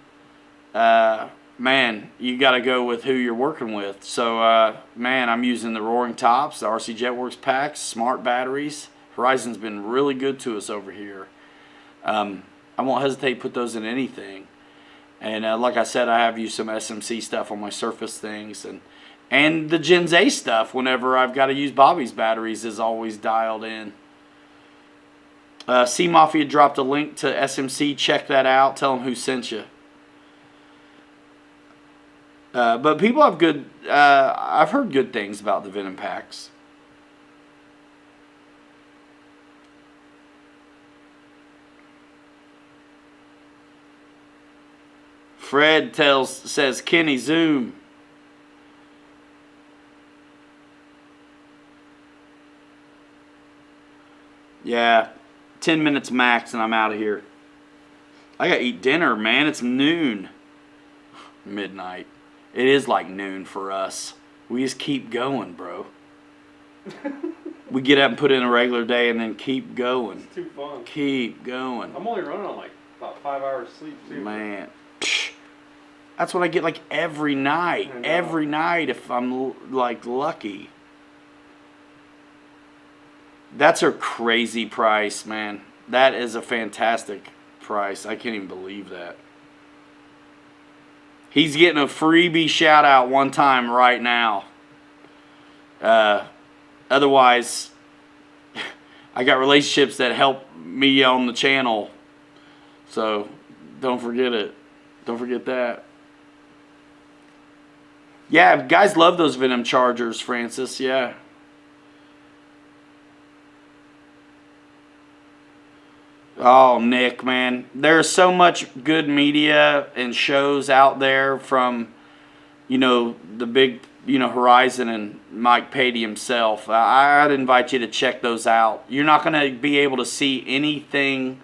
man, you got to go with who you're working with. So, man, I'm using the Roaring Tops, the RC Jetworks packs, smart batteries. Horizon's been really good to us over here. I won't hesitate to put those in anything. And like I said, I have used some SMC stuff on my Surface things. And the Gens Ace stuff, whenever I've got to use Bobby's batteries, is always dialed in. Sea Mafia dropped a link to SMC. Check that out. Tell them who sent you. But people have good... I've heard good things about the Venom packs. Fred says, Kenny, zoom. Yeah, 10 minutes max and I'm out of here. I gotta eat dinner, man. It's noon. Midnight. It is like noon for us. We just keep going, bro. We get up and put in a regular day and then keep going. It's too fun. Keep going. I'm only running on like about 5 hours sleep too. Man. That's what I get like every night. Every night if I'm like lucky. That's a crazy price, man. That is a fantastic price. I can't even believe that. He's getting a freebie shout out one time right now. Otherwise, I got relationships that help me on the channel. So don't forget it. Don't forget that. Yeah, guys love those Venom chargers, Francis. Yeah. Oh, Nick, man. There's so much good media and shows out there from, you know, the big, you know, Horizon and Mike Patey himself. I'd invite you to check those out. You're not going to be able to see anything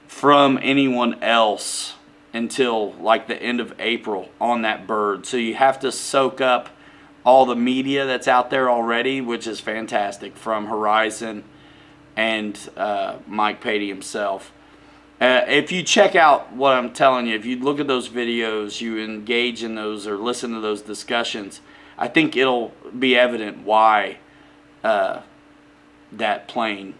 from anyone else until like the end of April on that bird. So you have to soak up all the media that's out there already, which is fantastic, from Horizon and Mike Patey himself. If you check out what I'm telling you, if you look at those videos, you engage in those or listen to those discussions, I think it'll be evident why that plane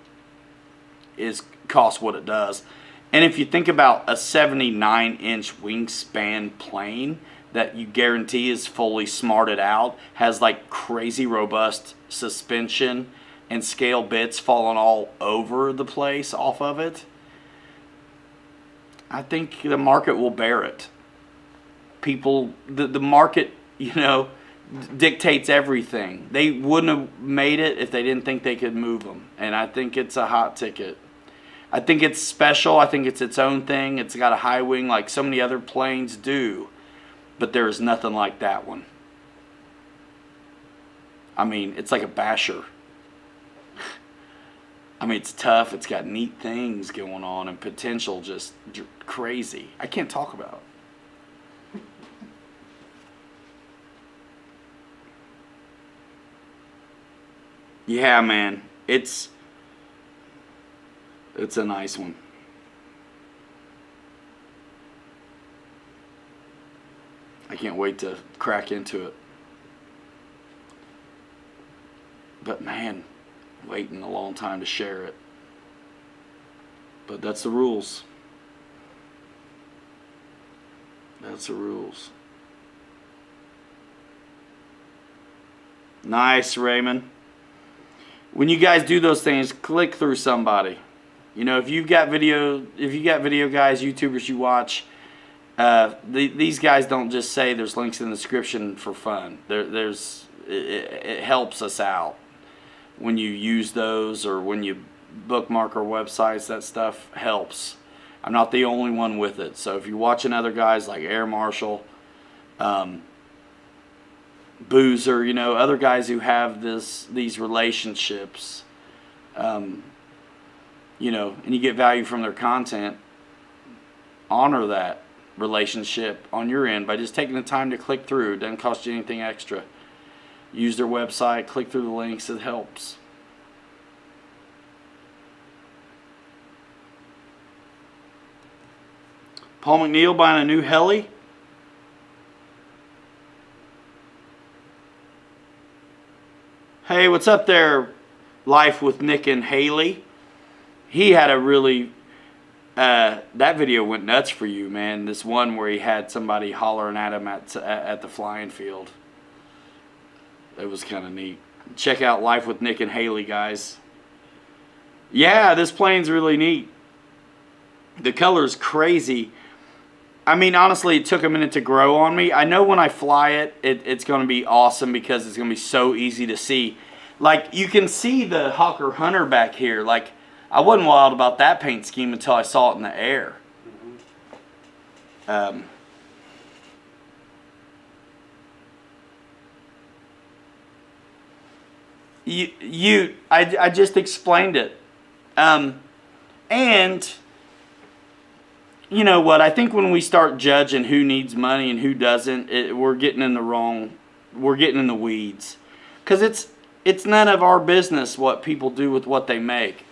costs what it does. And if you think about a 79-inch wingspan plane that you guarantee is fully smarted out, has like crazy robust suspension and scale bits falling all over the place off of it, I think the market will bear it. People, the market, you know, dictates everything. They wouldn't have made it if they didn't think they could move them. And I think it's a hot ticket. I think it's special. I think it's its own thing. It's got a high wing like so many other planes do. But there is nothing like that one. I mean, it's like a basher. I mean, it's tough. It's got neat things going on and potential just crazy. I can't talk about it. Yeah, man. It's a nice one. I can't wait to crack into it. But man, waiting a long time to share it. But that's the rules. That's the rules. Nice, Raymond. When you guys do those things, click through somebody. You know, if you've got video guys, YouTubers you watch, these guys don't just say there's links in the description for fun. It helps us out when you use those or when you bookmark our websites. That stuff helps. I'm not the only one with it. So if you're watching other guys like Air Marshal, Boozer, you know, other guys who have these relationships, you know, and you get value from their content, honor that relationship on your end by just taking the time to click through. It doesn't cost you anything extra. Use their website, click through the links, it helps. Paul McNeil buying a new heli. Hey, what's up there, Life with Nick and Haley? He had a really, that video went nuts for you, man. This one where he had somebody hollering at him at the flying field. It was kind of neat. Check out Life with Nick and Haley, guys. Yeah, this plane's really neat. The color's crazy. I mean, honestly, it took a minute to grow on me. I know when I fly it, it's going to be awesome because it's going to be so easy to see. Like, you can see the Hawker Hunter back here. Like, I wasn't wild about that paint scheme until I saw it in the air. I just explained it. And you know what? I think when we start judging who needs money and who doesn't, we're getting in the weeds. Because it's none of our business what people do with what they make,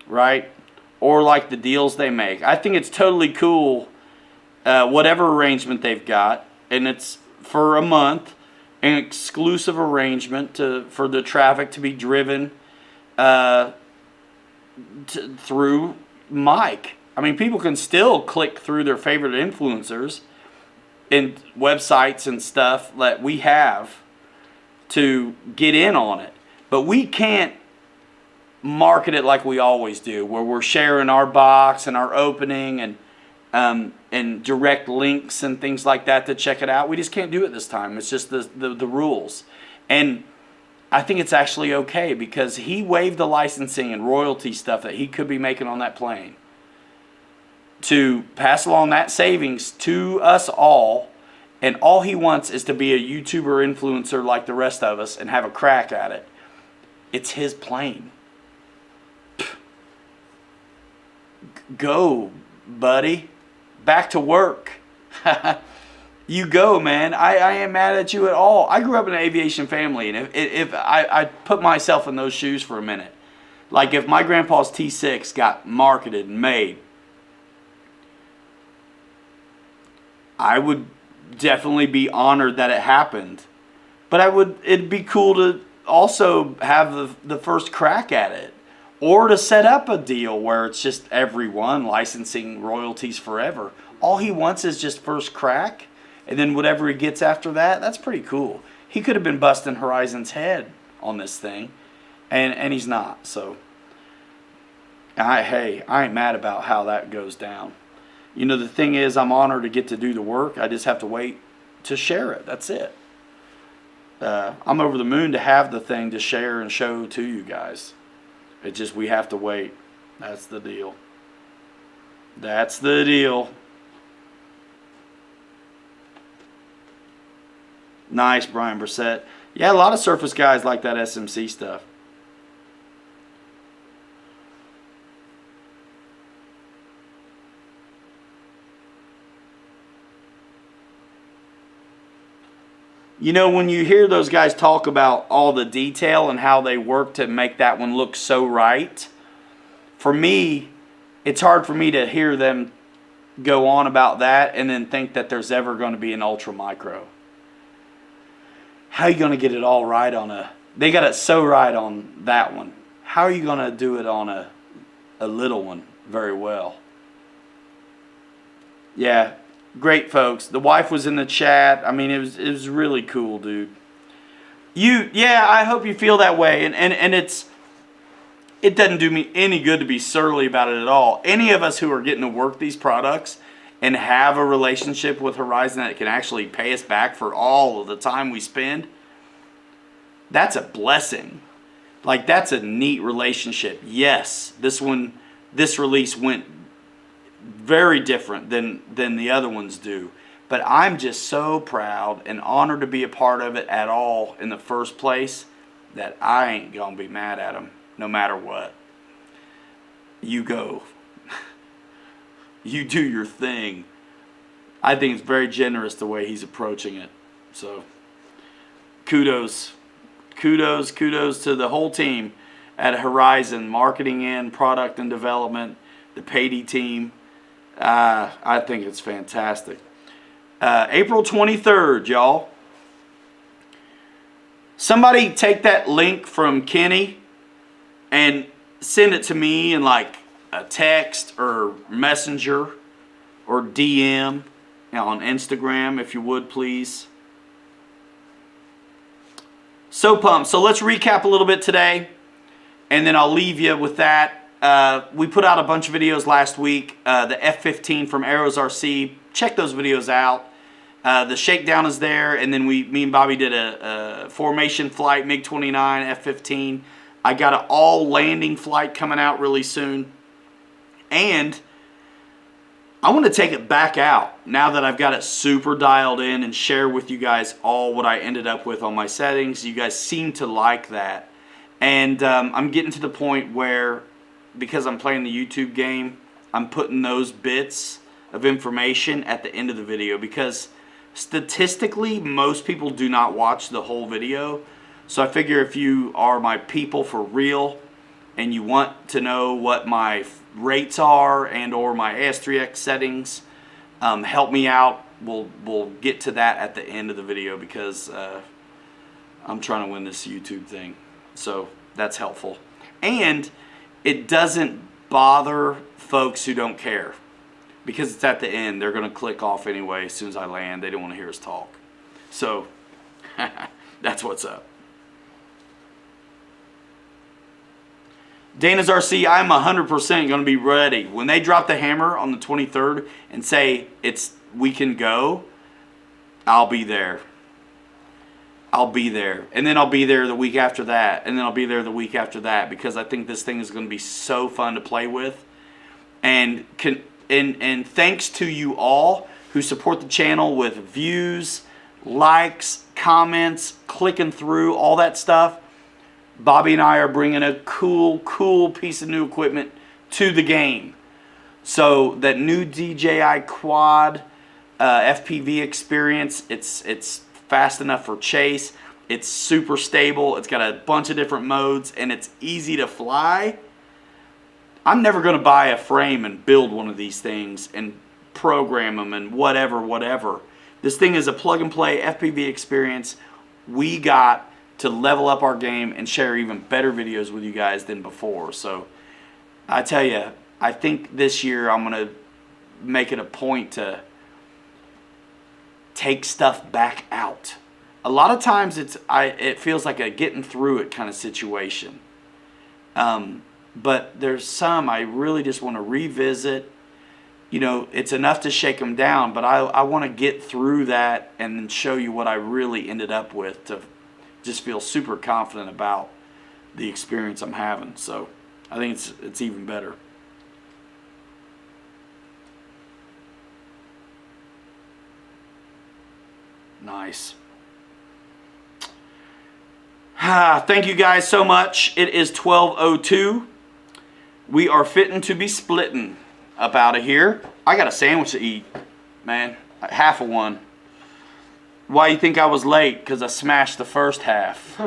right? Or like the deals they make. I think it's totally cool, whatever arrangement they've got, and it's for a month, an exclusive arrangement for the traffic to be driven through Mike. I mean, people can still click through their favorite influencers and websites and stuff that we have to get in on it. But we can't market it like we always do, where we're sharing our box and our opening and direct links and things like that to check it out. We just can't do it this time. It's just the rules. And I think it's actually okay because he waived the licensing and royalty stuff that he could be making on that plane to pass along that savings to us all, and all he wants is to be a YouTuber influencer like the rest of us and have a crack at it. It's his plane. Go, buddy. Back to work. You go, man. I ain't mad at you at all. I grew up in an aviation family, and if I put myself in those shoes for a minute, like if my grandpa's T6 got marketed and made, I would definitely be honored that it happened. But it'd be cool to also have the first crack at it. Or to set up a deal where it's just everyone licensing royalties forever. All he wants is just first crack. And then whatever he gets after that, that's pretty cool. He could have been busting Horizon's head on this thing. And he's not. So, I ain't mad about how that goes down. You know, the thing is, I'm honored to get to do the work. I just have to wait to share it. That's it. I'm over the moon to have the thing to share and show to you guys. It's just we have to wait. That's the deal. That's the deal. Nice, Brian Brissett. Yeah, a lot of Surface guys like that SMC stuff. You know, when you hear those guys talk about all the detail and how they work to make that one look so right, for me, it's hard for me to hear them go on about that and then think that there's ever going to be an ultra micro. How are you going to get it all right on a... They got it so right on that one. How are you going to do it on a little one very well? Yeah. Great, folks. The wife was in the chat. I mean, it was really cool, dude. Yeah, I hope you feel that way. And it doesn't do me any good to be surly about it at all. Any of us who are getting to work these products and have a relationship with Horizon that can actually pay us back for all of the time we spend, that's a blessing. Like, that's a neat relationship. Yes, this release went very different than the other ones do. But I'm just so proud and honored to be a part of it at all in the first place that I ain't going to be mad at them no matter what. You go. You do your thing. I think it's very generous the way he's approaching it. So, kudos. Kudos to the whole team at Horizon, marketing and product and development, the Pady team. I think it's fantastic. April 23rd, y'all. Somebody take that link from Kenny and send it to me in like a text or messenger or DM on Instagram, if you would, please. So pumped. So let's recap a little bit today, and then I'll leave you with that. We put out a bunch of videos last week. The F-15 from Arrows RC. Check those videos out. The shakedown is there, and then me and Bobby did a formation flight, MiG-29, F-15. I got an all landing flight coming out really soon. And I want to take it back out now that I've got it super dialed in and share with you guys all what I ended up with on my settings. You guys seem to like that. And I'm getting to the point where, because I'm playing the YouTube game, I'm putting those bits of information at the end of the video, because statistically most people do not watch the whole video. So I figure if you are my people for real and you want to know what my rates are and or my AS3X settings, help me out. We'll get to that at the end of the video, because I'm trying to win this YouTube thing. So that's helpful. And it doesn't bother folks who don't care, because it's at the end. They're going to click off anyway as soon as I land. They don't want to hear us talk. So that's what's up. Dana's RC, I'm 100% going to be ready. When they drop the hammer on the 23rd and say we can go, I'll be there. I'll be there. And then I'll be there the week after that. And then I'll be there the week after that, because I think this thing is going to be so fun to play with. And thanks to you all who support the channel with views, likes, comments, clicking through, all that stuff. Bobby and I are bringing a cool piece of new equipment to the game. So that new DJI Quad FPV experience, it's fast enough for chase. It's super stable. It's got a bunch of different modes, and it's easy to fly. I'm never going to buy a frame and build one of these things and program them and whatever. This thing is a plug-and-play FPV experience. We got to level up our game and share even better videos with you guys than before. So I tell you, I think this year I'm going to make it a point to take stuff back out. A lot of times it feels like a getting through it kind of situation. But there's some I really just want to revisit. You know, it's enough to shake them down, but I want to get through that and then show you what I really ended up with just feel super confident about the experience I'm having. So I think it's even better. Nice. Thank you guys so much. It is 12:02. We are fitting to be splitting up out of here. I got a sandwich to eat, man. Half of one. Why you think I was late? Because I smashed the first half.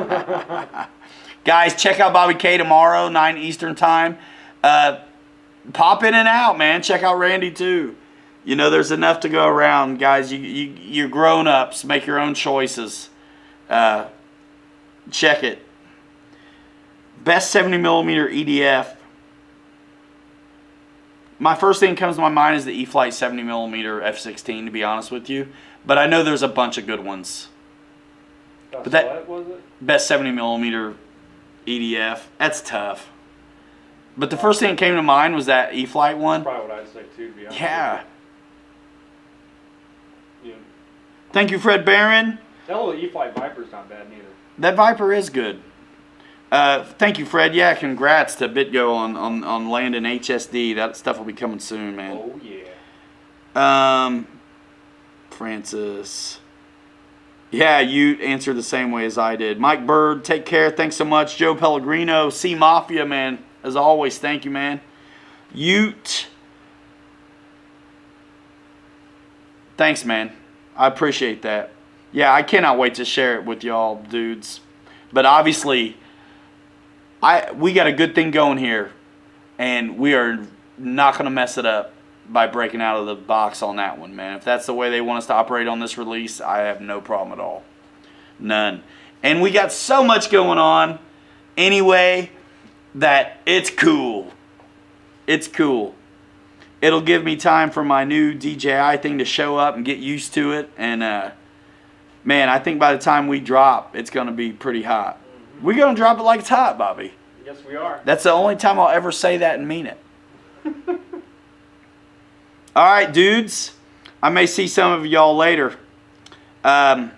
Guys, check out Bobby K tomorrow, 9 Eastern time. Pop in and out, man. Check out Randy too. You know, there's enough to go around, guys. You're grown-ups. Make your own choices. Check it. Best 70mm EDF. My first thing that comes to my mind is the E-Flite 70mm f/16, to be honest with you. But I know there's a bunch of good ones. But that was it? Best 70mm EDF. That's tough. But the first thing that came to mind was that E-Flite one. That's probably what I'd say too, to be honest. Yeah. Yeah. Thank you, Fred Barron. That little E-Flite Viper's not bad neither. That Viper is good. Thank you, Fred. Yeah, congrats to BitGo on landing HSD. That stuff will be coming soon, man. Oh, yeah. Francis. Yeah, you answered the same way as I did. Mike Bird, take care. Thanks so much. Joe Pellegrino. C Mafia, man. As always, thank you, man. Ute. Thanks, man. I appreciate that. Yeah, I cannot wait to share it with y'all, dudes. But obviously, we got a good thing going here, and we are not going to mess it up by breaking out of the box on that one, man. If that's the way they want us to operate on this release, I have no problem at all. None. And we got so much going on anyway that it's cool. It's cool. It'll give me time for my new DJI thing to show up and get used to it, and man, I think by the time we drop, it's going to be pretty hot. We're going to drop it like it's hot, Bobby. Yes, we are. That's the only time I'll ever say that and mean it. All right, dudes. I may see some of y'all later. Guys,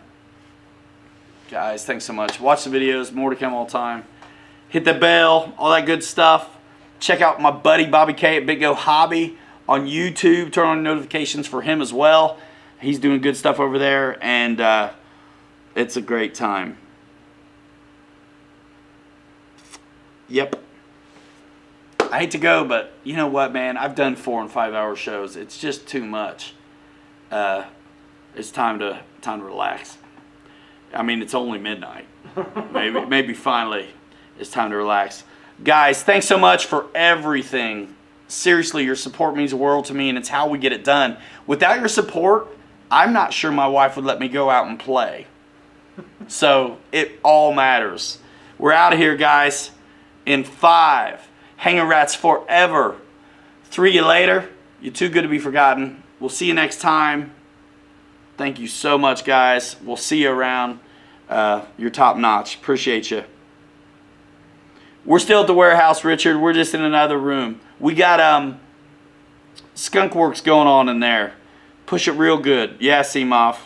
thanks so much. Watch the videos. More to come all the time. Hit the bell. All that good stuff. Check out my buddy Bobby K at Big Go Hobby on YouTube. Turn on notifications for him as well. He's doing good stuff over there, and it's a great time. Yep. I hate to go, but you know what, man? I've done 4 and 5 hour shows. It's just too much. It's time to relax. I mean, it's only midnight. Maybe finally it's time to relax. Guys, thanks so much for everything. Seriously, your support means the world to me, and it's how we get it done. Without your support, I'm not sure my wife would let me go out and play. So it all matters. We're out of here, guys. In 5. Hanging Rats forever. 3 you later. You're too good to be forgotten. We'll see you next time. Thank you so much, guys. We'll see you around. You're top notch. Appreciate you. We're still at the warehouse, Richard. We're just in another room. We got Skunk Works going on in there. Push it real good. Yeah, C-Moff.